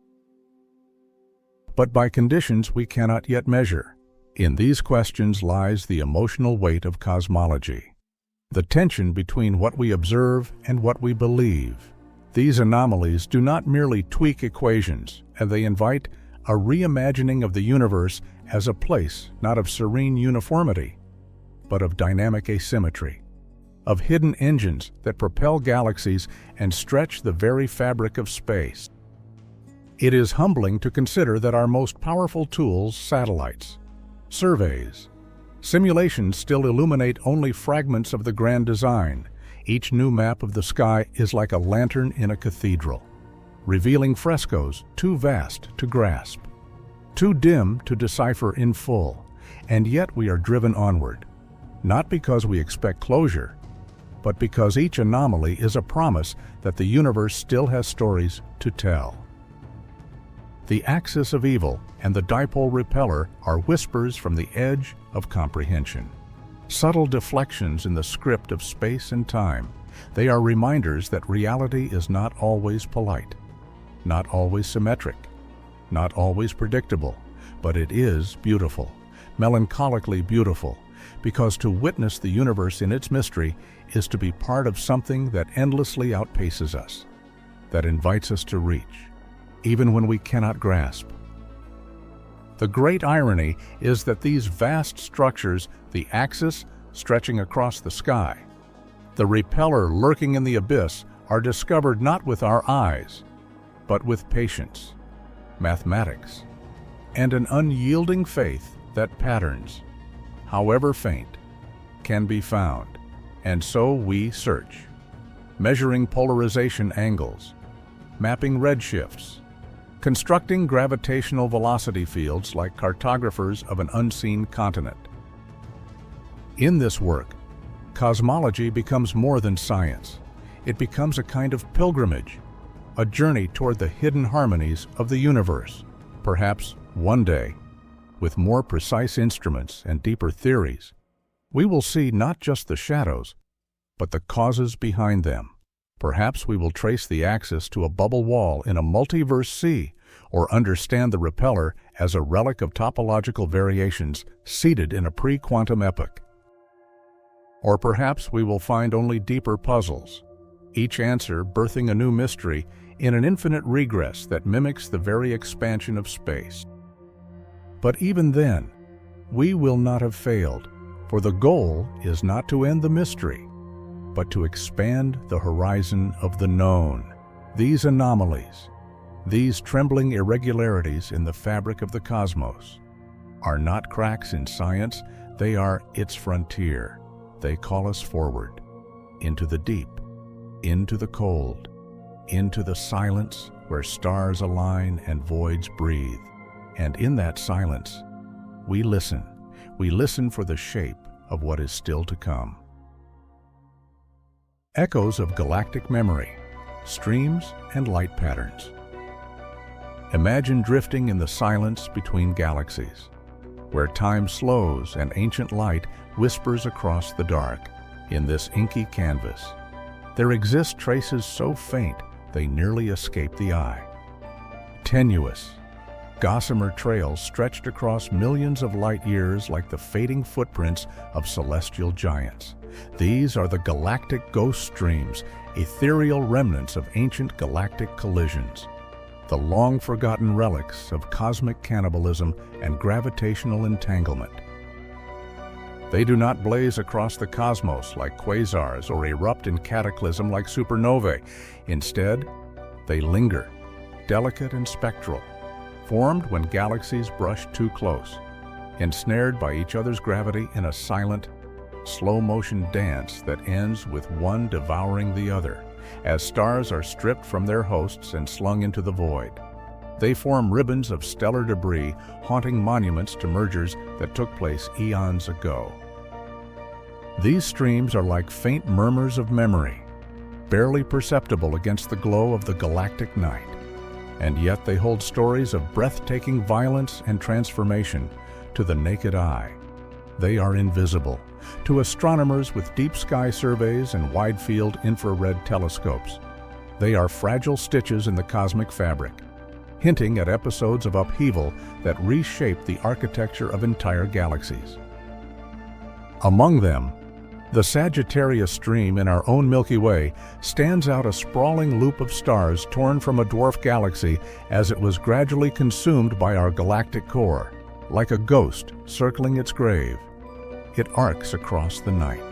but by conditions we cannot yet measure. In these questions lies the emotional weight of cosmology, the tension between what we observe and what we believe. These anomalies do not merely tweak equations, and they invite a reimagining of the universe as a place not of serene uniformity, but of dynamic asymmetry, of hidden engines that propel galaxies and stretch the very fabric of space. It is humbling to consider that our most powerful tools, satellites, surveys, simulations, still illuminate only fragments of the grand design. Each new map of the sky is like a lantern in a cathedral, revealing frescoes too vast to grasp, too dim to decipher in full. And yet we are driven onward, not because we expect closure, but because each anomaly is a promise that the universe still has stories to tell. The axis of evil and the dipole repeller are whispers from the edge of comprehension. Subtle deflections in the script of space and time. They are reminders that reality is not always polite, not always symmetric, not always predictable, but it is beautiful, melancholically beautiful, because to witness the universe in its mystery is to be part of something that endlessly outpaces us, that invites us to reach, even when we cannot grasp. The great irony is that these vast structures, the axis stretching across the sky, the repeller lurking in the abyss, are discovered not with our eyes, but with patience, mathematics, and an unyielding faith that patterns, however faint, can be found. And so we search, measuring polarization angles, mapping redshifts, constructing gravitational velocity fields like cartographers of an unseen continent. In this work, cosmology becomes more than science. It becomes a kind of pilgrimage, a journey toward the hidden harmonies of the universe. Perhaps one day, with more precise instruments and deeper theories, we will see not just the shadows, but the causes behind them. Perhaps we will trace the axis to a bubble wall in a multiverse sea, or understand the repeller as a relic of topological variations seated in a pre-quantum epoch. Or perhaps we will find only deeper puzzles, each answer birthing a new mystery in an infinite regress that mimics the very expansion of space. But even then, we will not have failed, for the goal is not to end the mystery, but to expand the horizon of the known. These anomalies, these trembling irregularities in the fabric of the cosmos, are not cracks in science, they are its frontier. They call us forward, into the deep, into the cold, into the silence where stars align and voids breathe. And in that silence, we listen. We listen for the shape of what is still to come. Echoes of galactic memory, streams and light patterns. Imagine drifting in the silence between galaxies, where time slows and ancient light whispers across the dark. In this inky canvas, there exist traces so faint they nearly escape the eye. Tenuous, gossamer trails stretched across millions of light years like the fading footprints of celestial giants. These are the galactic ghost streams, ethereal remnants of ancient galactic collisions, the long-forgotten relics of cosmic cannibalism and gravitational entanglement. They do not blaze across the cosmos like quasars or erupt in cataclysm like supernovae. Instead, they linger, delicate and spectral, formed when galaxies brush too close, ensnared by each other's gravity in a silent, slow-motion dance that ends with one devouring the other, as stars are stripped from their hosts and slung into the void. They form ribbons of stellar debris, haunting monuments to mergers that took place eons ago. These streams are like faint murmurs of memory, barely perceptible against the glow of the galactic night. And yet they hold stories of breathtaking violence and transformation to the naked eye. They are invisible to astronomers with deep sky surveys and wide-field infrared telescopes. They are fragile stitches in the cosmic fabric, hinting at episodes of upheaval that reshape the architecture of entire galaxies. Among them, the Sagittarius stream in our own Milky Way stands out, a sprawling loop of stars torn from a dwarf galaxy as it was gradually consumed by our galactic core. Like a ghost circling its grave, it arcs across the night,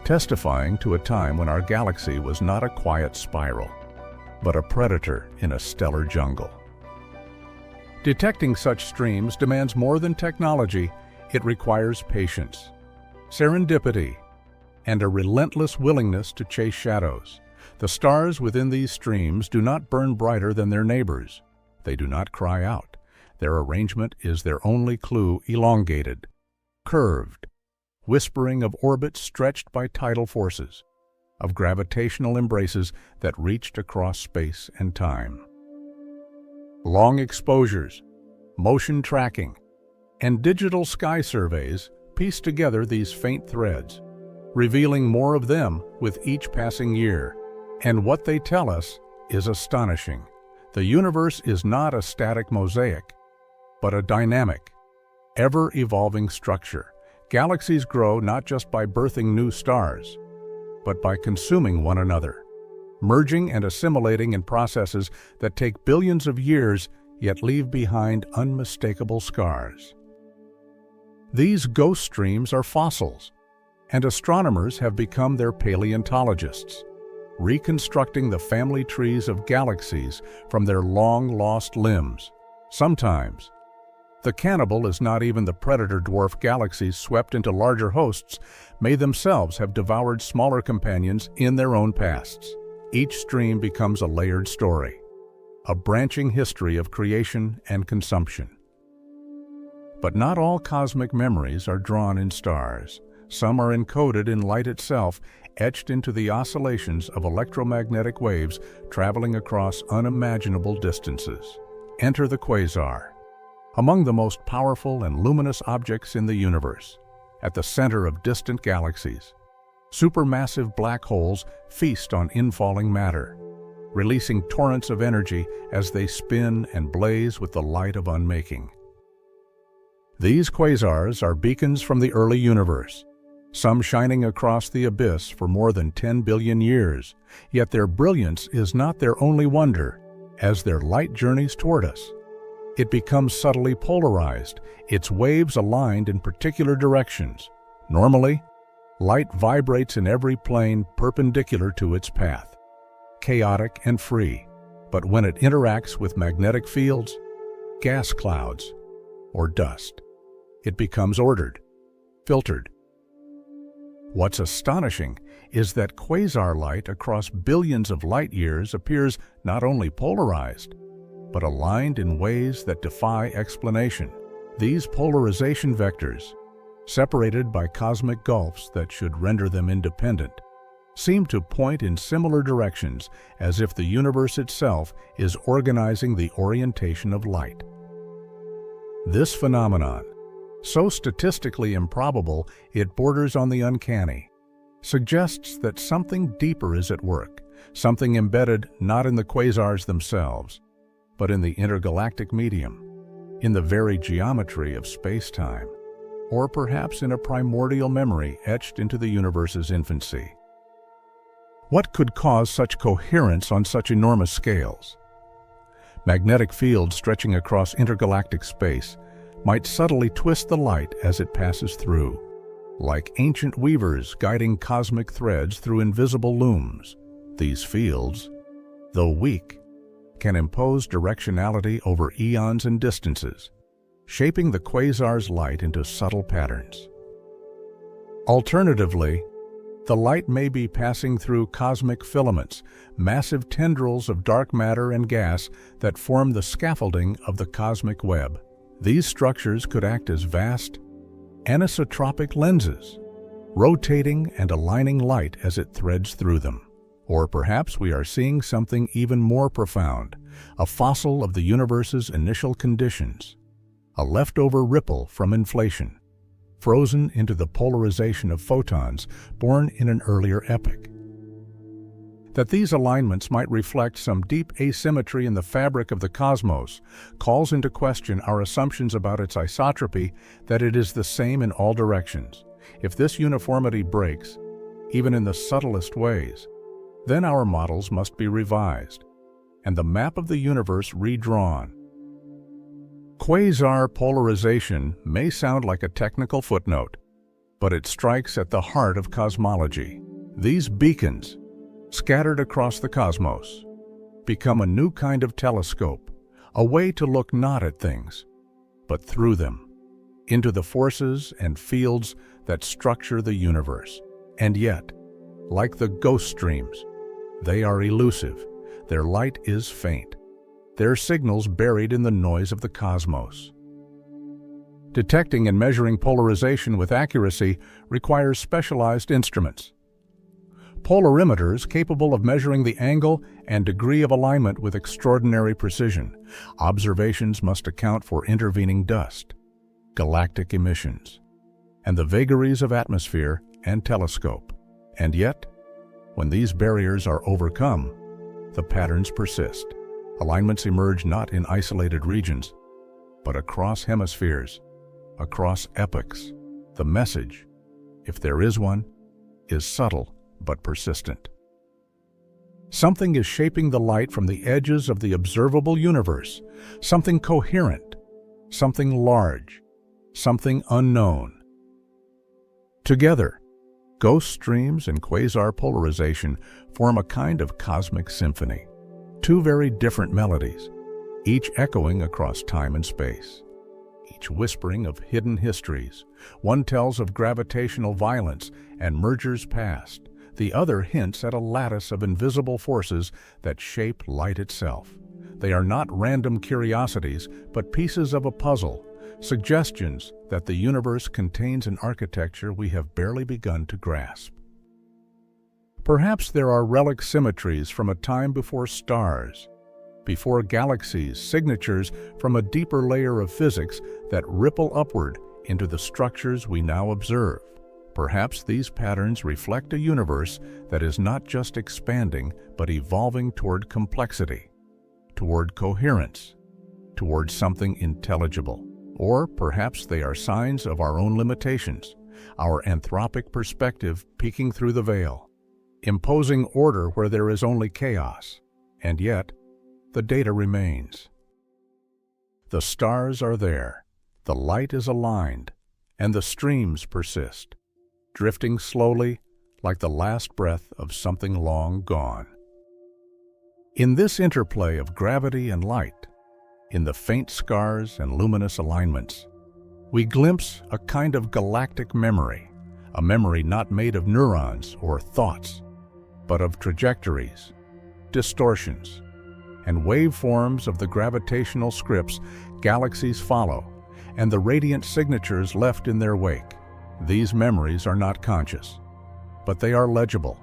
testifying to a time when our galaxy was not a quiet spiral, but a predator in a stellar jungle. Detecting such streams demands more than technology. It requires patience, serendipity, and a relentless willingness to chase shadows. The stars within these streams do not burn brighter than their neighbors. They do not cry out. Their arrangement is their only clue: elongated, curved, whispering of orbits stretched by tidal forces, of gravitational embraces that reached across space and time. Long exposures, motion tracking, and digital sky surveys piece together these faint threads, revealing more of them with each passing year. And what they tell us is astonishing. The universe is not a static mosaic, but a dynamic, ever-evolving structure. Galaxies grow not just by birthing new stars, but by consuming one another, merging and assimilating in processes that take billions of years yet leave behind unmistakable scars. These ghost streams are fossils, and astronomers have become their paleontologists, reconstructing the family trees of galaxies from their long-lost limbs. Sometimes, the cannibal is not even the predator. Dwarf galaxies swept into larger hosts may themselves have devoured smaller companions in their own pasts. Each stream becomes a layered story, a branching history of creation and consumption. But not all cosmic memories are drawn in stars. Some are encoded in light itself, etched into the oscillations of electromagnetic waves traveling across unimaginable distances. Enter the quasar, among the most powerful and luminous objects in the universe. At the center of distant galaxies, supermassive black holes feast on infalling matter, releasing torrents of energy as they spin and blaze with the light of unmaking. These quasars are beacons from the early universe, some shining across the abyss for more than 10 billion years. Yet their brilliance is not their only wonder. As their light journeys toward us, it becomes subtly polarized, its waves aligned in particular directions. Normally, light vibrates in every plane perpendicular to its path, chaotic and free. But when it interacts with magnetic fields, gas clouds, or dust, it becomes ordered, filtered. What's astonishing is that quasar light across billions of light years appears not only polarized, but aligned in ways that defy explanation. These polarization vectors, separated by cosmic gulfs that should render them independent, seem to point in similar directions, as if the universe itself is organizing the orientation of light. This phenomenon, so statistically improbable it borders on the uncanny, suggests that something deeper is at work, something embedded not in the quasars themselves, but in the intergalactic medium, in the very geometry of space-time, or perhaps in a primordial memory etched into the universe's infancy. What could cause such coherence on such enormous scales? Magnetic fields stretching across intergalactic space might subtly twist the light as it passes through, like ancient weavers guiding cosmic threads through invisible looms. These fields, though weak, can impose directionality over eons and distances, shaping the quasar's light into subtle patterns. Alternatively, the light may be passing through cosmic filaments, massive tendrils of dark matter and gas that form the scaffolding of the cosmic web. These structures could act as vast, anisotropic lenses, rotating and aligning light as it threads through them. Or perhaps we are seeing something even more profound, a fossil of the universe's initial conditions, a leftover ripple from inflation, frozen into the polarization of photons born in an earlier epoch. That these alignments might reflect some deep asymmetry in the fabric of the cosmos calls into question our assumptions about its isotropy, that it is the same in all directions. If this uniformity breaks, even in the subtlest ways, then our models must be revised, and the map of the universe redrawn. Quasar polarization may sound like a technical footnote, but it strikes at the heart of cosmology. These beacons, scattered across the cosmos, become a new kind of telescope, a way to look not at things, but through them, into the forces and fields that structure the universe. And yet, like the ghost streams, they are elusive. Their light is faint, their signals buried in the noise of the cosmos. Detecting and measuring polarization with accuracy requires specialized instruments. Polarimeters capable of measuring the angle and degree of alignment with extraordinary precision. Observations must account for intervening dust, galactic emissions, and the vagaries of atmosphere and telescope. And yet, when these barriers are overcome, the patterns persist. Alignments emerge not in isolated regions, but across hemispheres, across epochs. The message, if there is one, is subtle but persistent. Something is shaping the light from the edges of the observable universe, something coherent, something large, something unknown. Together, ghost streams and quasar polarization form a kind of cosmic symphony, two very different melodies, each echoing across time and space, each whispering of hidden histories. One tells of gravitational violence and mergers past, the other hints at a lattice of invisible forces that shape light itself. They are not random curiosities, but pieces of a puzzle, suggestions that the universe contains an architecture we have barely begun to grasp. Perhaps there are relic symmetries from a time before stars, before galaxies, signatures from a deeper layer of physics that ripple upward into the structures we now observe. Perhaps these patterns reflect a universe that is not just expanding, but evolving toward complexity, toward coherence, toward something intelligible. Or perhaps they are signs of our own limitations, our anthropic perspective peeking through the veil, imposing order where there is only chaos. And yet, the data remains. The stars are there, the light is aligned, and the streams persist, drifting slowly like the last breath of something long gone. In this interplay of gravity and light, in the faint scars and luminous alignments, we glimpse a kind of galactic memory, a memory not made of neurons or thoughts, but of trajectories, distortions, and waveforms of the gravitational scripts galaxies follow, and the radiant signatures left in their wake. These memories are not conscious, but they are legible.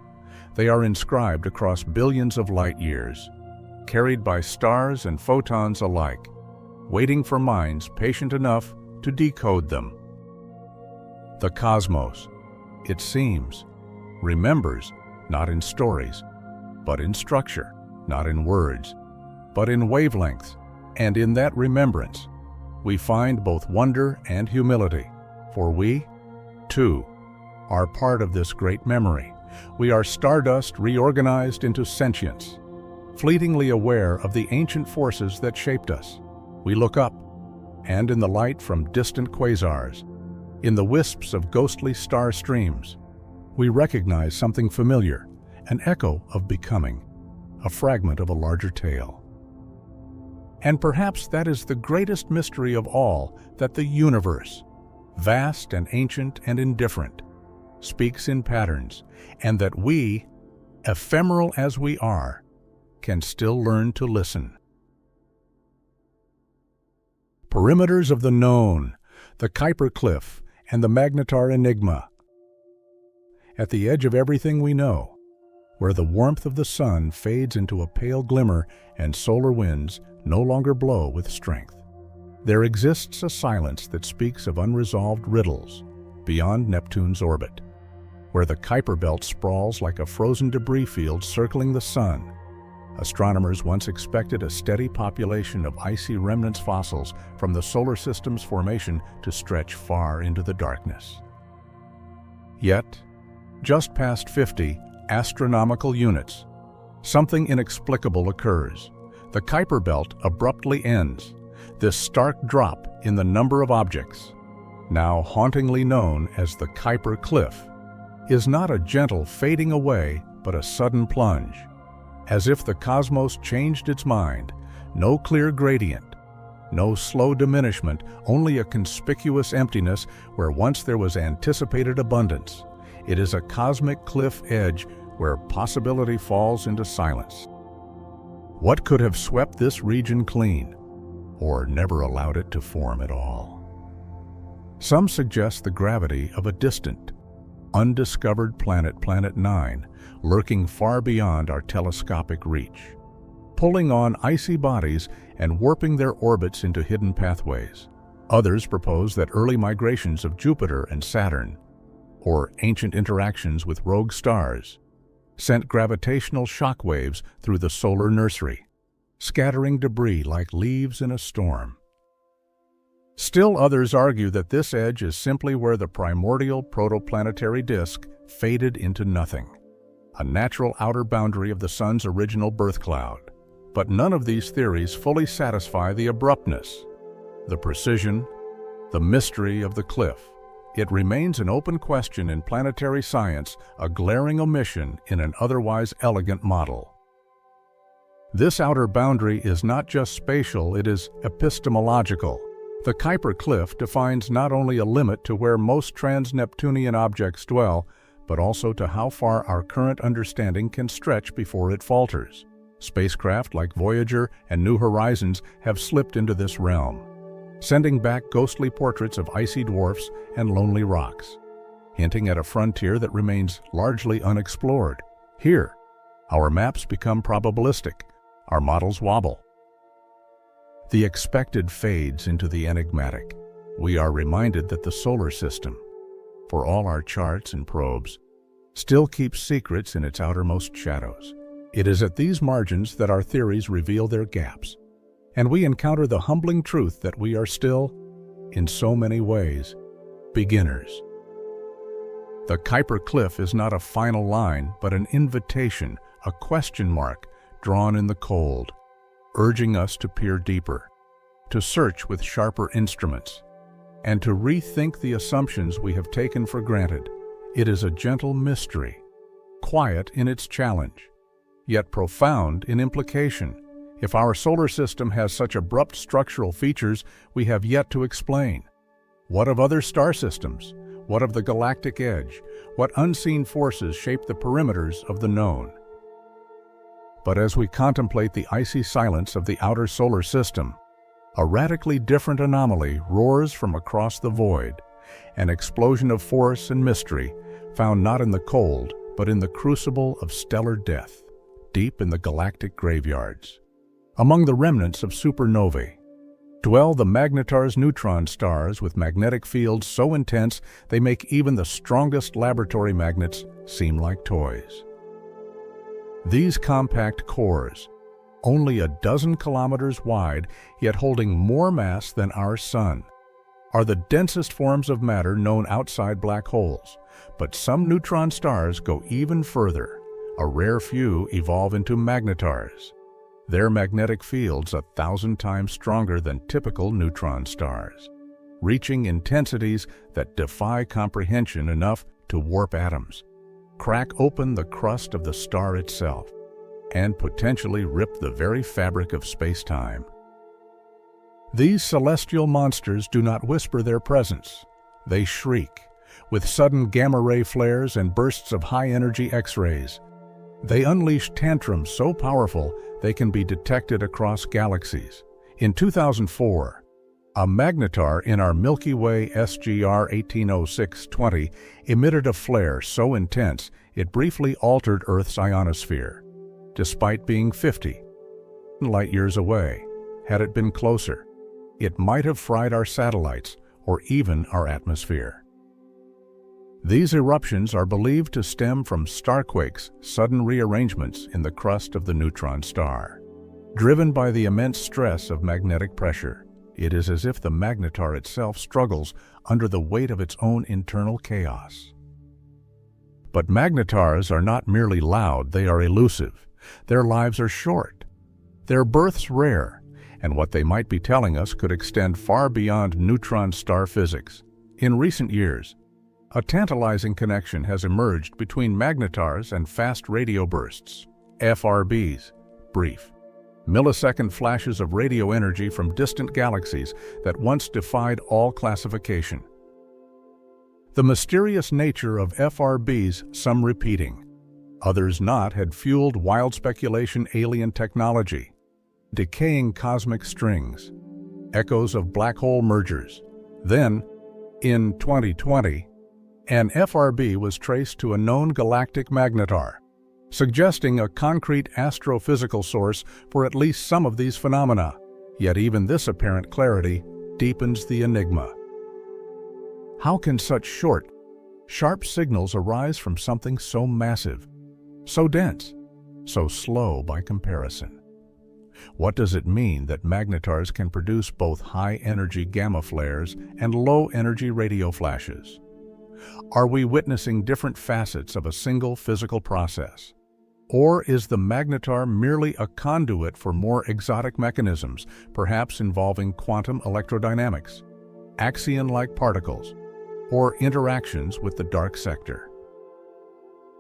They are inscribed across billions of light years, carried by stars and photons alike, waiting for minds patient enough to decode them. The cosmos, it seems, remembers not in stories, but in structure, not in words, but in wavelengths, and in that remembrance, we find both wonder and humility, for we, too, are part of this great memory. We are stardust reorganized into sentience, fleetingly aware of the ancient forces that shaped us. We look up, and in the light from distant quasars, in the wisps of ghostly star streams, we recognize something familiar, an echo of becoming, a fragment of a larger tale. And perhaps that is the greatest mystery of all, that the universe, vast and ancient and indifferent, speaks in patterns, and that we, ephemeral as we are, can still learn to listen. Perimeters of the known, the Kuiper Cliff, and the Magnetar Enigma. at the edge of everything we know, where the warmth of the sun fades into a pale glimmer and solar winds no longer blow with strength. There exists a silence that speaks of unresolved riddles beyond Neptune's orbit, where the Kuiper Belt sprawls like a frozen debris field circling the sun. Astronomers once expected a steady population of icy remnants fossils from the solar system's formation to stretch far into the darkness. Yet, just past 50 astronomical units, something inexplicable occurs. The Kuiper Belt abruptly ends. This stark drop in the number of objects, now hauntingly known as the Kuiper Cliff, is not a gentle fading away, but a sudden plunge. As if the cosmos changed its mind, no clear gradient, no slow diminishment, only a conspicuous emptiness where once there was anticipated abundance. It is a cosmic cliff edge where possibility falls into silence. What could have swept this region clean, or never allowed it to form at all? Some suggest the gravity of a distant, undiscovered planet, Planet 9, lurking far beyond our telescopic reach, pulling on icy bodies and warping their orbits into hidden pathways. Others propose that early migrations of Jupiter and Saturn, or ancient interactions with rogue stars, sent gravitational shock waves through the solar nursery, scattering debris like leaves in a storm. Still others argue that this edge is simply where the primordial protoplanetary disk faded into nothing, a natural outer boundary of the sun's original birth cloud. But none of these theories fully satisfy the abruptness, the precision, the mystery of the cliff. It remains an open question in planetary science, a glaring omission in an otherwise elegant model. This outer boundary is not just spatial, it is epistemological. The Kuiper Cliff defines not only a limit to where most trans-Neptunian objects dwell, but also to how far our current understanding can stretch before it falters. Spacecraft like Voyager and New Horizons have slipped into this realm, sending back ghostly portraits of icy dwarfs and lonely rocks, hinting at a frontier that remains largely unexplored. Here, our maps become probabilistic, our models wobble. The expected fades into the enigmatic. We are reminded that the solar system, for all our charts and probes, still keeps secrets in its outermost shadows. It is at these margins that our theories reveal their gaps, and we encounter the humbling truth that we are still, in so many ways, beginners. The Kuiper Cliff is not a final line, but an invitation, a question mark drawn in the cold, urging us to peer deeper, to search with sharper instruments, and to rethink the assumptions we have taken for granted. It is a gentle mystery, quiet in its challenge, yet profound in implication. If our solar system has such abrupt structural features we have yet to explain, what of other star systems? What of the galactic edge? What unseen forces shape the perimeters of the known? But as we contemplate the icy silence of the outer solar system, a radically different anomaly roars from across the void, an explosion of force and mystery found not in the cold, but in the crucible of stellar death, deep in the galactic graveyards. Among the remnants of supernovae dwell the magnetar's neutron stars with magnetic fields so intense they make even the strongest laboratory magnets seem like toys. These compact cores, only a dozen kilometers wide, yet holding more mass than our sun, are the densest forms of matter known outside black holes. But some neutron stars go even further. A rare few evolve into magnetars, their magnetic fields 1,000 times stronger than typical neutron stars, reaching intensities that defy comprehension enough to warp atoms, crack open the crust of the star itself, and potentially rip the very fabric of space-time. These celestial monsters do not whisper their presence. They shriek, with sudden gamma-ray flares and bursts of high-energy X-rays. They unleash tantrums so powerful they can be detected across galaxies. In 2004, A magnetar in our Milky Way SGR 1806-20 emitted a flare so intense it briefly altered Earth's ionosphere. Despite being 50 light-years away, had it been closer, it might have fried our satellites or even our atmosphere. These eruptions are believed to stem from starquakes, sudden rearrangements in the crust of the neutron star. Driven by the immense stress of magnetic pressure, it is as if the magnetar itself struggles under the weight of its own internal chaos. But magnetars are not merely loud, they are elusive. Their lives are short. Their births rare, and what they might be telling us could extend far beyond neutron star physics. In recent years, a tantalizing connection has emerged between magnetars and fast radio bursts, FRBs, brief, millisecond flashes of radio energy from distant galaxies that once defied all classification. The mysterious nature of FRBs, some repeating, others not, had fueled wild speculation, alien technology, decaying cosmic strings, echoes of black hole mergers. Then, in 2020, an FRB was traced to a known galactic magnetar, suggesting a concrete astrophysical source for at least some of these phenomena. Yet even this apparent clarity deepens the enigma. How can such short, sharp signals arise from something so massive, so dense, so slow by comparison? What does it mean that magnetars can produce both high-energy gamma flares and low-energy radio flashes? Are we witnessing different facets of a single physical process? Or is the magnetar merely a conduit for more exotic mechanisms, perhaps involving quantum electrodynamics, axion-like particles, or interactions with the dark sector?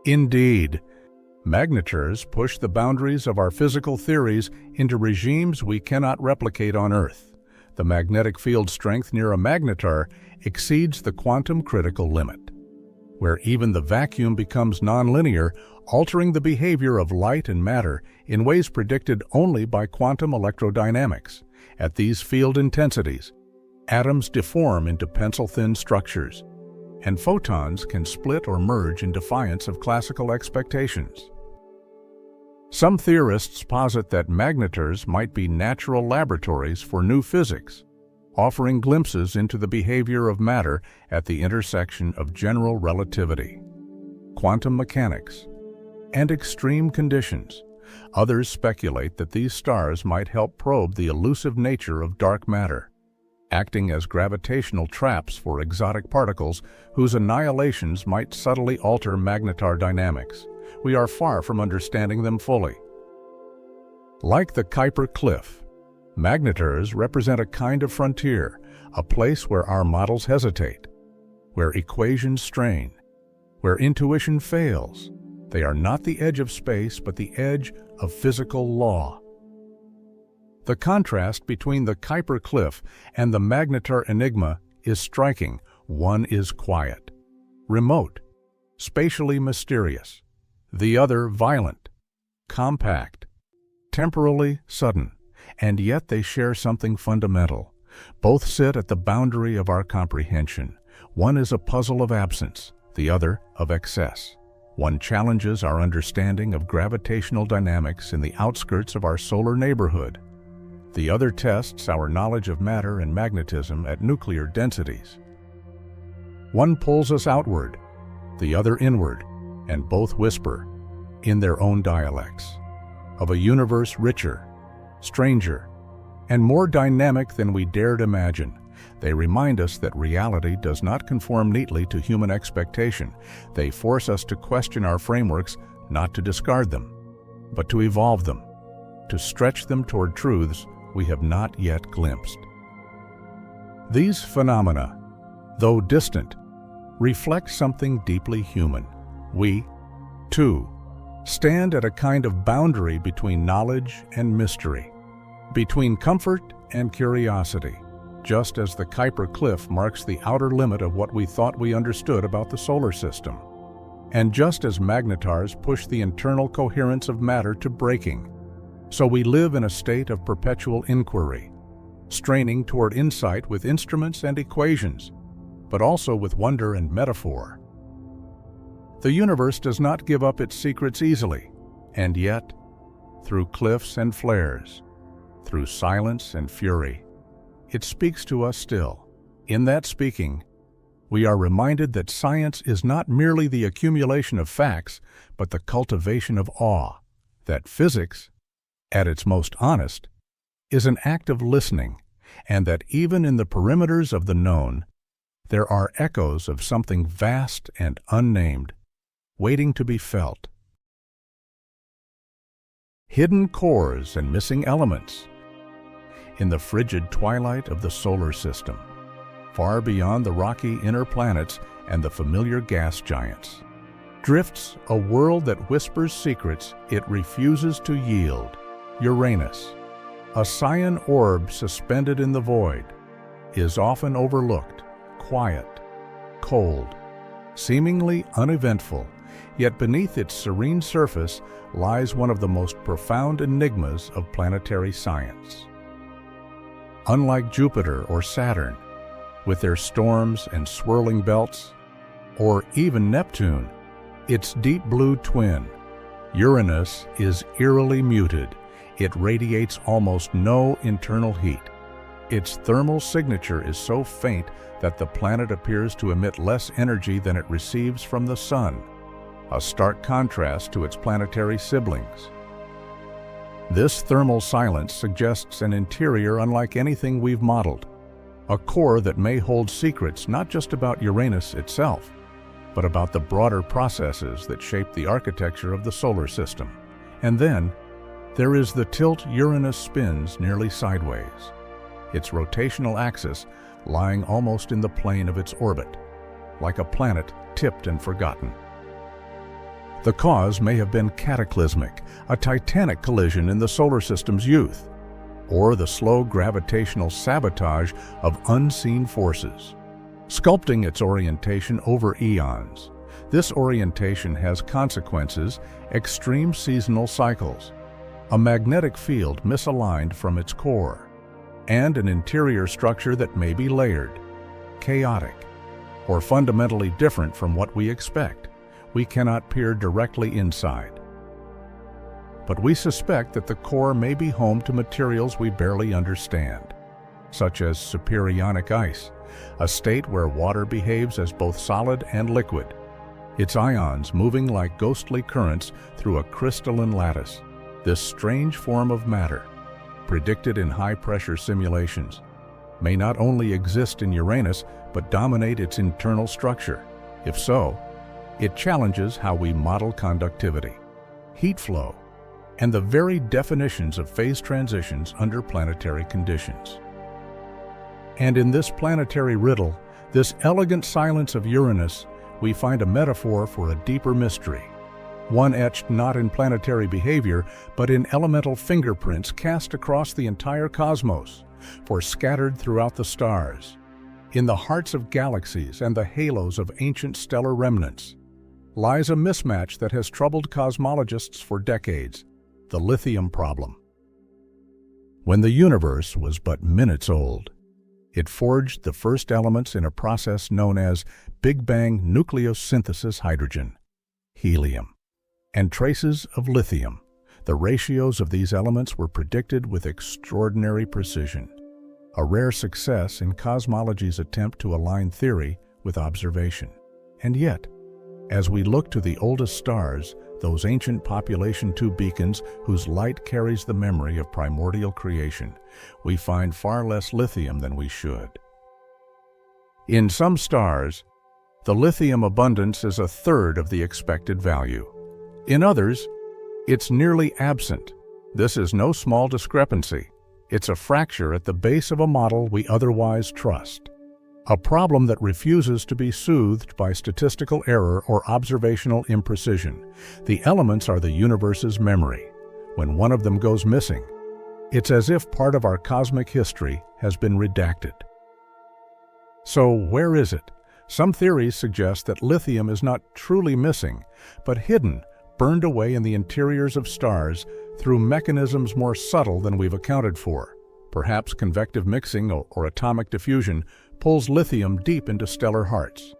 Indeed, magnetars push the boundaries of our physical theories into regimes we cannot replicate on Earth. The magnetic field strength near a magnetar exceeds the quantum critical limit, where even the vacuum becomes nonlinear, altering the behavior of light and matter in ways predicted only by quantum electrodynamics. At these field intensities, atoms deform into pencil-thin structures, and photons can split or merge in defiance of classical expectations. Some theorists posit that magnetars might be natural laboratories for new physics, offering glimpses into the behavior of matter at the intersection of general relativity, quantum mechanics, and extreme conditions. Others speculate that these stars might help probe the elusive nature of dark matter, acting as gravitational traps for exotic particles whose annihilations might subtly alter magnetar dynamics. We are far from understanding them fully. Like the Kuiper Cliff, magnetars represent a kind of frontier, a place where our models hesitate, where equations strain, where intuition fails. They are not the edge of space, but the edge of physical law. The contrast between the Kuiper Cliff and the magnetar enigma is striking. One is quiet, remote, spatially mysterious. The other violent, compact, temporally sudden, and yet they share something fundamental. Both sit at the boundary of our comprehension. One is a puzzle of absence, the other of excess. One challenges our understanding of gravitational dynamics in the outskirts of our solar neighborhood. The other tests our knowledge of matter and magnetism at nuclear densities. One pulls us outward, the other inward, and both whisper, in their own dialects, of a universe richer, stranger, and more dynamic than we dared imagine. They remind us that reality does not conform neatly to human expectation. They force us to question our frameworks, not to discard them, but to evolve them, to stretch them toward truths we have not yet glimpsed. These phenomena, though distant, reflect something deeply human. We, too, stand at a kind of boundary between knowledge and mystery, between comfort and curiosity, just as the Kuiper Cliff marks the outer limit of what we thought we understood about the solar system, and just as magnetars push the internal coherence of matter to breaking. So we live in a state of perpetual inquiry, straining toward insight with instruments and equations, but also with wonder and metaphor. The universe does not give up its secrets easily, and yet, through cliffs and flares, through silence and fury, it speaks to us still. In that speaking, we are reminded that science is not merely the accumulation of facts, but the cultivation of awe, that physics, at its most honest, is an act of listening, and that even in the perimeters of the known, there are echoes of something vast and unnamed, waiting to be felt. Hidden cores and missing elements. In the frigid twilight of the solar system, far beyond the rocky inner planets and the familiar gas giants, drifts a world that whispers secrets it refuses to yield. Uranus, a cyan orb suspended in the void, is often overlooked, quiet, cold, seemingly uneventful, yet beneath its serene surface lies one of the most profound enigmas of planetary science. Unlike Jupiter or Saturn, with their storms and swirling belts, or even Neptune, its deep blue twin, Uranus is eerily muted. It radiates almost no internal heat. Its thermal signature is so faint that the planet appears to emit less energy than it receives from the Sun, a stark contrast to its planetary siblings. This thermal silence suggests an interior unlike anything we've modeled, a core that may hold secrets not just about Uranus itself, but about the broader processes that shape the architecture of the solar system. And then, there is the tilt Uranus spins nearly sideways, its rotational axis lying almost in the plane of its orbit, like a planet tipped and forgotten. The cause may have been cataclysmic, a titanic collision in the solar system's youth, or the slow gravitational sabotage of unseen forces, sculpting its orientation over eons. This orientation has consequences: extreme seasonal cycles, a magnetic field misaligned from its core, and an interior structure that may be layered, chaotic, or fundamentally different from what we expect. We cannot peer directly inside. But we suspect that the core may be home to materials we barely understand, such as superionic ice, a state where water behaves as both solid and liquid, its ions moving like ghostly currents through a crystalline lattice. This strange form of matter, predicted in high-pressure simulations, may not only exist in Uranus, but dominate its internal structure. If so, it challenges how we model conductivity, heat flow, and the very definitions of phase transitions under planetary conditions. And in this planetary riddle, this elegant silence of Uranus, we find a metaphor for a deeper mystery, one etched not in planetary behavior, but in elemental fingerprints cast across the entire cosmos, for scattered throughout the stars, in the hearts of galaxies and the halos of ancient stellar remnants, lies a mismatch that has troubled cosmologists for decades: the lithium problem. When the universe was but minutes old, it forged the first elements in a process known as Big Bang nucleosynthesis hydrogen, helium, and traces of lithium. The ratios of these elements were predicted with extraordinary precision, a rare success in cosmology's attempt to align theory with observation. And yet, as we look to the oldest stars, those ancient population 2 beacons whose light carries the memory of primordial creation, we find far less lithium than we should. In some stars, the lithium abundance is a third of the expected value. In others, it's nearly absent. This is no small discrepancy. It's a fracture at the base of a model we otherwise trust, a problem that refuses to be soothed by statistical error or observational imprecision. The elements are the universe's memory. When one of them goes missing, it's as if part of our cosmic history has been redacted. So where is it? Some theories suggest that lithium is not truly missing, but hidden, burned away in the interiors of stars through mechanisms more subtle than we've accounted for. Perhaps convective mixing or atomic diffusion pulls lithium deep into stellar hearts,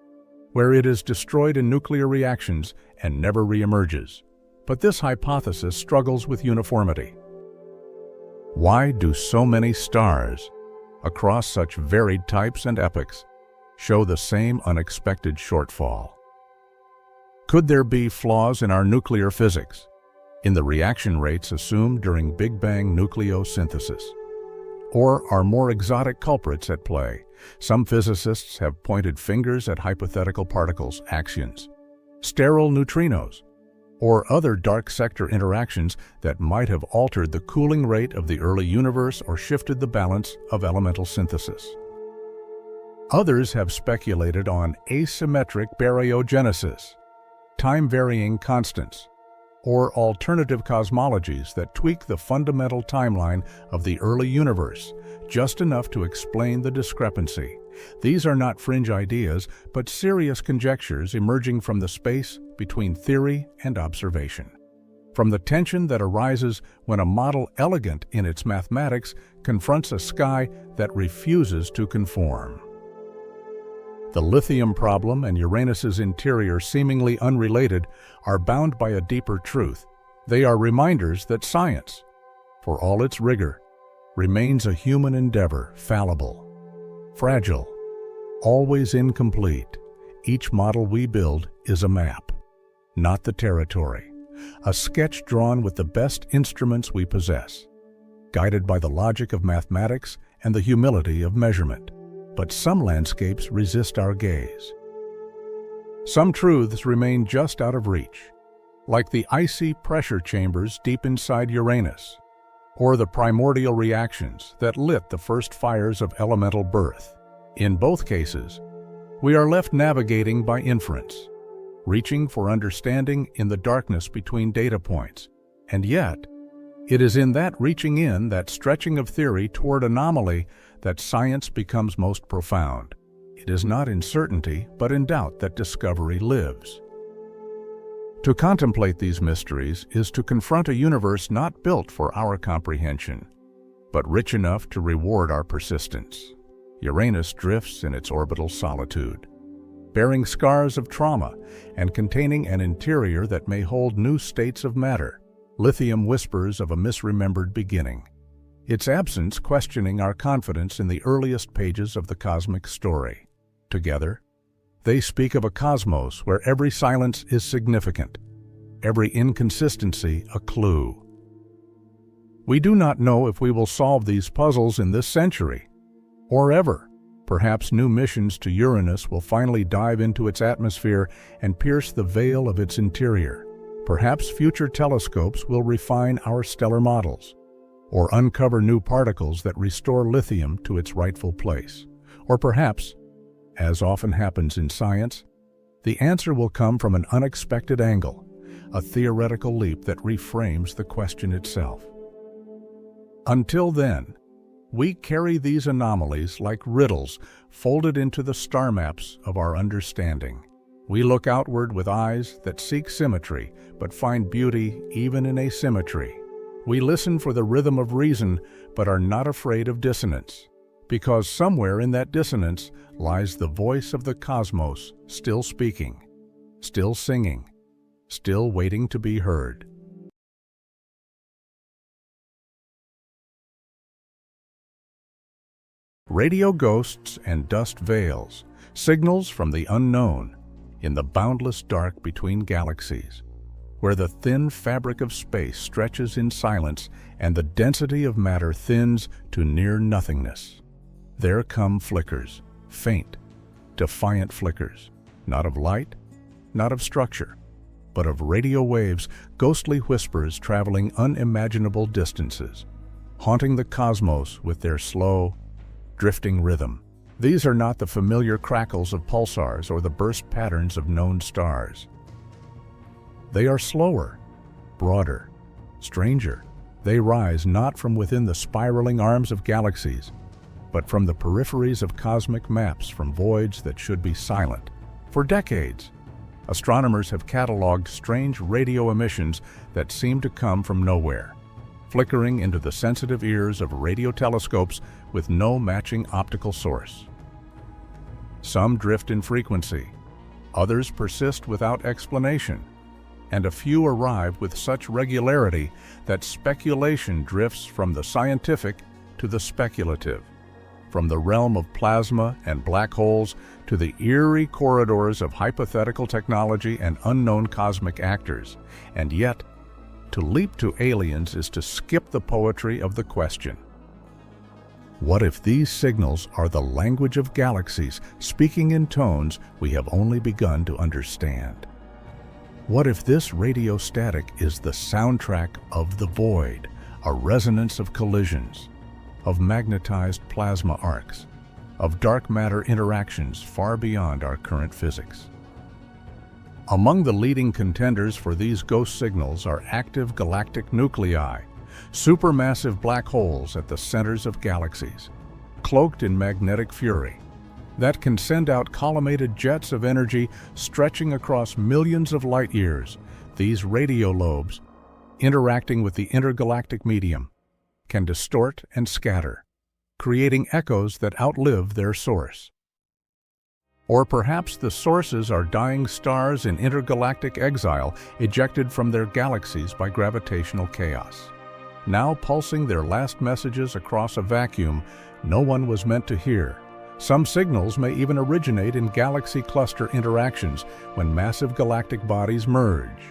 where it is destroyed in nuclear reactions and never reemerges. But this hypothesis struggles with uniformity. Why do so many stars, across such varied types and epochs, show the same unexpected shortfall? Could there be flaws in our nuclear physics, in the reaction rates assumed during Big Bang nucleosynthesis? Or are more exotic culprits at play? Some physicists have pointed fingers at hypothetical particles, axions, sterile neutrinos, or other dark sector interactions that might have altered the cooling rate of the early universe or shifted the balance of elemental synthesis. Others have speculated on asymmetric baryogenesis, time-varying constants, or alternative cosmologies that tweak the fundamental timeline of the early universe, just enough to explain the discrepancy. These are not fringe ideas, but serious conjectures emerging from the space between theory and observation. From the tension that arises when a model elegant in its mathematics confronts a sky that refuses to conform. The lithium problem and Uranus's interior, seemingly unrelated, are bound by a deeper truth. They are reminders that science, for all its rigor, remains a human endeavor, fallible, fragile, always incomplete. Each model we build is a map, not the territory, a sketch drawn with the best instruments we possess, guided by the logic of mathematics and the humility of measurement. But some landscapes resist our gaze. Some truths remain just out of reach, like the icy pressure chambers deep inside Uranus, or the primordial reactions that lit the first fires of elemental birth. In both cases, we are left navigating by inference, reaching for understanding in the darkness between data points. And yet, it is in that reaching in, that stretching of theory toward anomaly, that science becomes most profound. It is not in certainty, but in doubt that discovery lives. To contemplate these mysteries is to confront a universe not built for our comprehension, but rich enough to reward our persistence. Uranus drifts in its orbital solitude, bearing scars of trauma and containing an interior that may hold new states of matter. Lithium whispers of a misremembered beginning, its absence questioning our confidence in the earliest pages of the cosmic story. Together, they speak of a cosmos where every silence is significant, every inconsistency a clue. We do not know if we will solve these puzzles in this century, or ever. Perhaps new missions to Uranus will finally dive into its atmosphere and pierce the veil of its interior. Perhaps future telescopes will refine our stellar models, or uncover new particles that restore lithium to its rightful place. Or perhaps, as often happens in science, the answer will come from an unexpected angle, a theoretical leap that reframes the question itself. Until then, we carry these anomalies like riddles folded into the star maps of our understanding. We look outward with eyes that seek symmetry, but find beauty even in asymmetry. We listen for the rhythm of reason, but are not afraid of dissonance, because somewhere in that dissonance lies the voice of the cosmos, still speaking, still singing, still waiting to be heard. Radio ghosts and dust veils, signals from the unknown, in the boundless dark between galaxies, where the thin fabric of space stretches in silence and the density of matter thins to near nothingness. There come flickers, faint, defiant flickers, not of light, not of structure, but of radio waves, ghostly whispers traveling unimaginable distances, haunting the cosmos with their slow, drifting rhythm. These are not the familiar crackles of pulsars or the burst patterns of known stars. They are slower, broader, stranger. They rise not from within the spiraling arms of galaxies, but from the peripheries of cosmic maps, from voids that should be silent. For decades, astronomers have cataloged strange radio emissions that seem to come from nowhere, flickering into the sensitive ears of radio telescopes with no matching optical source. Some drift in frequency, others persist without explanation, and a few arrive with such regularity that speculation drifts from the scientific to the speculative, from the realm of plasma and black holes to the eerie corridors of hypothetical technology and unknown cosmic actors. And yet, to leap to aliens is to skip the poetry of the question. What if these signals are the language of galaxies, speaking in tones we have only begun to understand? What if this radio static is the soundtrack of the void, a resonance of collisions, of magnetized plasma arcs, of dark matter interactions far beyond our current physics? Among the leading contenders for these ghost signals are active galactic nuclei, supermassive black holes at the centers of galaxies, cloaked in magnetic fury, that can send out collimated jets of energy stretching across millions of light years. These radio lobes, interacting with the intergalactic medium, can distort and scatter, creating echoes that outlive their source. Or perhaps the sources are dying stars in intergalactic exile, ejected from their galaxies by gravitational chaos, now pulsing their last messages across a vacuum no one was meant to hear. Some signals may even originate in galaxy cluster interactions when massive galactic bodies merge.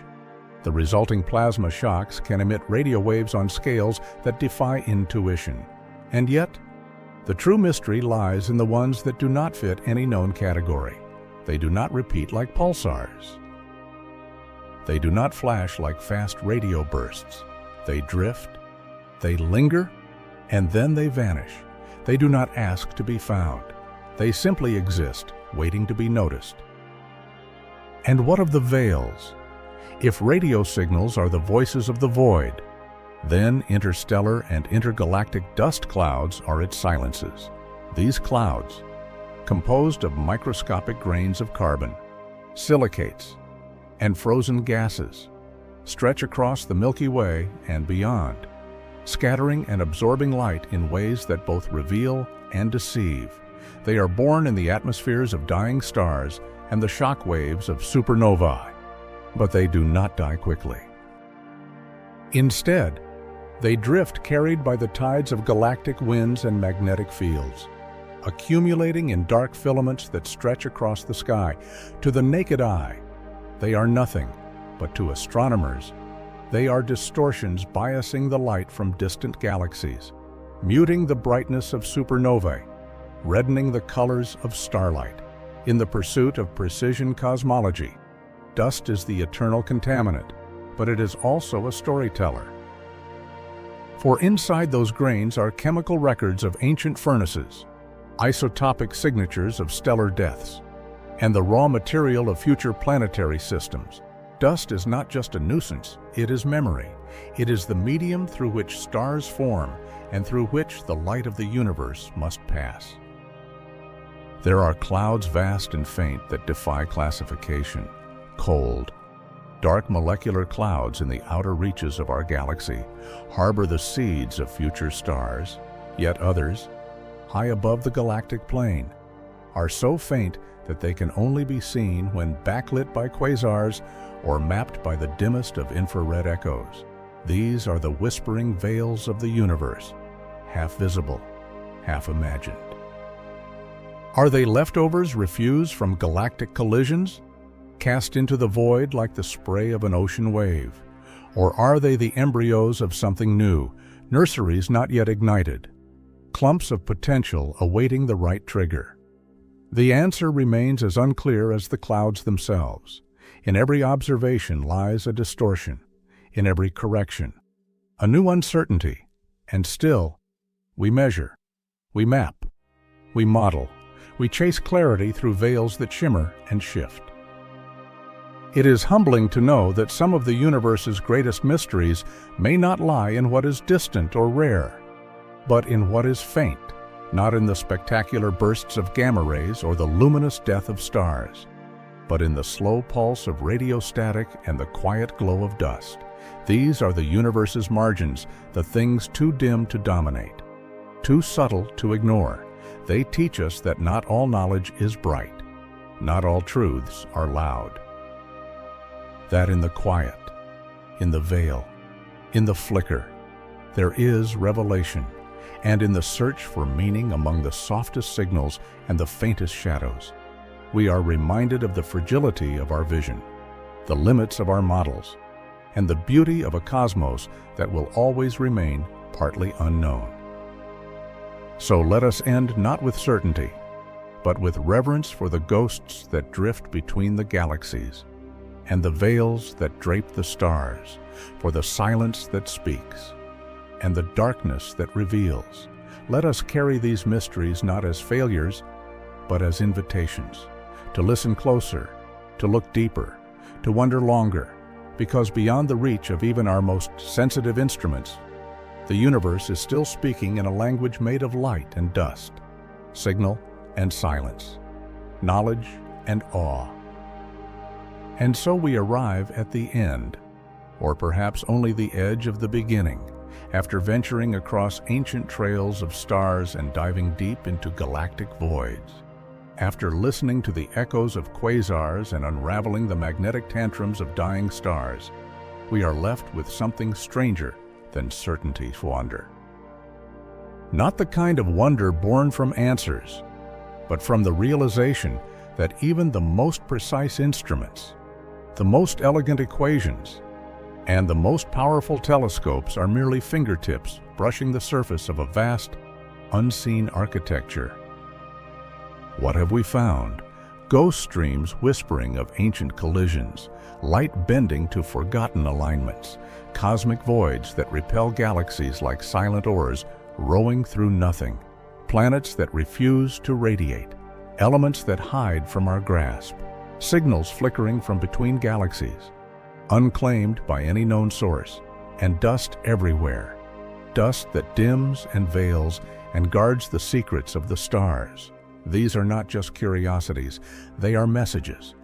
The resulting plasma shocks can emit radio waves on scales that defy intuition. And yet, the true mystery lies in the ones that do not fit any known category. They do not repeat like pulsars. They do not flash like fast radio bursts. They drift, they linger, and then they vanish. They do not ask to be found. They simply exist, waiting to be noticed. And what of the veils? If radio signals are the voices of the void, then interstellar and intergalactic dust clouds are its silences. These clouds, composed of microscopic grains of carbon, silicates, and frozen gases, stretch across the Milky Way and beyond, scattering and absorbing light in ways that both reveal and deceive. They are born in the atmospheres of dying stars and the shock waves of supernovae, but they do not die quickly. Instead, they drift carried by the tides of galactic winds and magnetic fields, accumulating in dark filaments that stretch across the sky. To the naked eye, they are nothing, but to astronomers, they are distortions biasing the light from distant galaxies, muting the brightness of supernovae, reddening the colors of starlight. In the pursuit of precision cosmology, dust is the eternal contaminant, but it is also a storyteller. For inside those grains are chemical records of ancient furnaces, isotopic signatures of stellar deaths, and the raw material of future planetary systems. Dust is not just a nuisance, it is memory. It is the medium through which stars form and through which the light of the universe must pass. There are clouds vast and faint that defy classification. Cold, dark molecular clouds in the outer reaches of our galaxy harbor the seeds of future stars, yet others, high above the galactic plane, are so faint that they can only be seen when backlit by quasars or mapped by the dimmest of infrared echoes. These are the whispering veils of the universe, half visible, half imagined. Are they leftovers refused from galactic collisions, cast into the void like the spray of an ocean wave? Or are they the embryos of something new, nurseries not yet ignited, clumps of potential awaiting the right trigger? The answer remains as unclear as the clouds themselves. In every observation lies a distortion, in every correction, a new uncertainty, and still, we measure, we map, we model, we chase clarity through veils that shimmer and shift. It is humbling to know that some of the universe's greatest mysteries may not lie in what is distant or rare, but in what is faint, not in the spectacular bursts of gamma rays or the luminous death of stars, but in the slow pulse of radio static and the quiet glow of dust. These are the universe's margins, the things too dim to dominate, too subtle to ignore. They teach us that not all knowledge is bright, not all truths are loud. That in the quiet, in the veil, in the flicker, there is revelation, and in the search for meaning among the softest signals and the faintest shadows, we are reminded of the fragility of our vision, the limits of our models, and the beauty of a cosmos that will always remain partly unknown. So let us end not with certainty, but with reverence for the ghosts that drift between the galaxies, and the veils that drape the stars, for the silence that speaks, and the darkness that reveals. Let us carry these mysteries not as failures, but as invitations, to listen closer, to look deeper, to wonder longer, because beyond the reach of even our most sensitive instruments, the universe is still speaking in a language made of light and dust, signal and silence, knowledge and awe. And so we arrive at the end, or perhaps only the edge of the beginning, after venturing across ancient trails of stars and diving deep into galactic voids. After listening to the echoes of quasars and unraveling the magnetic tantrums of dying stars, we are left with something stranger than certainty's wonder. Not the kind of wonder born from answers, but from the realization that even the most precise instruments, the most elegant equations, and the most powerful telescopes are merely fingertips brushing the surface of a vast, unseen architecture. What have we found? Ghost streams whispering of ancient collisions, light bending to forgotten alignments, cosmic voids that repel galaxies like silent oars rowing through nothing, planets that refuse to radiate, elements that hide from our grasp, signals flickering from between galaxies, unclaimed by any known source, and dust everywhere, dust that dims and veils and guards the secrets of the stars. These are not just curiosities, they are messages.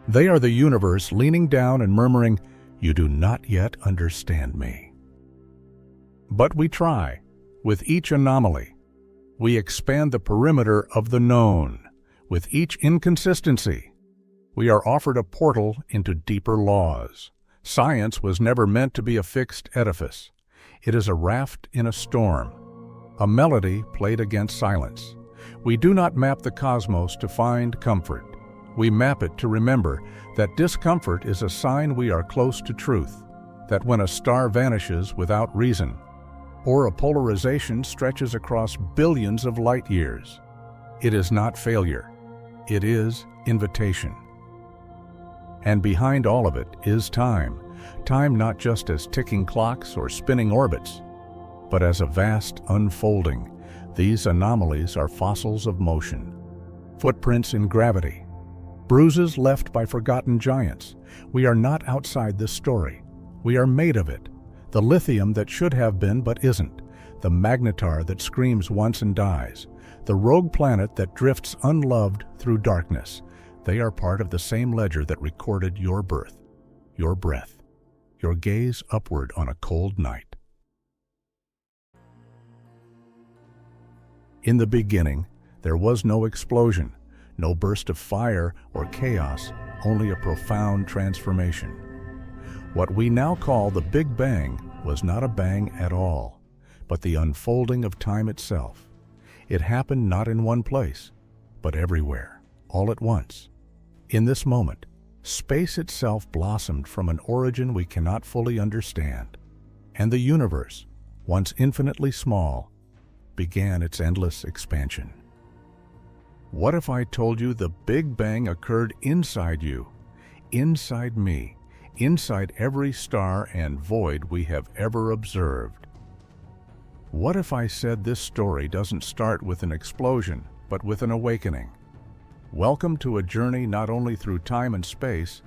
They are the universe leaning down and murmuring, "You do not yet understand me." But we try. With each anomaly, we expand the perimeter of the known. With each inconsistency, we are offered a portal into deeper laws. Science was never meant to be a fixed edifice. It is a raft in a storm, a melody played against silence. We do not map the cosmos to find comfort. We map it to remember that discomfort is a sign we are close to truth, that when a star vanishes without reason, or a polarization stretches across billions of light years, it is not failure, it is invitation. And behind all of it is time, time not just as ticking clocks or spinning orbits, but as a vast unfolding. These anomalies are fossils of motion, footprints in gravity, bruises left by forgotten giants. We are not outside this story. We are made of it. The lithium that should have been but isn't, the magnetar that screams once and dies, the rogue planet that drifts unloved through darkness. They are part of the same ledger that recorded your birth, your breath, your gaze upward on a cold night. In the beginning, there was no explosion, no burst of fire or chaos, only a profound transformation. What we now call the Big Bang was not a bang at all, but the unfolding of time itself. It happened not in one place, but everywhere, all at once. In this moment, space itself blossomed from an origin we cannot fully understand, and the universe, once infinitely small, began its endless expansion. What if I told you the Big Bang occurred inside you, inside me, inside every star and void we have ever observed? What if I said this story doesn't start with an explosion, but with an awakening? Welcome to a journey not only through time and space,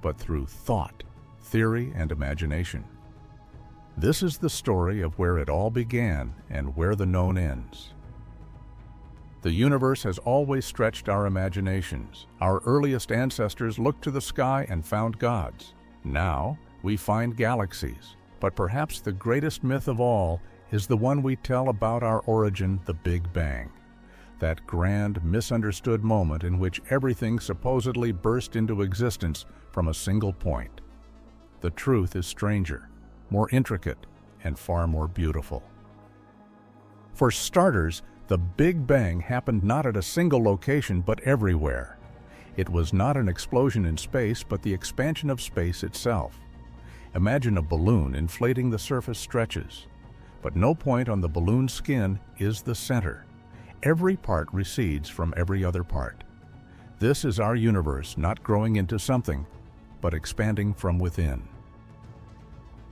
but through thought, theory, and imagination. This is the story of where it all began and where the known ends. The universe has always stretched our imaginations. Our earliest ancestors looked to the sky and found gods. Now, we find galaxies. But perhaps the greatest myth of all is the one we tell about our origin, the Big Bang. That grand, misunderstood moment in which everything supposedly burst into existence from a single point. The truth is stranger, more intricate, and far more beautiful. For starters, the Big Bang happened not at a single location, but everywhere. It was not an explosion in space, but the expansion of space itself. Imagine a balloon inflating, the surface stretches, but no point on the balloon's skin is the center. Every part recedes from every other part. This is our universe, not growing into something, but expanding from within.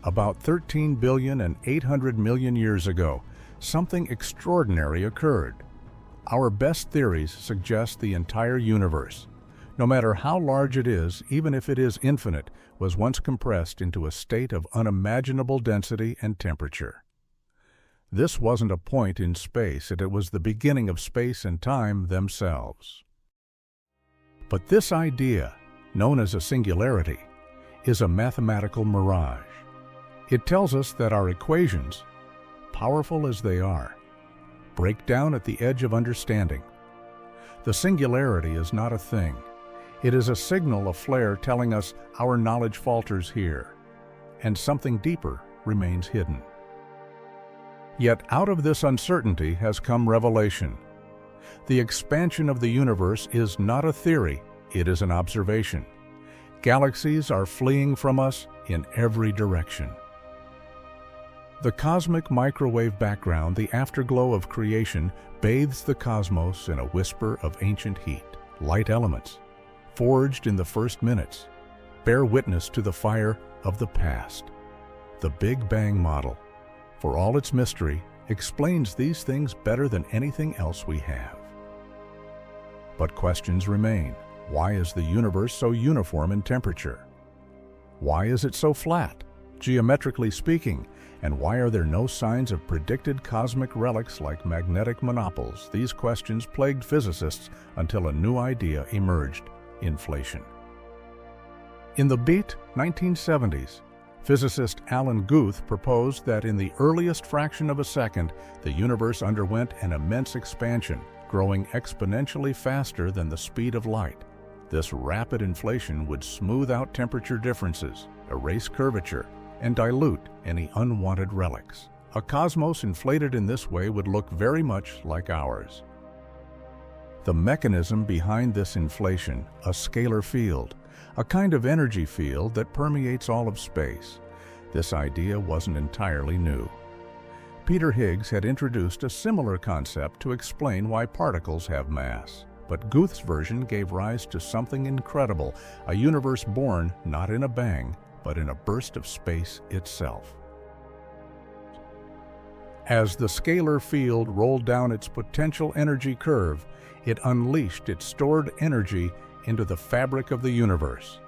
About 13,800 billion years ago, something extraordinary occurred. Our best theories suggest the entire universe, no matter how large it is, even if it is infinite, was once compressed into a state of unimaginable density and temperature. This wasn't a point in space, it was the beginning of space and time themselves. But this idea, known as a singularity, is a mathematical mirage. It tells us that our equations, powerful as they are, break down at the edge of understanding. The singularity is not a thing. It is a signal, a flare telling us our knowledge falters here, and something deeper remains hidden. Yet out of this uncertainty has come revelation. The expansion of the universe is not a theory, it is an observation. Galaxies are fleeing from us in every direction. The cosmic microwave background, the afterglow of creation, bathes the cosmos in a whisper of ancient heat. Light elements, forged in the first minutes, bear witness to the fire of the past. The Big Bang model, for all its mystery, explains these things better than anything else we have. But questions remain. Why is the universe so uniform in temperature? Why is it so flat, geometrically speaking? And why are there no signs of predicted cosmic relics like magnetic monopoles? These questions plagued physicists until a new idea emerged: inflation. In the beat 1970s, physicist Alan Guth proposed that in the earliest fraction of a second, the universe underwent an immense expansion, growing exponentially faster than the speed of light. This rapid inflation would smooth out temperature differences, erase curvature, and dilute any unwanted relics. A cosmos inflated in this way would look very much like ours. The mechanism behind this inflation, a scalar field, a kind of energy field that permeates all of space. This idea wasn't entirely new. Peter Higgs had introduced a similar concept to explain why particles have mass. But Guth's version gave rise to something incredible, a universe born not in a bang, but in a burst of space itself. As the scalar field rolled down its potential energy curve, it unleashed its stored energy into the fabric of the universe.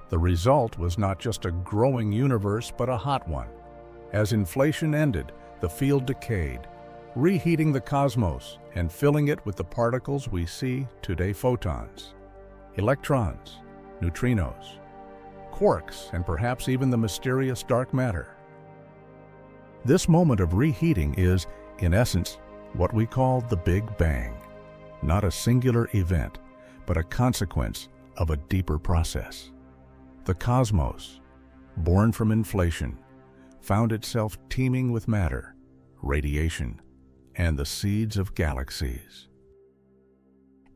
The result was not just a growing universe, but a hot one. As inflation ended, the field decayed, reheating the cosmos and filling it with the particles we see today: photons, electrons, neutrinos, quarks, and perhaps even the mysterious dark matter. This moment of reheating is, in essence, what we call the Big Bang, not a singular event, but a consequence of a deeper process. The cosmos, born from inflation, found itself teeming with matter, radiation, and the seeds of galaxies.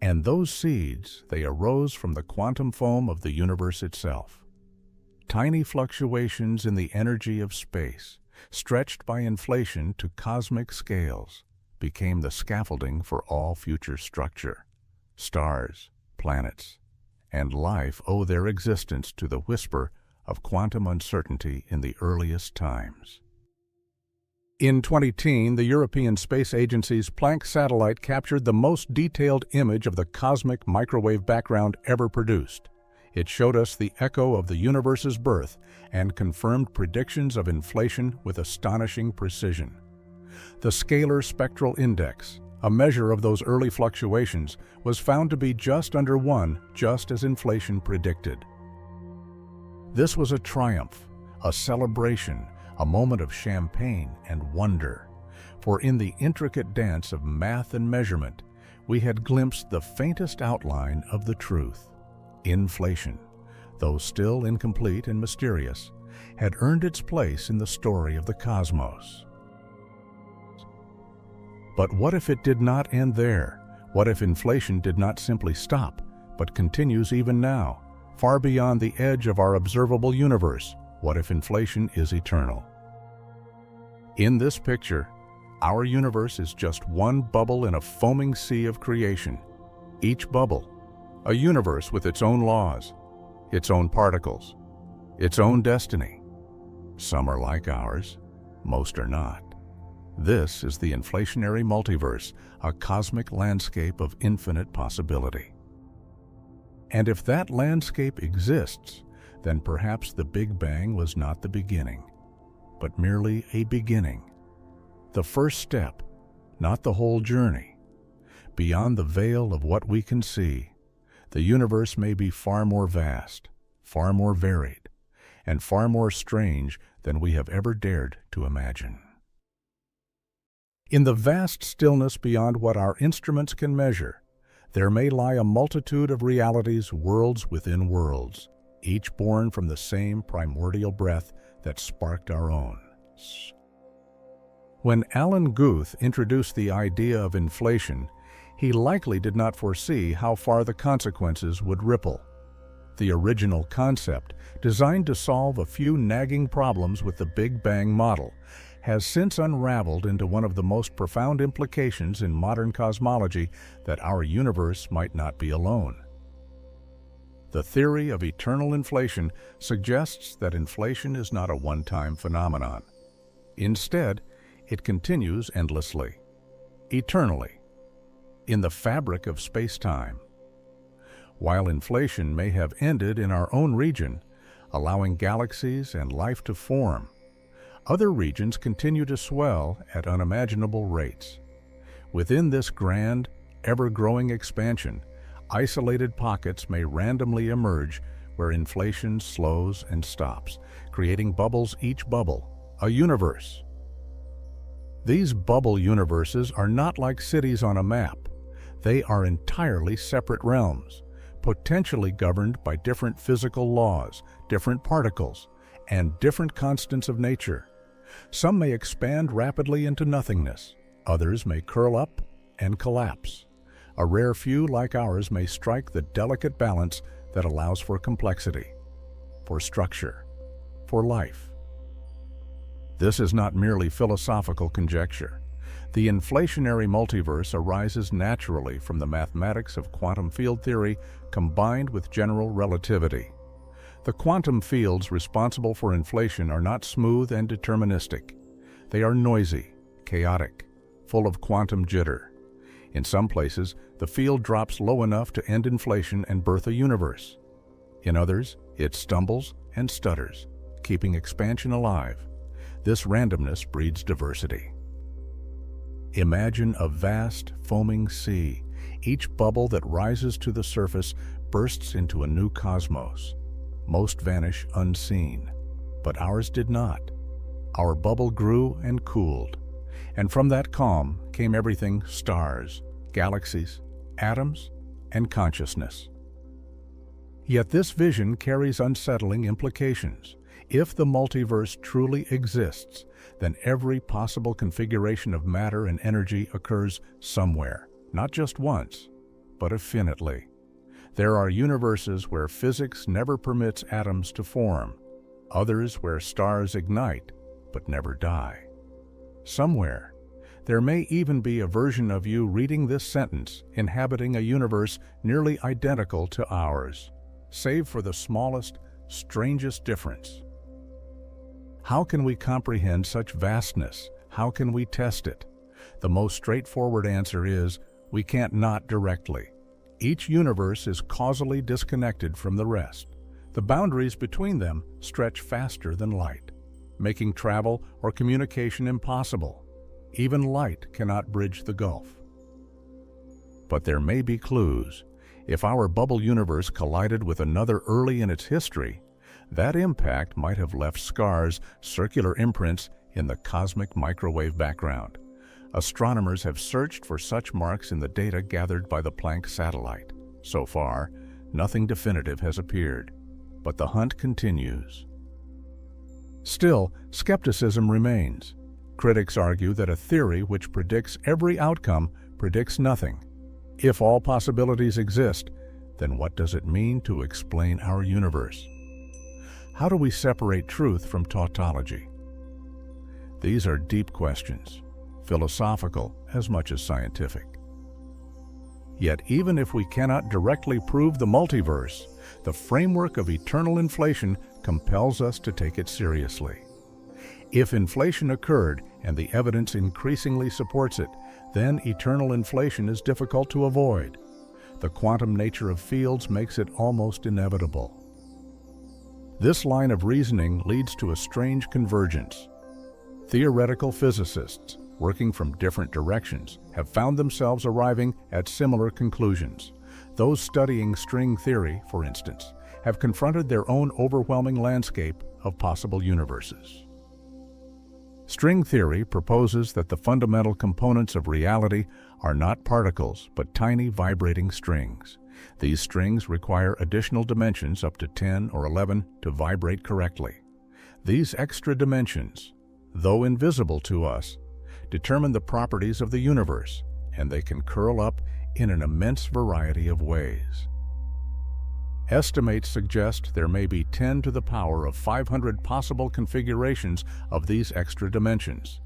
And those seeds, they arose from the quantum foam of the universe itself. Tiny fluctuations in the energy of space, stretched by inflation to cosmic scales, became the scaffolding for all future structure. Stars, planets, and life owe their existence to the whisper of quantum uncertainty in the earliest times. In 2010, the European Space Agency's Planck satellite captured the most detailed image of the cosmic microwave background ever produced. It showed us the echo of the universe's birth and confirmed predictions of inflation with astonishing precision. The scalar spectral index, a measure of those early fluctuations, was found to be just under 1, just as inflation predicted. This was a triumph, a celebration, a moment of champagne and wonder. For in the intricate dance of math and measurement, we had glimpsed the faintest outline of the truth. Inflation, though still incomplete and mysterious, had earned its place in the story of the cosmos. But what if it did not end there? What if inflation did not simply stop, but continues even now, far beyond the edge of our observable universe? What if inflation is eternal? In this picture, our universe is just one bubble in a foaming sea of creation. Each bubble, a universe with its own laws, its own particles, its own destiny. Some are like ours, most are not. This is the inflationary multiverse, a cosmic landscape of infinite possibility. And if that landscape exists, then perhaps the Big Bang was not the beginning, but merely a beginning. The first step, not the whole journey. Beyond the veil of what we can see, the universe may be far more vast, far more varied, and far more strange than we have ever dared to imagine. In the vast stillness beyond what our instruments can measure, there may lie a multitude of realities, worlds within worlds, each born from the same primordial breath that sparked our own. When Alan Guth introduced the idea of inflation, he likely did not foresee how far the consequences would ripple. The original concept, designed to solve a few nagging problems with the Big Bang model, has since unraveled into one of the most profound implications in modern cosmology, that our universe might not be alone. The theory of eternal inflation suggests that inflation is not a one-time phenomenon. Instead, it continues endlessly, eternally, in the fabric of space-time. While inflation may have ended in our own region, allowing galaxies and life to form, other regions continue to swell at unimaginable rates. Within this grand, ever-growing expansion, isolated pockets may randomly emerge where inflation slows and stops, creating bubbles, each bubble a universe. These bubble universes are not like cities on a map. They are entirely separate realms, potentially governed by different physical laws, different particles, and different constants of nature. Some may expand rapidly into nothingness. Others may curl up and collapse. A rare few like ours may strike the delicate balance that allows for complexity, for structure, for life. This is not merely philosophical conjecture. The inflationary multiverse arises naturally from the mathematics of quantum field theory combined with general relativity. The quantum fields responsible for inflation are not smooth and deterministic. They are noisy, chaotic, full of quantum jitter. In some places, the field drops low enough to end inflation and birth a universe. In others, it stumbles and stutters, keeping expansion alive. This randomness breeds diversity. Imagine a vast, foaming sea. Each bubble that rises to the surface bursts into a new cosmos. Most vanish unseen, but ours did not. Our bubble grew and cooled, and from that calm came everything: stars, galaxies, atoms, and consciousness. Yet this vision carries unsettling implications. If the multiverse truly exists, then every possible configuration of matter and energy occurs somewhere, not just once, but infinitely. There are universes where physics never permits atoms to form, others where stars ignite but never die. Somewhere, there may even be a version of you reading this sentence inhabiting a universe nearly identical to ours, save for the smallest, strangest difference. How can we comprehend such vastness? How can we test it? The most straightforward answer is, we can't not directly. Each universe is causally disconnected from the rest. The boundaries between them stretch faster than light, making travel or communication impossible. Even light cannot bridge the gulf. But there may be clues. If our bubble universe collided with another early in its history, That impact might have left scars, circular imprints, in the cosmic microwave background. Astronomers have searched for such marks in the data gathered by the Planck satellite. So far, nothing definitive has appeared, but the hunt continues. Still, skepticism remains. Critics argue that a theory which predicts every outcome predicts nothing. If all possibilities exist, then what does it mean to explain our universe? How do we separate truth from tautology? These are deep questions, philosophical as much as scientific. Yet even if we cannot directly prove the multiverse, the framework of eternal inflation compels us to take it seriously. If inflation occurred and the evidence increasingly supports it, then eternal inflation is difficult to avoid. The quantum nature of fields makes it almost inevitable. This line of reasoning leads to a strange convergence. Theoretical physicists, working from different directions, have found themselves arriving at similar conclusions. Those studying string theory, for instance, have confronted their own overwhelming landscape of possible universes. String theory proposes that the fundamental components of reality are not particles, but tiny vibrating strings. These strings require additional dimensions up to 10 or 11 to vibrate correctly. These extra dimensions, though invisible to us, determine the properties of the universe, and they can curl up in an immense variety of ways. Estimates suggest there may be 10 to the power of 500 possible configurations of these extra dimensions.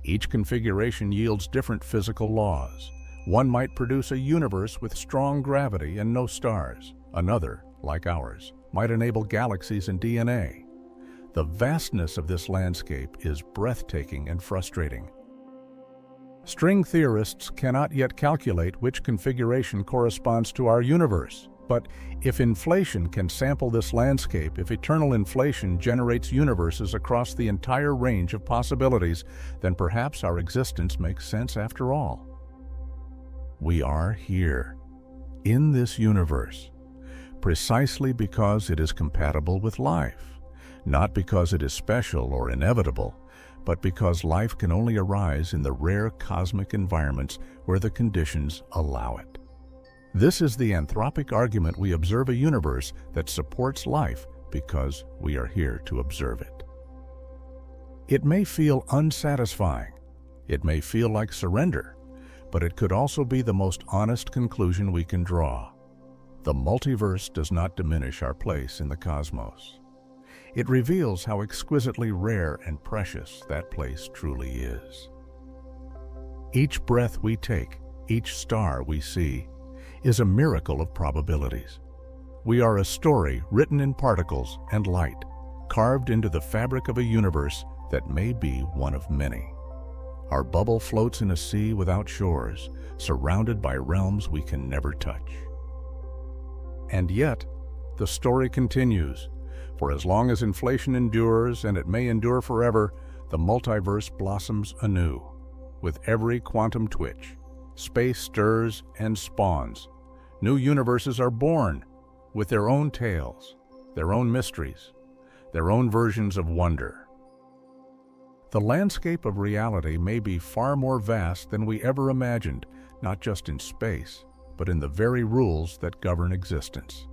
Each configuration yields different physical laws. One might produce a universe with strong gravity and no stars. Another, like ours, might enable galaxies and DNA. The vastness of this landscape is breathtaking and frustrating. String theorists cannot yet calculate which configuration corresponds to our universe. But if inflation can sample this landscape, if eternal inflation generates universes across the entire range of possibilities, then perhaps our existence makes sense after all. We are here, in this universe, precisely because it is compatible with life, not because it is special or inevitable, but because life can only arise in the rare cosmic environments where the conditions allow it. This is the anthropic argument. We observe a universe that supports life because we are here to observe it. It may feel unsatisfying. It may feel like surrender, but it could also be the most honest conclusion we can draw. The multiverse does not diminish our place in the cosmos. It reveals how exquisitely rare and precious that place truly is. Each breath we take, each star we see, is a miracle of probabilities. We are a story written in particles and light, carved into the fabric of a universe that may be one of many. Our bubble floats in a sea without shores, surrounded by realms we can never touch. And yet, the story continues. For as long as inflation endures, and it may endure forever, the multiverse blossoms anew. With every quantum twitch, space stirs and spawns. New universes are born with their own tales, their own mysteries, their own versions of wonder. The landscape of reality may be far more vast than we ever imagined, not just in space, but in the very rules that govern existence.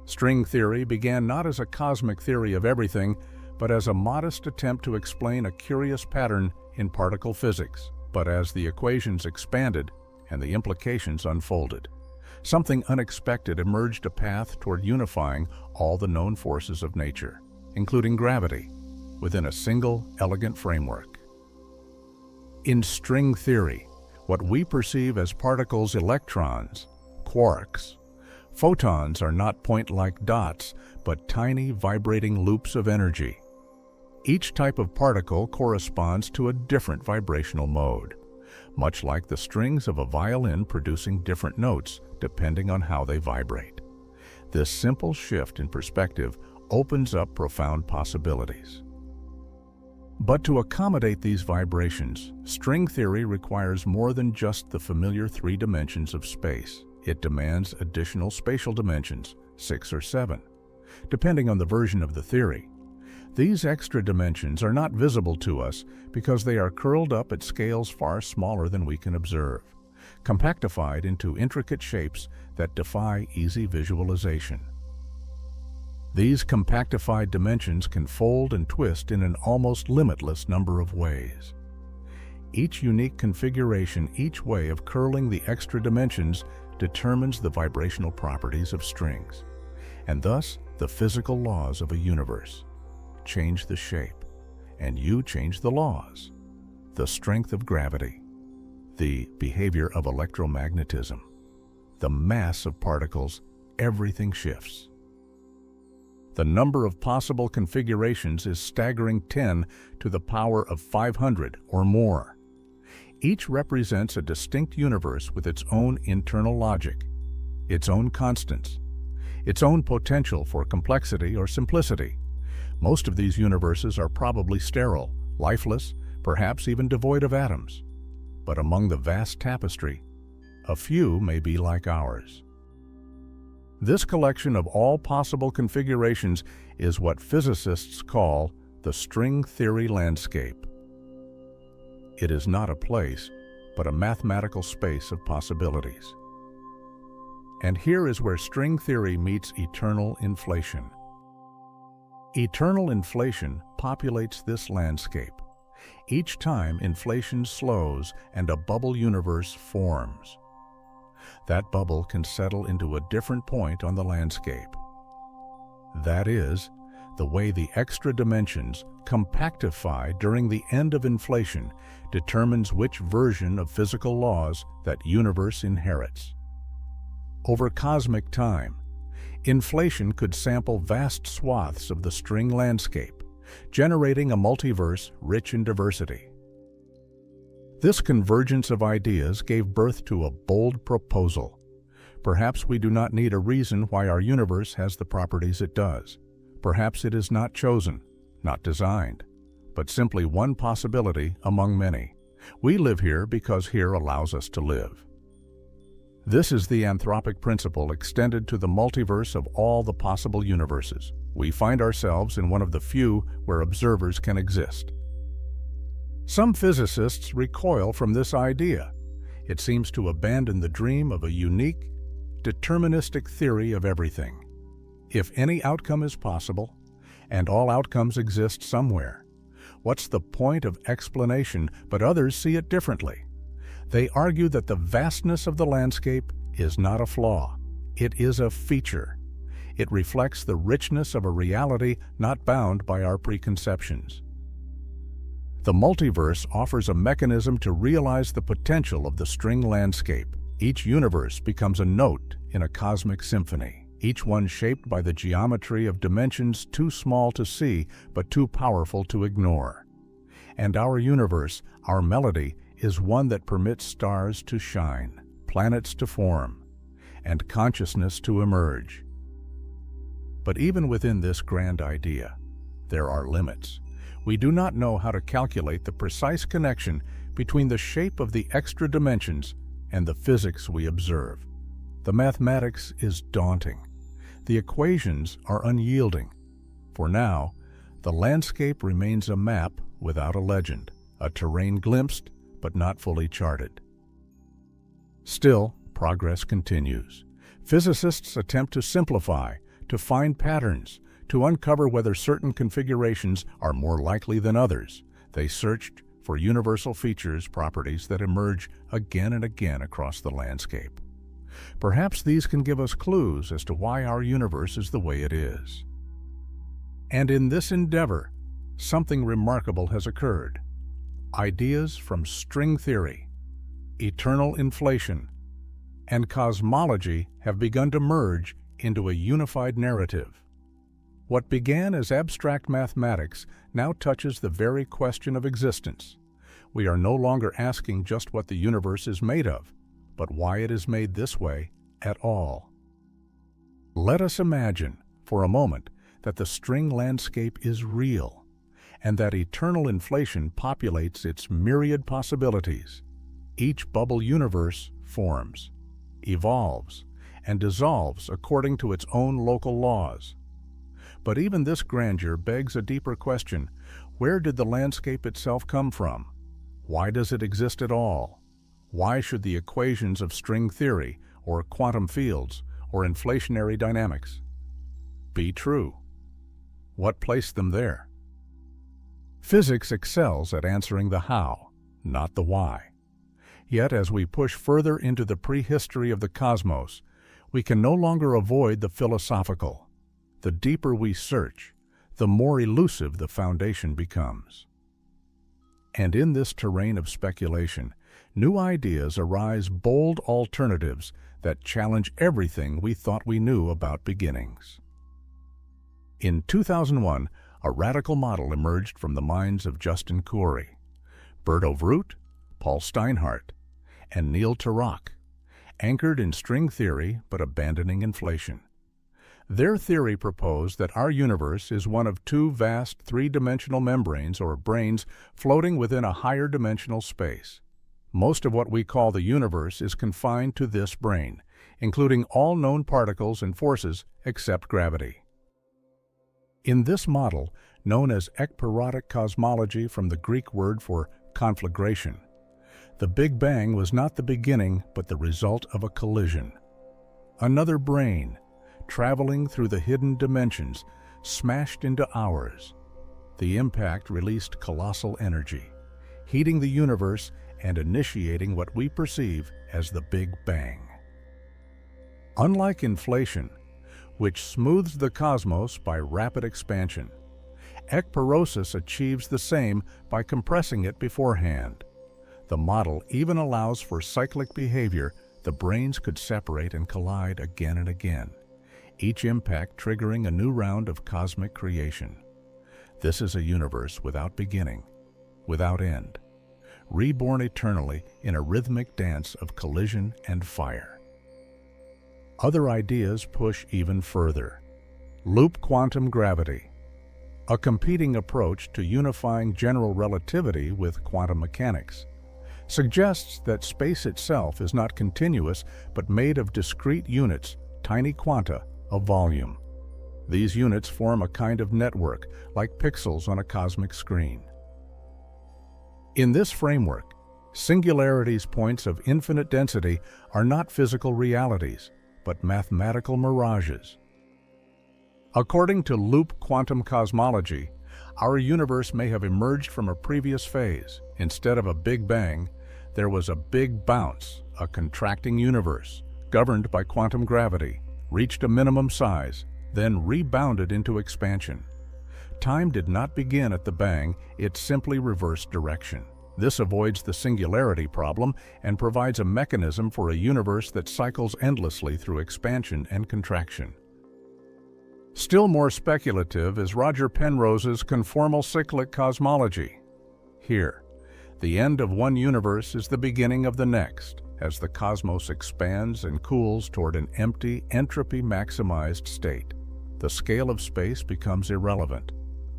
String theory began not as a cosmic theory of everything, but as a modest attempt to explain a curious pattern in particle physics. But as the equations expanded and the implications unfolded, something unexpected emerged, a path toward unifying all the known forces of nature, including gravity, within a single, elegant framework. In string theory, what we perceive as particles, electrons, quarks, photons are not point-like dots, but tiny vibrating loops of energy. Each type of particle corresponds to a different vibrational mode, much like the strings of a violin producing different notes depending on how they vibrate. This simple shift in perspective opens up profound possibilities. But to accommodate these vibrations, string theory requires more than just the familiar 3 dimensions of space. It demands additional spatial dimensions, 6 or 7. depending on the version of the theory. These extra dimensions are not visible to us because they are curled up at scales far smaller than we can observe, compactified into intricate shapes that defy easy visualization. These compactified dimensions can fold and twist in an almost limitless number of ways. Each unique configuration, each way of curling the extra dimensions determines the vibrational properties of strings, and thus the physical laws of a universe. Change the shape, and you change the laws. The strength of gravity, the behavior of electromagnetism, the mass of particles, everything shifts. The number of possible configurations is staggering 10 to the power of 500 or more. Each represents a distinct universe with its own internal logic, its own constants, its own potential for complexity or simplicity. Most of these universes are probably sterile, lifeless, perhaps even devoid of atoms. But among the vast tapestry, a few may be like ours. This collection of all possible configurations is what physicists call the string theory landscape. It is not a place, but a mathematical space of possibilities. And here is where string theory meets eternal inflation. Eternal inflation populates this landscape. Each time inflation slows and a bubble universe forms. That bubble can settle into a different point on the landscape. That is, the way the extra dimensions compactify during the end of inflation determines which version of physical laws that universe inherits. Over cosmic time, inflation could sample vast swaths of the string landscape, generating a multiverse rich in diversity. This convergence of ideas gave birth to a bold proposal. Perhaps we do not need a reason why our universe has the properties it does. Perhaps it is not chosen, not designed, but simply one possibility among many. We live here because here allows us to live. This is the anthropic principle extended to the multiverse of all the possible universes. We find ourselves in one of the few where observers can exist. Some physicists recoil from this idea. It seems to abandon the dream of a unique, deterministic theory of everything. If any outcome is possible, and all outcomes exist somewhere, what's the point of explanation? But others see it differently. They argue that the vastness of the landscape is not a flaw. It is a feature. It reflects the richness of a reality not bound by our preconceptions. The multiverse offers a mechanism to realize the potential of the string landscape. Each universe becomes a note in a cosmic symphony, each one shaped by the geometry of dimensions too small to see but too powerful to ignore. And our universe, our melody, is one that permits stars to shine, planets to form, and consciousness to emerge. But even within this grand idea, there are limits. We do not know how to calculate the precise connection between the shape of the extra dimensions and the physics we observe. The mathematics is daunting. The equations are unyielding. For now, the landscape remains a map without a legend, a terrain glimpsed but not fully charted. Still, progress continues. Physicists attempt to simplify, to find patterns, to uncover whether certain configurations are more likely than others. They searched for universal features, properties that emerge again and again across the landscape. Perhaps these can give us clues as to why our universe is the way it is. And in this endeavor, something remarkable has occurred. Ideas from string theory, eternal inflation, and cosmology have begun to merge into a unified narrative. What began as abstract mathematics now touches the very question of existence. We are no longer asking just what the universe is made of, but why it is made this way at all. Let us imagine, for a moment, that the string landscape is real, and that eternal inflation populates its myriad possibilities. Each bubble universe forms, evolves, and dissolves according to its own local laws. But even this grandeur begs a deeper question. Where did the landscape itself come from? Why does it exist at all? Why should the equations of string theory, or quantum fields, or inflationary dynamics be true? What placed them there? Physics excels at answering the how, not the why. Yet as we push further into the prehistory of the cosmos, we can no longer avoid the philosophical. The deeper we search, the more elusive the foundation becomes. And in this terrain of speculation, new ideas arise, bold alternatives that challenge everything we thought we knew about beginnings. In 2001, a radical model emerged from the minds of Justin Coury, Bert Ovrutt, Paul Steinhardt, and Neil Turok, anchored in string theory but abandoning inflation. Their theory proposed that our universe is one of two vast three-dimensional membranes or branes floating within a higher dimensional space. Most of what we call the universe is confined to this brane, including all known particles and forces except gravity. In this model, known as ekpyrotic cosmology from the Greek word for conflagration, the Big Bang was not the beginning but the result of a collision. Another brane, traveling through the hidden dimensions, smashed into ours. The impact released colossal energy, heating the universe and initiating what we perceive as the Big Bang. Unlike inflation, which smooths the cosmos by rapid expansion, ekpyrosis achieves the same by compressing it beforehand. The model even allows for cyclic behavior. The branes could separate and collide again and again, each impact triggering a new round of cosmic creation. This is a universe without beginning, without end, reborn eternally in a rhythmic dance of collision and fire. Other ideas push even further. Loop quantum gravity, a competing approach to unifying general relativity with quantum mechanics, suggests that space itself is not continuous but made of discrete units, tiny quanta of volume. These units form a kind of network, like pixels on a cosmic screen. In this framework, singularities, points of infinite density, are not physical realities, but mathematical mirages. According to loop quantum cosmology, our universe may have emerged from a previous phase. Instead of a Big Bang, there was a big bounce, a contracting universe, governed by quantum gravity, reached a minimum size, then rebounded into expansion. Time did not begin at the bang, it simply reversed direction. This avoids the singularity problem and provides a mechanism for a universe that cycles endlessly through expansion and contraction. Still more speculative is Roger Penrose's conformal cyclic cosmology. Here, the end of one universe is the beginning of the next, as the cosmos expands and cools toward an empty, entropy-maximized state. The scale of space becomes irrelevant.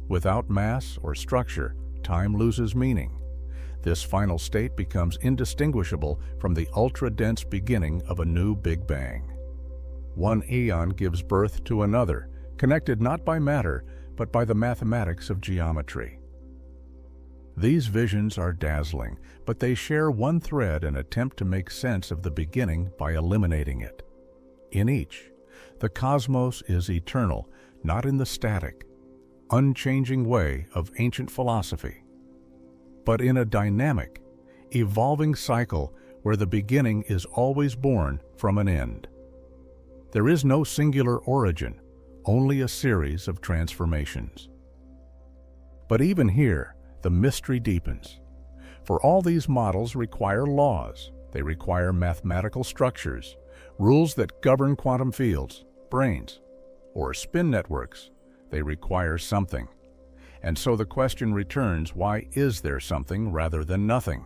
Without mass or structure, time loses meaning. This final state becomes indistinguishable from the ultra-dense beginning of a new Big Bang. One eon gives birth to another, connected not by matter, but by the mathematics of geometry. These visions are dazzling, but they share one thread: an attempt to make sense of the beginning by eliminating it. In each, the cosmos is eternal, not in the static, unchanging way of ancient philosophy, but in a dynamic, evolving cycle where the beginning is always born from an end. There is no singular origin, only a series of transformations. But even here, the mystery deepens. For all these models require laws. They require mathematical structures, rules that govern quantum fields, branes, or spin networks. They require something. And so the question returns, why is there something rather than nothing?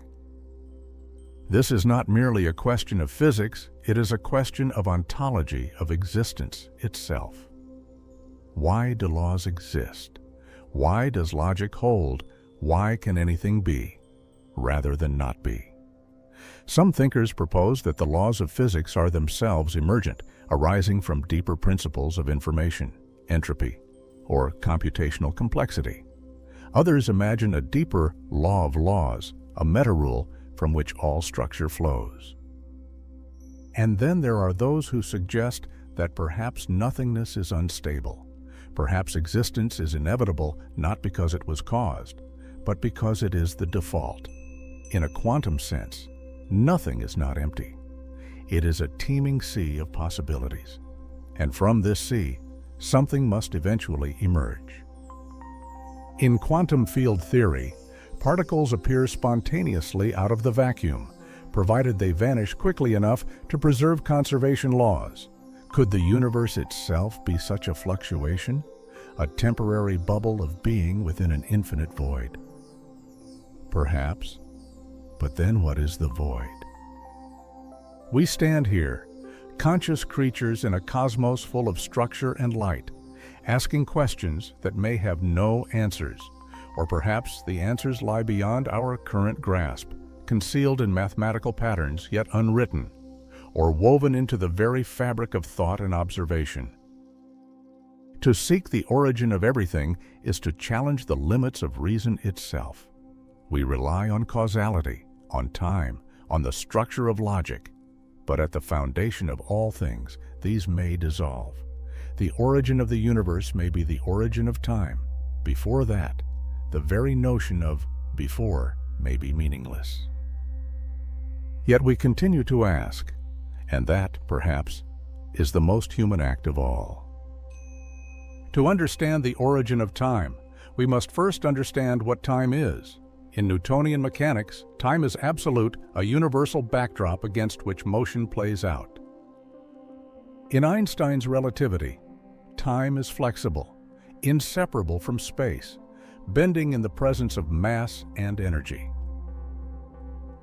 This is not merely a question of physics, it is a question of ontology, of existence itself. Why do laws exist? Why does logic hold? Why can anything be, rather than not be? Some thinkers propose that the laws of physics are themselves emergent, arising from deeper principles of information, entropy, or computational complexity. Others imagine a deeper law of laws, a meta-rule from which all structure flows. And then there are those who suggest that perhaps nothingness is unstable. Perhaps existence is inevitable not because it was caused, but because it is the default. In a quantum sense, nothing is not empty. It is a teeming sea of possibilities. And from this sea, something must eventually emerge. In quantum field theory, particles appear spontaneously out of the vacuum, provided they vanish quickly enough to preserve conservation laws. Could the universe itself be such a fluctuation? A temporary bubble of being within an infinite void? Perhaps. But then what is the void? We stand here, conscious creatures in a cosmos full of structure and light, asking questions that may have no answers, or perhaps the answers lie beyond our current grasp, concealed in mathematical patterns yet unwritten, or woven into the very fabric of thought and observation. To seek the origin of everything is to challenge the limits of reason itself. We rely on causality, on time, on the structure of logic, but at the foundation of all things, these may dissolve. The origin of the universe may be the origin of time. Before that, the very notion of before may be meaningless. Yet we continue to ask, and that, perhaps, is the most human act of all. To understand the origin of time, we must first understand what time is. In Newtonian mechanics, time is absolute, a universal backdrop against which motion plays out. In Einstein's relativity, time is flexible, inseparable from space, bending in the presence of mass and energy.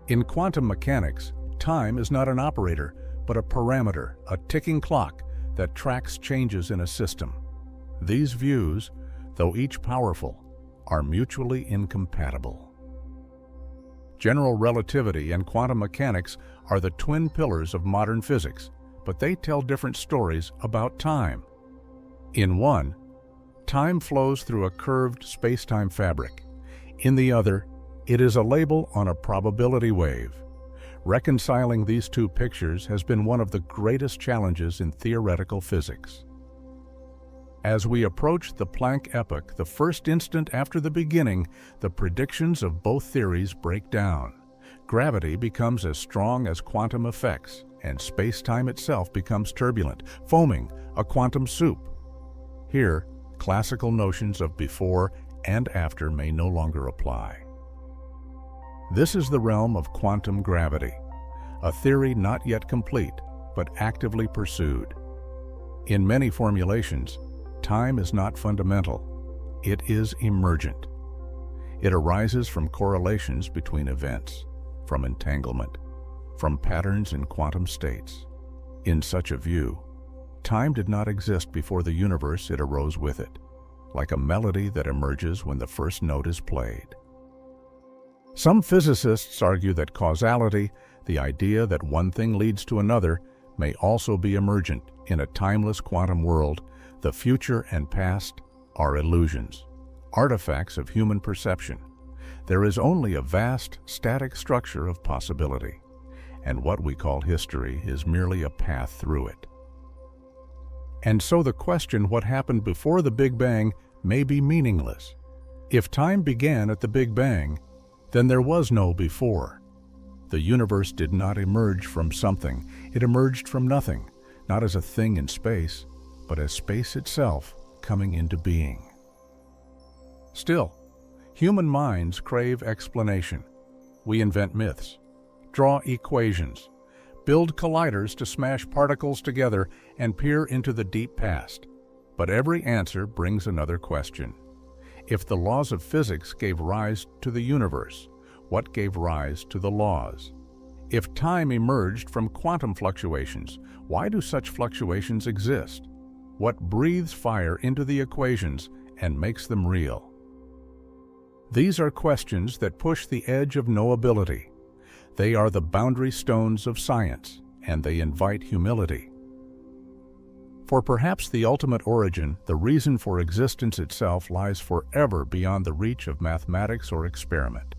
In quantum mechanics, time is not an operator, but a parameter, a ticking clock that tracks changes in a system. These views, though each powerful, are mutually incompatible. General relativity and quantum mechanics are the twin pillars of modern physics, but they tell different stories about time. In one, time flows through a curved space-time fabric. In the other, it is a label on a probability wave. Reconciling these two pictures has been one of the greatest challenges in theoretical physics. As we approach the Planck epoch, the first instant after the beginning, the predictions of both theories break down. Gravity becomes as strong as quantum effects, and space-time itself becomes turbulent, foaming, a quantum soup. Here, classical notions of before and after may no longer apply. This is the realm of quantum gravity, a theory not yet complete, but actively pursued. In many formulations, time is not fundamental. It is emergent. It arises from correlations between events, from entanglement, from patterns in quantum states. In such a view, time did not exist before the universe, it arose with it, like a melody that emerges when the first note is played. Some physicists argue that causality, the idea that one thing leads to another, may also be emergent. In a timeless quantum world, the future and past are illusions, artifacts of human perception. There is only a vast, static structure of possibility, and what we call history is merely a path through it. And so the question, what happened before the Big Bang, may be meaningless. If time began at the Big Bang, then there was no before. The universe did not emerge from something. It emerged from nothing, not as a thing in space, but as space itself coming into being. Still, human minds crave explanation. We invent myths, draw equations, build colliders to smash particles together and peer into the deep past. But every answer brings another question. If the laws of physics gave rise to the universe, what gave rise to the laws? If time emerged from quantum fluctuations, why do such fluctuations exist? What breathes fire into the equations and makes them real? These are questions that push the edge of knowability. They are the boundary stones of science, and they invite humility. For perhaps the ultimate origin, the reason for existence itself, lies forever beyond the reach of mathematics or experiment.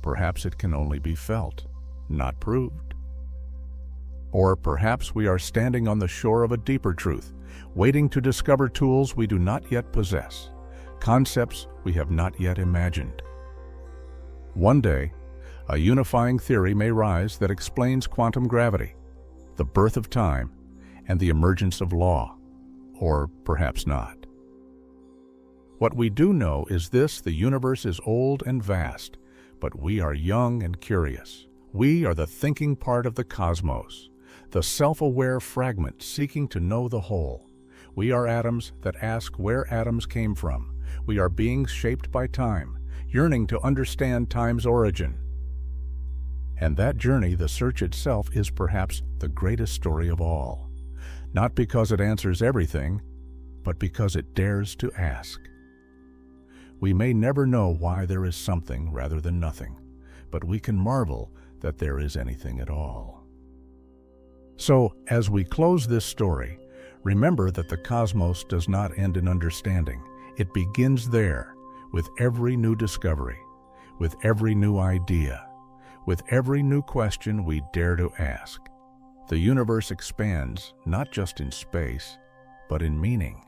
Perhaps it can only be felt, not proved. Or perhaps we are standing on the shore of a deeper truth, waiting to discover tools we do not yet possess, concepts we have not yet imagined. One day, a unifying theory may rise that explains quantum gravity, the birth of time, and the emergence of law, or perhaps not. What we do know is this: the universe is old and vast, but we are young and curious. We are the thinking part of the cosmos, the self-aware fragment seeking to know the whole. We are atoms that ask where atoms came from. We are beings shaped by time, yearning to understand time's origin. And that journey, the search itself, is perhaps the greatest story of all. Not because it answers everything, but because it dares to ask. We may never know why there is something rather than nothing, but we can marvel that there is anything at all. So, as we close this story, remember that the cosmos does not end in understanding. It begins there, with every new discovery, with every new idea, with every new question we dare to ask. The universe expands not just in space, but in meaning.